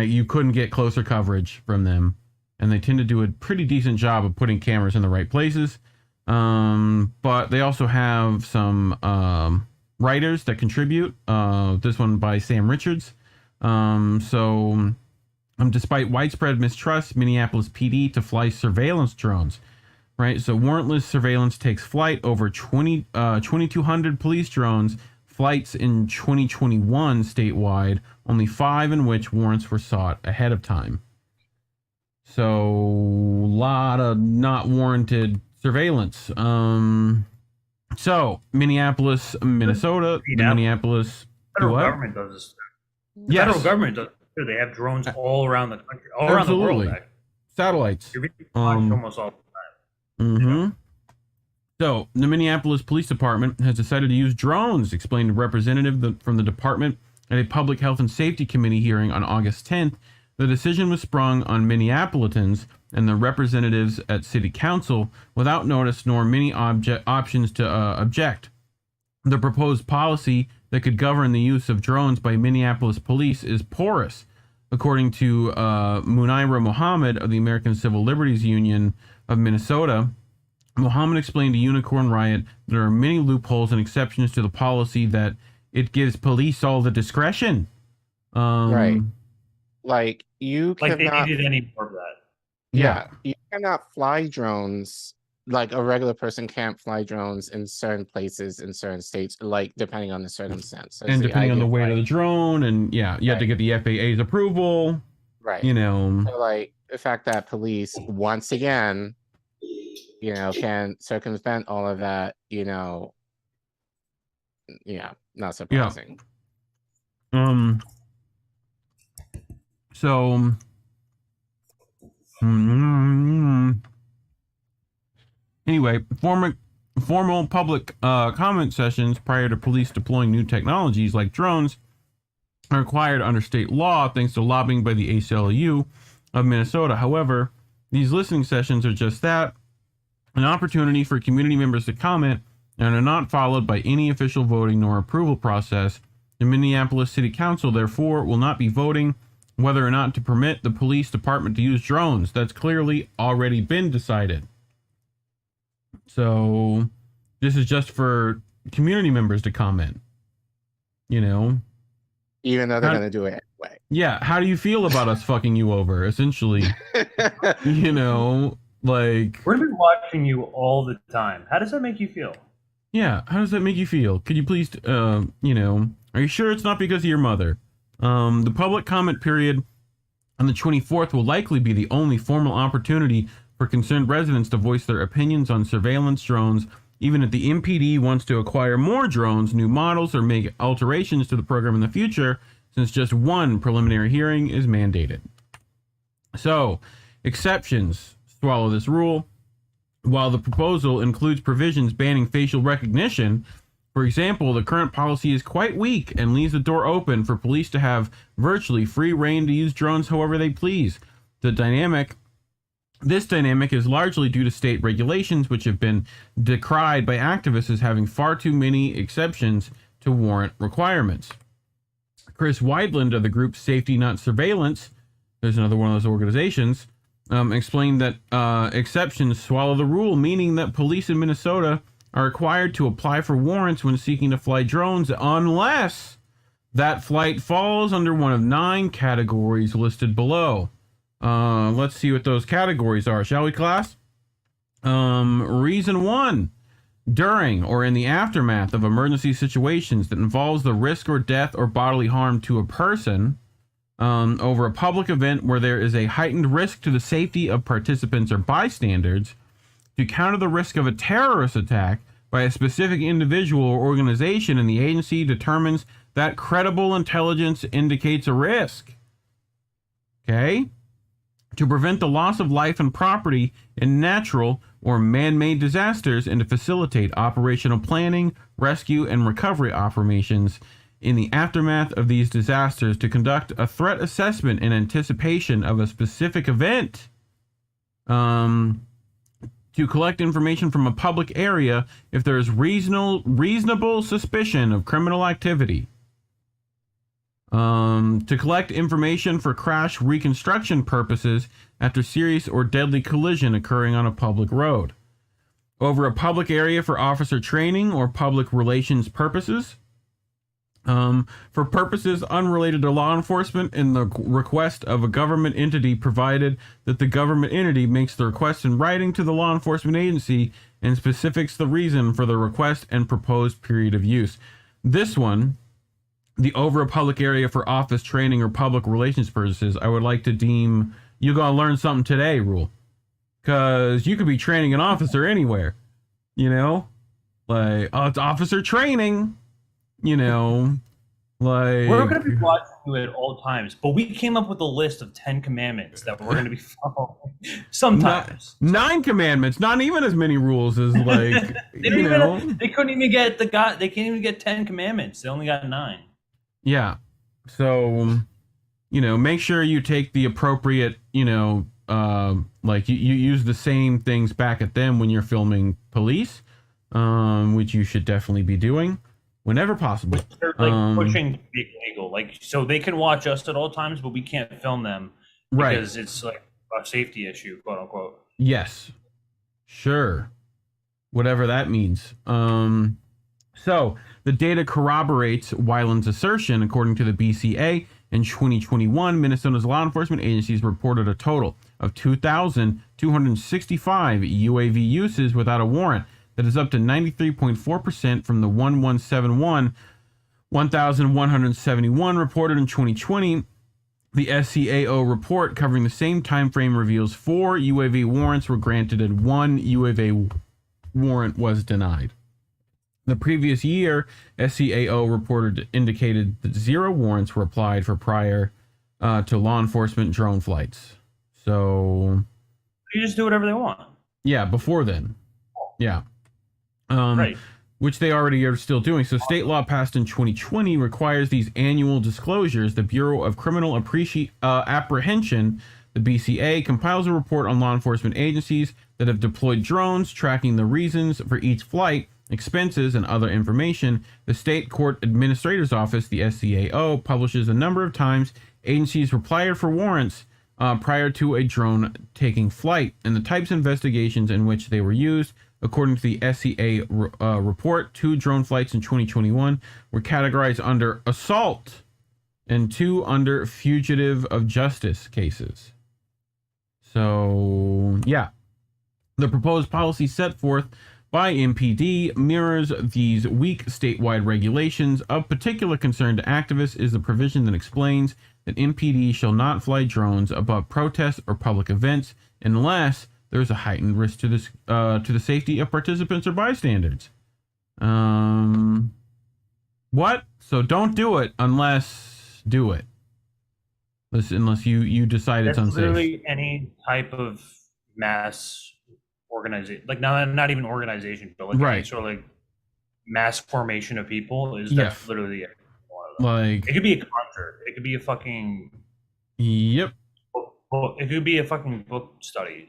you couldn't get closer coverage from them. and they tend to do a pretty decent job of putting cameras in the right places. But they also have some writers that contribute. This one by Sam Richards. Despite widespread mistrust, Minneapolis PD to fly surveillance drones. Right, so warrantless surveillance takes flight over 2,200 police drones flights in 2021 statewide, only 5 in which warrants were sought ahead of time. So, a lot of not warranted surveillance. So, Minneapolis, Minnesota, the Minneapolis... Federal government does this. The Yes. federal government does this. They have drones all around the country, all around the world. Actually. Satellites. You're being watched almost all the time. So, the Minneapolis Police Department has decided to use drones, explained a representative from the department at a Public Health and Safety Committee hearing on August 10th. The decision was sprung on Minneapolitans and the representatives at City Council without notice nor many options to object. The proposed policy that could govern the use of drones by Minneapolis police is porous, according to Munaira Mohammed of the American Civil Liberties Union of Minnesota. Mohammed explained to Unicorn Riot there are many loopholes and exceptions to the policy, that it gives police all the discretion. Right. Like, you Like cannot... they needed any more of that. Yeah, you cannot fly drones. Like, a regular person can't fly drones in certain places in certain states, like, depending on the circumstance. And depending on the weight of the drone, and you have to get the FAA's approval. Right. So, like, the fact that police, once again, can circumvent all of that, not surprising. Anyway, formal public comment sessions prior to police deploying new technologies like drones are required under state law thanks to lobbying by the ACLU of Minnesota. However, these listening sessions are just that, an opportunity for community members to comment, and are not followed by any official voting nor approval process. The Minneapolis City Council, therefore, will not be voting whether or not to permit the police department to use drones. That's clearly already been decided. So this is just for community members to comment, Even though they're going to do it anyway. Yeah, how do you feel about us fucking you over, essentially? Like... We're going to be watching you all the time. How does that make you feel? Yeah, how does that make you feel? Could you please, are you sure it's not because of your mother? The public comment period on the 24th will likely be the only formal opportunity for concerned residents to voice their opinions on surveillance drones, even if the MPD wants to acquire more drones, new models, or make alterations to the program in the future, since just one preliminary hearing is mandated. So, exceptions swallow this rule. While the proposal includes provisions banning facial recognition, for example, the current policy is quite weak and leaves the door open for police to have virtually free reign to use drones however they please. This dynamic is largely due to state regulations, which have been decried by activists as having far too many exceptions to warrant requirements. Chris Weidland of the group Safety Not Surveillance, there's another one of those organizations, explained that exceptions swallow the rule, meaning that police in Minnesota are required to apply for warrants when seeking to fly drones unless that flight falls under one of 9 categories listed below. Let's see what those categories are, shall we, class? Reason 1, during or in the aftermath of emergency situations that involves the risk or death or bodily harm to a person, over a public event where there is a heightened risk to the safety of participants or bystanders, to counter the risk of a terrorist attack by a specific individual or organization, and the agency determines that credible intelligence indicates a risk. Okay? To prevent the loss of life and property in natural or man-made disasters, and to facilitate operational planning, rescue, and recovery operations in the aftermath of these disasters, to conduct a threat assessment in anticipation of a specific event, to collect information from a public area if there is reasonable suspicion of criminal activity, To collect information for crash reconstruction purposes after serious or deadly collision occurring on a public road. Over a public area for officer training or public relations purposes. For purposes unrelated to law enforcement in the request of a government entity, provided that the government entity makes the request in writing to the law enforcement agency and specifics the reason for the request and proposed period of use. This one, the over a public area for office training or public relations purposes, I would like to deem you gotta learn something today rule. Because you could be training an officer anywhere, you know? Like, oh, it's officer training. You know, like we're going to be watching you at all times, but we came up with a list of 10 commandments that we're going to be following sometimes. 9 commandments, not even as many rules as like they couldn't even get they can't even get 10 commandments. They only got 9. Yeah. So, make sure you take the appropriate, like you use the same things back at them when you're filming police, which you should definitely be doing. Whenever possible. They're pushing to be illegal. So they can watch us at all times, but we can't film them because it's like a safety issue, quote unquote. Yes. Sure. Whatever that means. So the data corroborates Weiland's assertion. According to the BCA, in 2021, Minnesota's law enforcement agencies reported a total of 2,265 UAV uses without a warrant. That is up to 93.4% from the 1,171 reported in 2020. The SCAO report covering the same time frame reveals 4 UAV warrants were granted and 1 UAV warrant was denied. The previous year, SCAO reported indicated that 0 warrants were applied for prior to law enforcement drone flights. So you just do whatever they want. Yeah, before then. Yeah. Which they already are still doing. So state law passed in 2020 requires these annual disclosures. The Bureau of Criminal Apprehension, the BCA, compiles a report on law enforcement agencies that have deployed drones, tracking the reasons for each flight, expenses, and other information. The State Court Administrator's Office, the SCAO, publishes a number of times agencies replied for warrants prior to a drone taking flight and the types of investigations in which they were used. According to the SCA report, 2 drone flights in 2021 were categorized under assault and 2 under fugitive of justice cases. So, yeah. The proposed policy set forth by MPD mirrors these weak statewide regulations. Of particular concern to activists is the provision that explains that MPD shall not fly drones above protests or public events unless there's a heightened risk to this to the safety of participants or bystanders. What? So don't do it unless do it. Unless you decide it's unsafe. Literally any type of mass organization, like not even organization, but like any sort of like mass formation of people is that's literally it. Like it could be a concert. It could be a fucking Yep. It could be a fucking book study.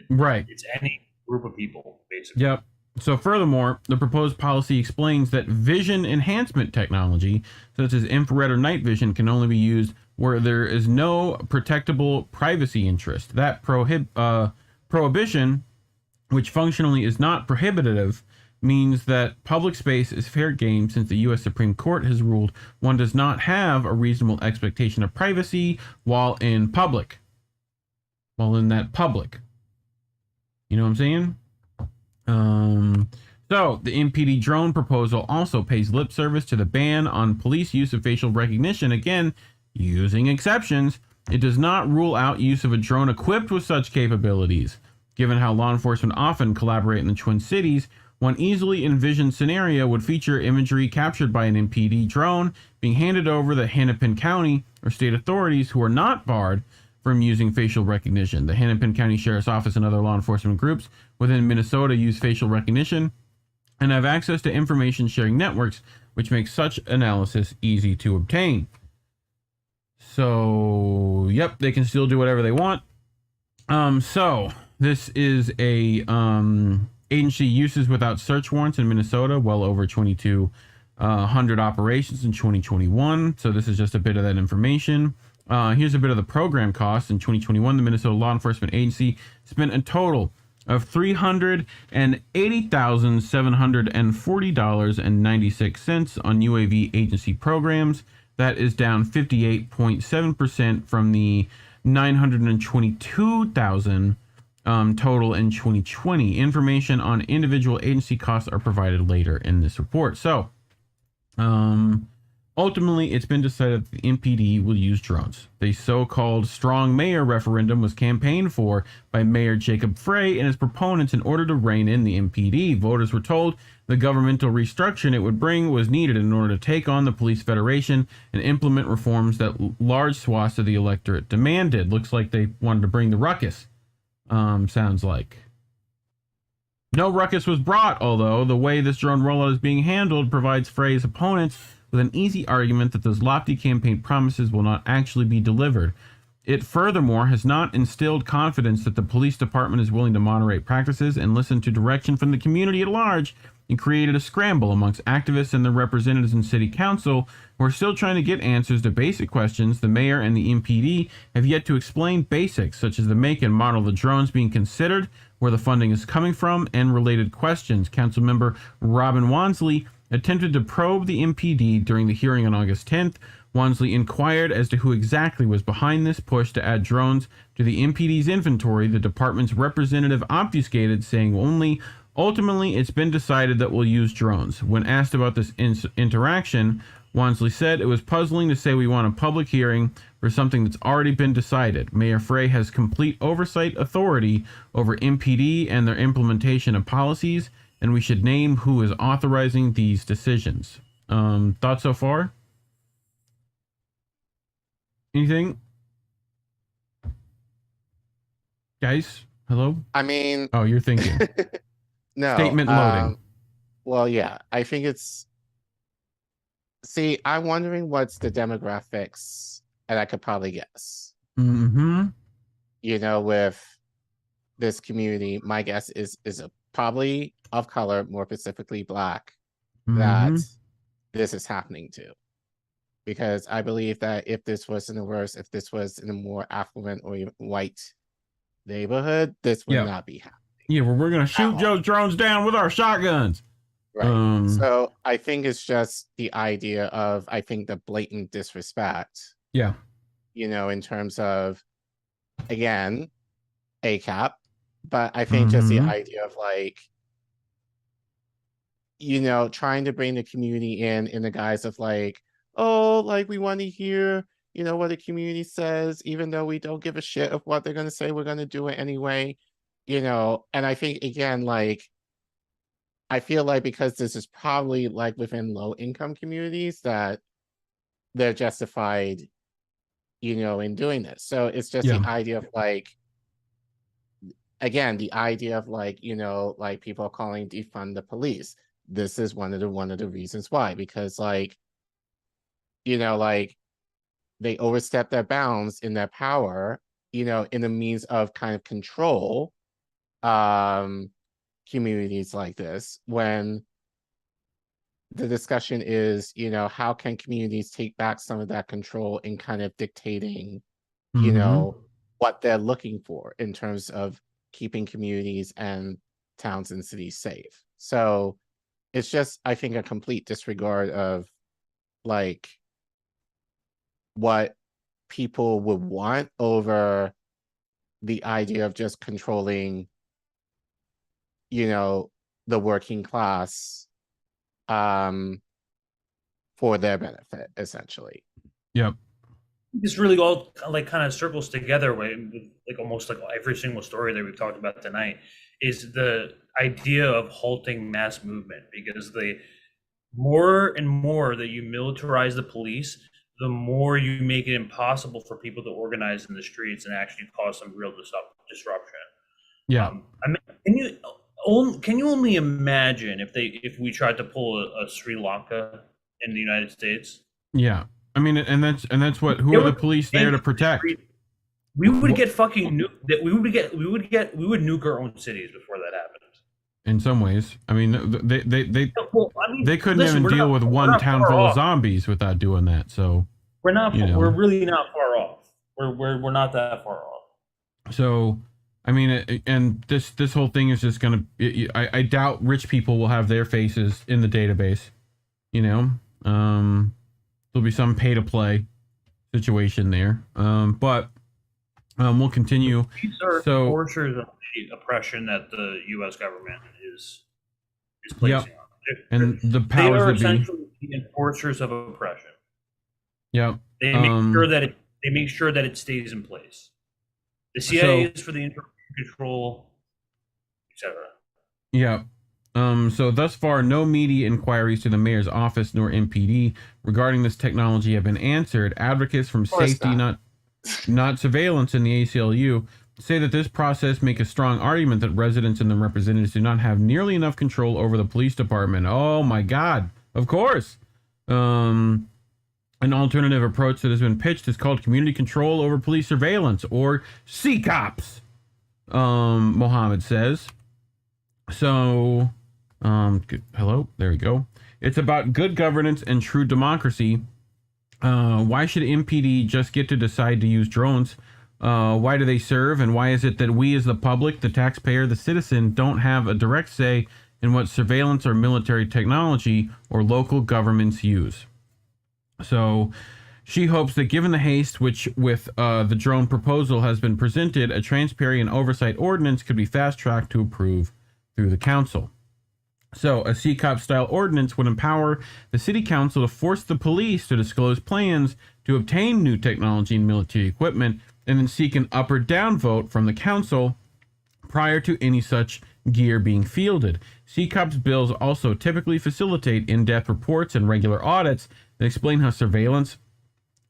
It's any group of people, basically. Yep. So furthermore, the proposed policy explains that vision enhancement technology, such as infrared or night vision, can only be used where there is no protectable privacy interest. That prohibition, which functionally is not prohibitive, means that public space is fair game since the U.S. Supreme Court has ruled one does not have a reasonable expectation of privacy while in public. While in that public. You know what I'm saying? So the MPD drone proposal also pays lip service to the ban on police use of facial recognition, again, using exceptions. It does not rule out use of a drone equipped with such capabilities. Given how law enforcement often collaborate in the Twin Cities, one easily envisioned scenario would feature imagery captured by an MPD drone being handed over to Hennepin County or state authorities who are not barred from using facial recognition. The Hennepin County Sheriff's Office and other law enforcement groups within Minnesota use facial recognition and have access to information sharing networks, which makes such analysis easy to obtain. So, yep, they can still do whatever they want. So this is a agency uses without search warrants in Minnesota, well over 22 100 operations in 2021. So this is just a bit of that information. Here's a bit of the program costs. In 2021, the Minnesota Law Enforcement Agency spent a total of $380,740.96 on UAV agency programs. That is down 58.7% from the $922,000 total in 2020. Information on individual agency costs are provided later in this report. So, ultimately, it's been decided that the MPD will use drones. The so-called Strong Mayor referendum was campaigned for by Mayor Jacob Frey and his proponents in order to rein in the MPD. Voters were told the governmental restructuring it would bring was needed in order to take on the police federation and implement reforms that large swaths of the electorate demanded. Looks like they wanted to bring the ruckus, sounds like. No ruckus was brought, although the way this drone rollout is being handled provides Frey's opponents with an easy argument that those lofty campaign promises will not actually be delivered. It furthermore has not instilled confidence that the police department is willing to moderate practices and listen to direction from the community at large, and created a scramble amongst activists and their representatives in city council who are still trying to get answers to basic questions. The mayor and the MPD have yet to explain basics, such as the make and model of the drones being considered, where the funding is coming from, and related questions. Councilmember Robin Wansley attempted to probe the MPD during the hearing on August 10th. Wansley inquired as to who exactly was behind this push to add drones to the MPD's inventory. The department's representative obfuscated, saying only, ultimately, it's been decided that we'll use drones. When asked about this interaction, Wansley said it was puzzling to say we want a public hearing for something that's already been decided. Mayor Frey has complete oversight authority over MPD and their implementation of policies, and we should name who is authorizing these decisions. Thoughts so far? Anything? Guys, hello? I mean... Oh, you're thinking. No. Statement loading. Well, yeah, I think it's... See, I'm wondering what's the demographics, and I could probably guess. Mm-hmm. You know, with this community, my guess is probably of color, more specifically Black, that this is happening to. Because I believe that if this was in the worst, if this was in a more affluent or even white neighborhood, this would not be happening. Yeah, well, we're going to shoot Joe's drones down with our shotguns. Right. So I think it's just the idea of, I think, the blatant disrespect. Yeah. You know, in terms of, again, ACAP, but I think just the idea of, like, you know, trying to bring the community in the guise of, like, oh, like, we want to hear, you know, what the community says, even though we don't give a shit of what they're going to say, we're going to do it anyway, you know. And I think, again, like, I feel like because this is probably, like, within low-income communities, that they're justified, you know, in doing this. So it's just the idea of, like, again, the idea of, like, you know, like, people calling defund the police. This is one of the reasons why, because, like, you know, like, they overstep their bounds in their power, you know, in the means of kind of control communities like this, when the discussion is, you know, how can communities take back some of that control in kind of dictating, you know, what they're looking for in terms of keeping communities and towns and cities safe. So it's just, I think, a complete disregard of, like, what people would want over the idea of just controlling, you know, the working class for their benefit, essentially. Yep. This really all, like, kind of circles together with, like, almost like every single story that we've talked about tonight, is the idea of halting mass movement. Because the more and more that you militarize the police, the more you make it impossible for people to organize in the streets and actually cause some real disruption. Yeah. I mean, can you only imagine if we tried to pull a Sri Lanka in the United States? Yeah. I mean, and that's what, who are the police there to protect? We would get fucking we would nuke our own cities before that happened. in some ways. I mean, they couldn't listen, even deal with one town full of off. zombies without doing that. So We're not. you know. We're really not far off. We're not that far off. So, I mean, and this whole thing is just gonna. I doubt rich people will have their faces in the database. You know, there'll be some pay to play situation there. But we'll continue. These are So, enforcers of the oppression that the U.S. government is placing on them. And the They powers are that be. essentially the enforcers of oppression. Yep. They make sure that it stays in place. The CIA is for the internal control, etc. Yeah. So thus far, no media inquiries to the mayor's office nor MPD regarding this technology have been answered. Advocates from safety, not surveillance in the ACLU, say that this process make a strong argument that residents and their representatives do not have nearly enough control over the police department. Oh my God! Of course. An alternative approach that has been pitched is called community control over police surveillance, or CCOPS. Mohammed says. So, hello, there we go. It's about good governance and true democracy. Why should MPD just get to decide to use drones? Why do they serve? And why is it that we as the public, the taxpayer, the citizen, don't have a direct say in what surveillance or military technology or local governments use? So she hopes that given the haste which with the drone proposal has been presented, a transparent oversight ordinance could be fast-tracked to approve through the council. So a CCOP-style ordinance would empower the city council to force the police to disclose plans to obtain new technology and military equipment, and then seek an up or down vote from the council prior to any such gear being fielded. CCOP's bills also typically facilitate in-depth reports and regular audits that explain how surveillance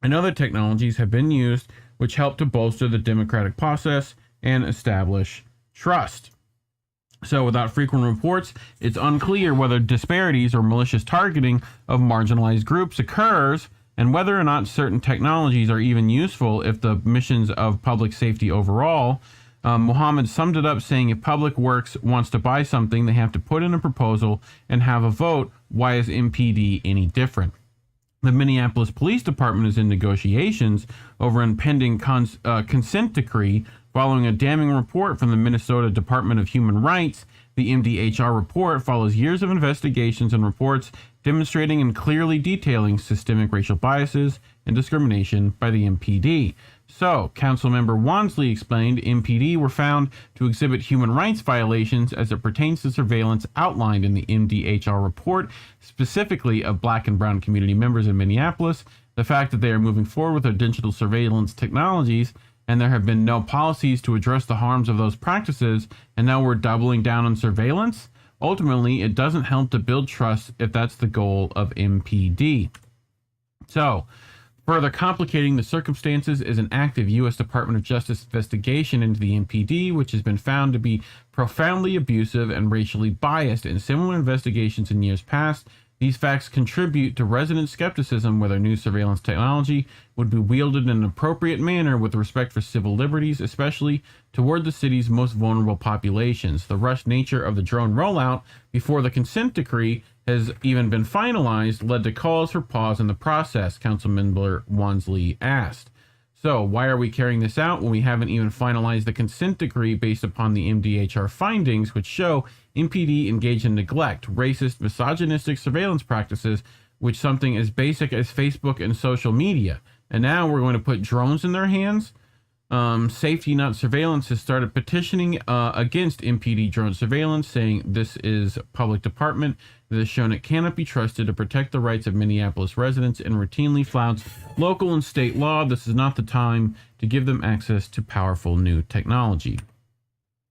and other technologies have been used, which help to bolster the democratic process and establish trust. So without frequent reports, it's unclear whether disparities or malicious targeting of marginalized groups occurs, and whether or not certain technologies are even useful if the missions of public safety overall. Mohammed summed it up saying, if Public Works wants to buy something, they have to put in a proposal and have a vote. Why is MPD any different? The Minneapolis Police Department is in negotiations over an impending consent decree following a damning report from the Minnesota Department of Human Rights. The MDHR report follows years of investigations and reports demonstrating and clearly detailing systemic racial biases and discrimination by the MPD. So, Councilmember Wansley explained MPD were found to exhibit human rights violations as it pertains to surveillance outlined in the MDHR report, specifically of Black and Brown community members in Minneapolis. The fact that they are moving forward with their digital surveillance technologies and there have been no policies to address the harms of those practices, and now we're doubling down on surveillance. Ultimately, it doesn't help to build trust if that's the goal of MPD. So, further complicating the circumstances is an active U.S. Department of Justice investigation into the MPD, which has been found to be profoundly abusive and racially biased in similar investigations in years past. These facts contribute to resident skepticism whether new surveillance technology would be wielded in an appropriate manner with respect for civil liberties, especially toward the city's most vulnerable populations. The rushed nature of the drone rollout before the consent decree has even been finalized led to calls for pause in the process, Councilmember Wansley asked. So why are we carrying this out when we haven't even finalized the consent decree based upon the MDHR findings, which show MPD engaged in neglect, racist, misogynistic surveillance practices, which something as basic as Facebook and social media. And now we're going to put drones in their hands? Safety Not Surveillance has started petitioning against MPD drone surveillance, saying this is a public department that has shown it cannot be trusted to protect the rights of Minneapolis residents and routinely flouts local and state law. This is not the time to give them access to powerful new technology.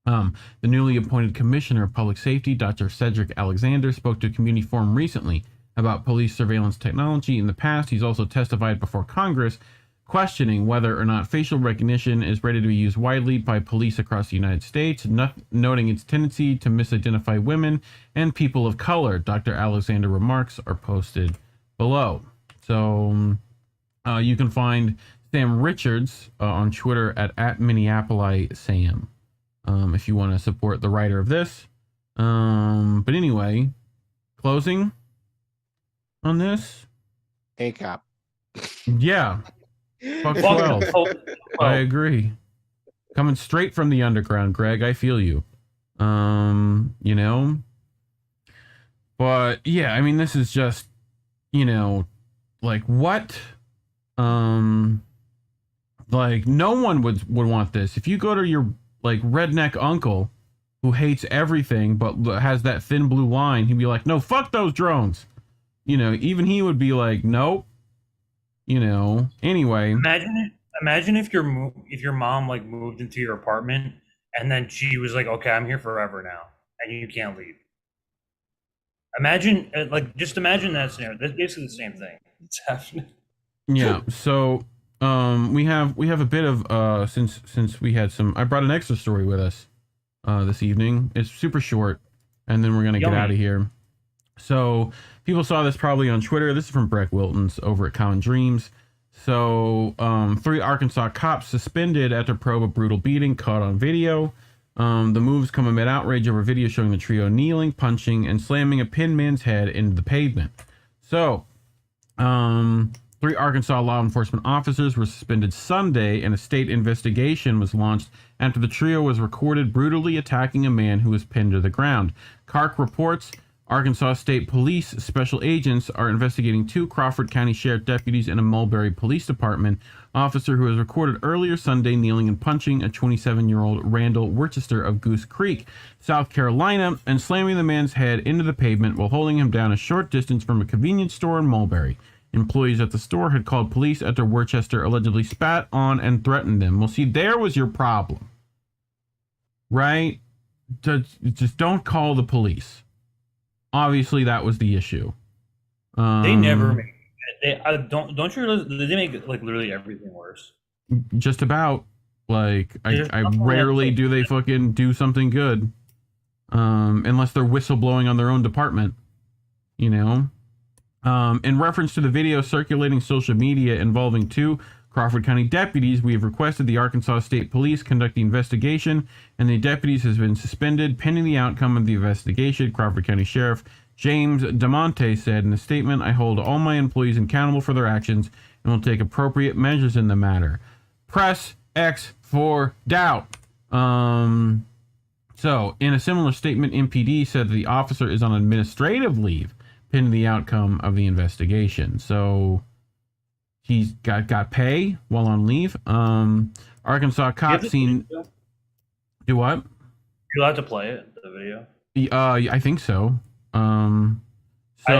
The newly appointed Commissioner of Public Safety, Dr. Cedric Alexander, spoke to a community forum recently about police surveillance technology. In the past, he's also testified before Congress, questioning whether or not facial recognition is ready to be used widely by police across the United States, noting its tendency to misidentify women and people of color. Dr. Alexander remarks are posted below. So you can find Sam Richards on Twitter at MinneapoliSam if you want to support the writer of this. But anyway, closing on this. ACAP. Yeah. Fuck 12. I agree. Coming straight from the underground, Greg. I feel you. You know. But yeah, I mean, this is just, you know, like what? Like no one would want this. If you go to your like redneck uncle who hates everything but has that thin blue line, he'd be like, no, fuck those drones. You know, even he would be like, nope. You know, anyway. Imagine if your mom like moved into your apartment and then she was like, okay, I'm here forever now and you can't leave. Imagine just imagine that scenario. That's basically the same thing. It's happening. Yeah. So we have a bit of since we had some, I brought an extra story with us this evening. It's super short, and then we're gonna get out of here. So people saw this probably on Twitter. This is from Breck Wilton's over at Common Dreams. So 3 Arkansas cops suspended after probe a brutal beating caught on video. The moves come amid outrage over video showing the trio kneeling, punching, and slamming a pinned man's head into the pavement. So 3 Arkansas law enforcement officers were suspended Sunday, and a state investigation was launched after the trio was recorded brutally attacking a man who was pinned to the ground. CARC reports Arkansas State Police special agents are investigating 2 Crawford County Sheriff deputies and a Mulberry Police Department officer who was recorded earlier Sunday kneeling and punching a 27-year-old Randall Worcester of Goose Creek, South Carolina, and slamming the man's head into the pavement while holding him down a short distance from a convenience store in Mulberry. Employees at the store had called police after Worcester allegedly spat on and threatened them. Well, see, there was your problem, right? Just don't call the police. Obviously, that was the issue. They never make. Don't you realize they make like literally everything worse? Just about. Like I rarely do they fucking do something good, unless they're whistleblowing on their own department. You know. In reference to the video circulating social media involving 2 Crawford County deputies, we have requested the Arkansas State Police conduct the investigation, and the deputies has been suspended pending the outcome of the investigation, Crawford County Sheriff James DeMonte said in a statement. I hold all my employees accountable for their actions and will take appropriate measures in the matter. Press X for doubt. So, in a similar statement, MPD said that the officer is on administrative leave pending the outcome of the investigation. So he's got pay while on leave. Arkansas cops seen. Do what? You're allowed to play it, the video? I think so. I want to see if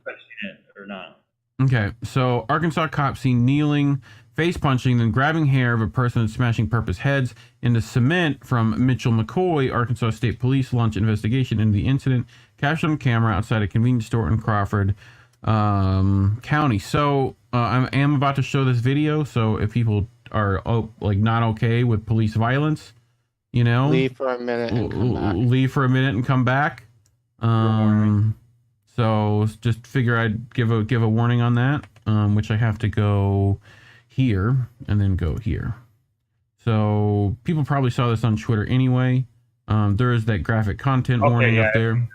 I've seen it or not. Okay, so Arkansas cops seen kneeling, face punching, then grabbing hair of a person and smashing purpose heads into cement from Mitchell McCoy. Arkansas State Police launched investigation into the incident, captured on camera outside a convenience store in Crawford County. So I am about to show this video. So if people are not okay with police violence, you know, leave for a minute and come back. So just figure I'd give a warning on that, which I have to go here and then go here. So people probably saw this on Twitter anyway. There is that graphic content warning up there.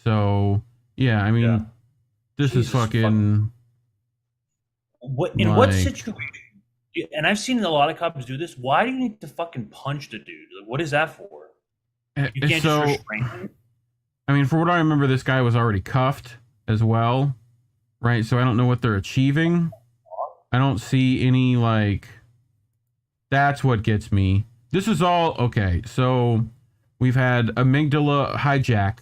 So yeah, I mean, this is fucking. What in what situation? And I've seen a lot of cops do this. Why do you need to fucking punch the dude? Like, what is that for? You can't just restrain him. I mean, for what I remember, this guy was already cuffed as well, right? So I don't know what they're achieving. I don't see any, that's what gets me. This is all, okay, so we've had amygdala hijack,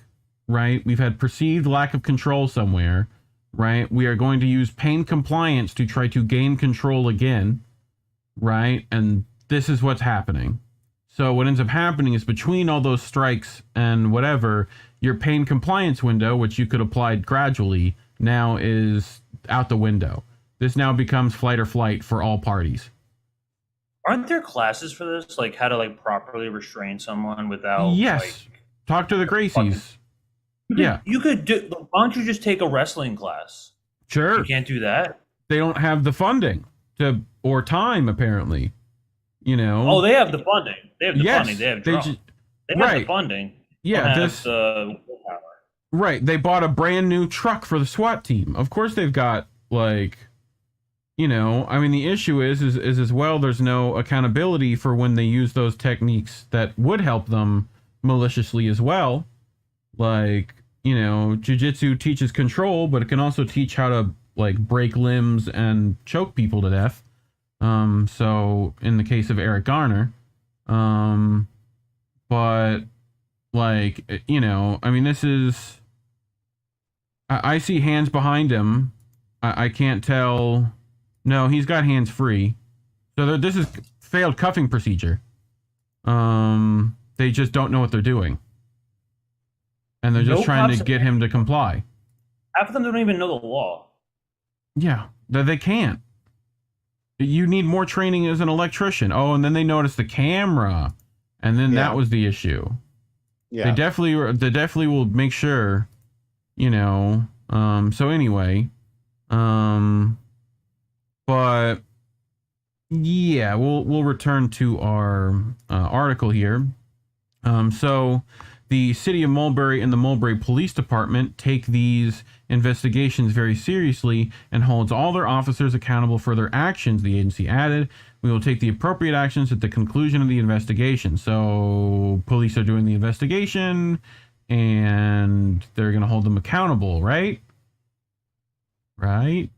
right? We've had perceived lack of control somewhere, right? We are going to use pain compliance to try to gain control again, right? And this is what's happening. So what ends up happening is between all those strikes and whatever, your pain compliance window, which you could apply gradually, now is out the window. This now becomes flight or flight for all parties. Aren't there classes for this? Like how to properly restrain someone without... Yes. Talk to the Gracies. Yeah. You could do... Why don't you just take a wrestling class? Sure. You can't do that? They don't have the funding or time, apparently. You know? Oh, they have the funding. They have the funding. They have the funding. Yeah, this willpower. Right. They bought a brand new truck for the SWAT team. Of course they've got like, you know, I mean the issue is as well there's no accountability for when they use those techniques that would help them maliciously as well. Like, you know, jiu-jitsu teaches control, but it can also teach how to like break limbs and choke people to death. So in the case of Eric Garner, but like, you know, I mean, this is, I see hands behind him. I can't tell. No, he's got hands free. So this is failed cuffing procedure. They just don't know what they're doing. And they're just trying to get him to comply. Half of them don't even know the law. Yeah, they can't. You need more training as an electrician. Oh, and then they noticed the camera. And then that was the issue. Yeah. They definitely will make sure, you know. So anyway, but yeah, we'll return to our article here. So the city of Mulberry and the Mulberry Police Department take these investigations very seriously and holds all their officers accountable for their actions, the agency added. We will take the appropriate actions at the conclusion of the investigation. So police are doing the investigation and they're going to hold them accountable, right? Right?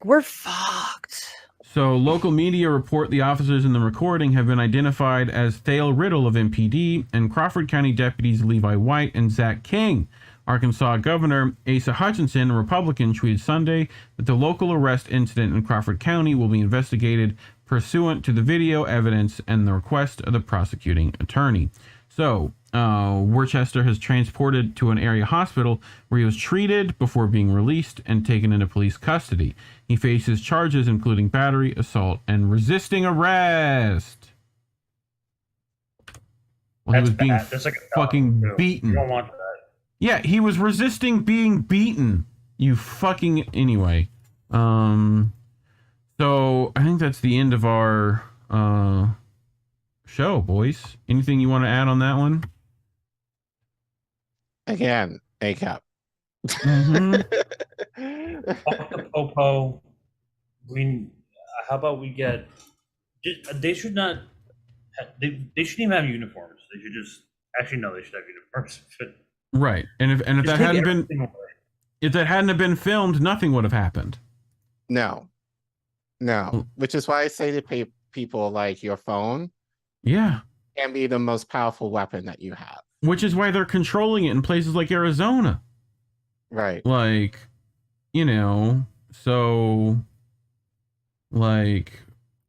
We're fucked. So local media report the officers in the recording have been identified as Thale Riddle of MPD and Crawford County deputies Levi White and Zach King. Arkansas Governor Asa Hutchinson, a Republican, tweeted Sunday that the local arrest incident in Crawford County will be investigated pursuant to the video evidence and the request of the prosecuting attorney. So, Worcester has transported to an area hospital where he was treated before being released and taken into police custody. He faces charges including battery, assault, and resisting arrest. Well, he was being fucking beaten. You don't want that. Yeah, he was resisting being beaten. You fucking... Anyway. So, I think that's the end of our show, boys. Anything you want to add on that one? Again, A-Cup. Fuck the Popo. How about we get... They should not... They shouldn't even have uniforms. They should just... Actually, no, they should have uniforms. Right, and if that hadn't been filmed, nothing would have happened. No, which is why I say to people like your phone, can be the most powerful weapon that you have. Which is why they're controlling it in places like Arizona, right? Like, you know, so like,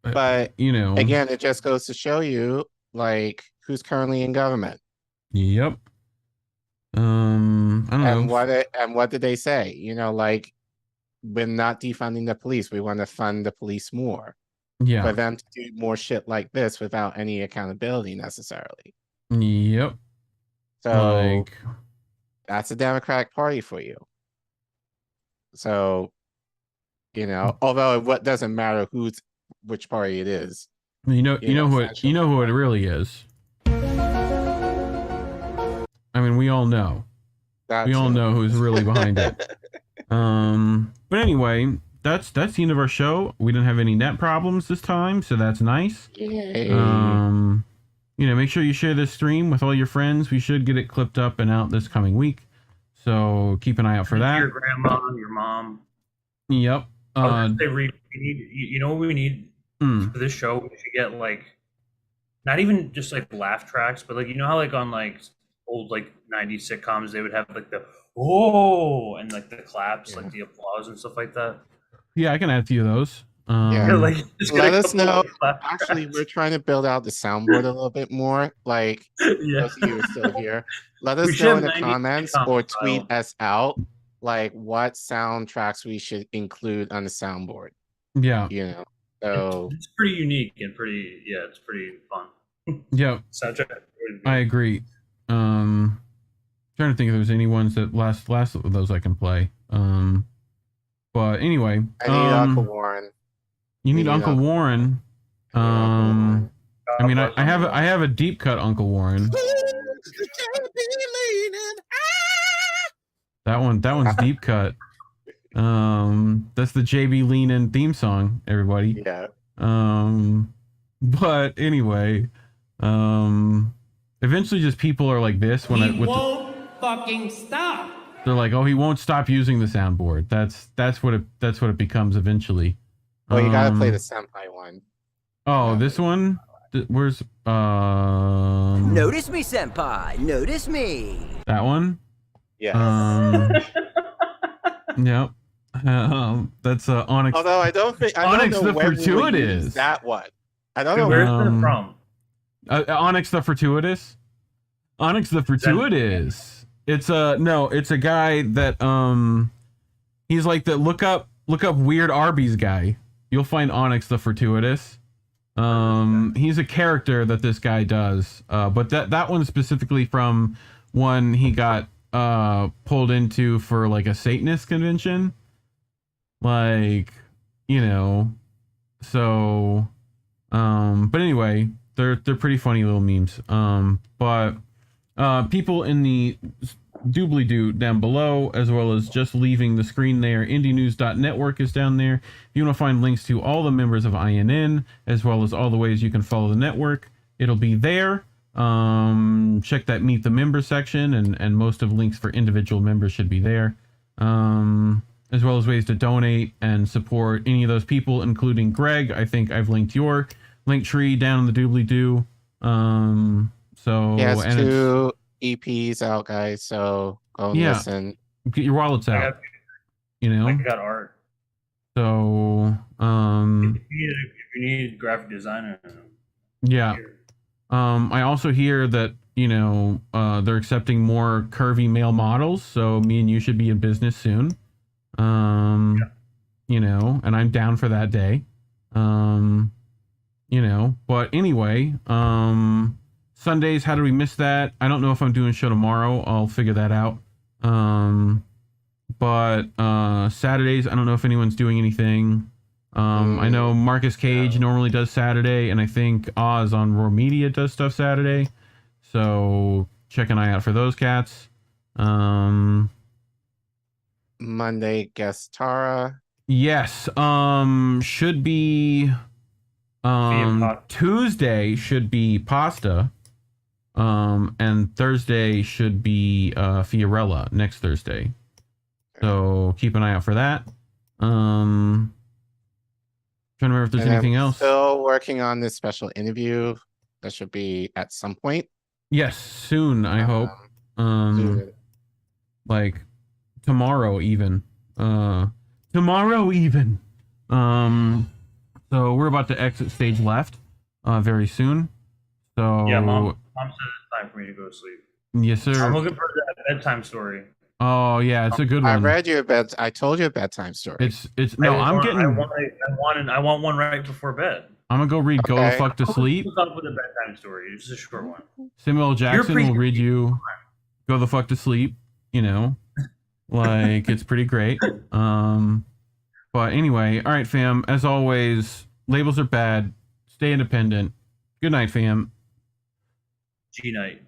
but you know, again, it just goes to show you like who's currently in government. Yep. I don't know. What did they say? You know, like, we're not defunding the police. We want to fund the police more. Yeah. For them to do more shit like this without any accountability necessarily. Yep. So that's the Democratic Party for you. So, you know, although what doesn't matter which party it is. You know who it really is. I mean, we all know. We all know who's really behind it. But anyway, that's the end of our show. We didn't have any net problems this time, so that's nice. Yay. You know, make sure you share this stream with all your friends. We should get it clipped up and out this coming week. So keep an eye out for that. Your grandma, your mom. Yep. You know what we need for this show? We should get like, not even just like laugh tracks, but like, you know how like on like old like 90s sitcoms they would have like the and like the claps, like the applause and stuff like that. Yeah, I can add a few of those. Let us know. Actually, we're trying to build out the soundboard a little bit more. Like, those of you who are still here, let us know in the comments or tweet us out like what soundtracks we should include on the soundboard. Yeah, you know, so it's pretty unique and pretty. Yeah, it's pretty fun. Yeah, soundtrack. I agree. Trying to think if there's any ones that last of those I can play. But anyway, I need Uncle Warren. You need Uncle Warren. I mean, I have a deep cut Uncle Warren. That one's deep cut. That's the JB Lean In theme song, everybody. Yeah. But anyway, eventually just people are like this when He won't fucking stop. they're like, oh, he won't stop using the soundboard. That's what it becomes eventually. Well, you gotta play the senpai one. Oh, this one? Where's Notice me, senpai. Notice me. that one? Yeah. Yep. That's Onyx. Although I don't Onyx know the when we Fortuitous. use that one. I don't know Where's it from? Onyx the Fortuitous. Onyx the Fortuitous. It's a guy that he's like the look up Weird Arby's guy. You'll find Onyx the Fortuitous. He's a character that this guy does. But that one's specifically from one he got pulled into for like a Satanist convention. Like, so but anyway, they're pretty funny little memes. But people in the doobly-doo down below, as well as just leaving the screen there, indienews.network is down there. If you want to find links to all the members of INN, as well as all the ways you can follow the network, it'll be there. Check that Meet the Member section, and most of links for individual members should be there. As well as ways to donate and support any of those people, including Greg. I think I've linked your link tree down in the doobly-doo. So he has 2 EPs out, guys. So go listen. Get your wallets out. I got art. So if you need graphic designer. Yeah. I also hear that they're accepting more curvy male models. So me and you should be in business soon. And I'm down for that day. But anyway, Sundays, how did we miss that? I don't know if I'm doing a show tomorrow. I'll figure that out. But Saturdays, I don't know if anyone's doing anything. I know Marcus Cage normally does Saturday, and I think Oz on Roar Media does stuff Saturday. So check an eye out for those cats. Monday, guest Tara. Yes. Should be Tuesday should be Pasta. And Thursday should be Fiorella next Thursday. So keep an eye out for that. Trying to remember if there's anything else. Still working on this special interview. That should be at some point. Yes, soon, I hope. Like tomorrow even. Tomorrow even. So we're about to exit stage left very soon. So yeah, Mom said it's time for me to go to sleep. Yes, sir. I'm looking for that bedtime story. Oh yeah, it's a good one. I told you a bedtime story. I want one right before bed. I'm gonna go read Go the Fuck to Sleep. What's up with a bedtime story? It's a short one. Samuel Jackson will read you Go the Fuck to Sleep. Like it's pretty great. But anyway, all right, fam. As always, labels are bad. Stay independent. Good night, fam. G night.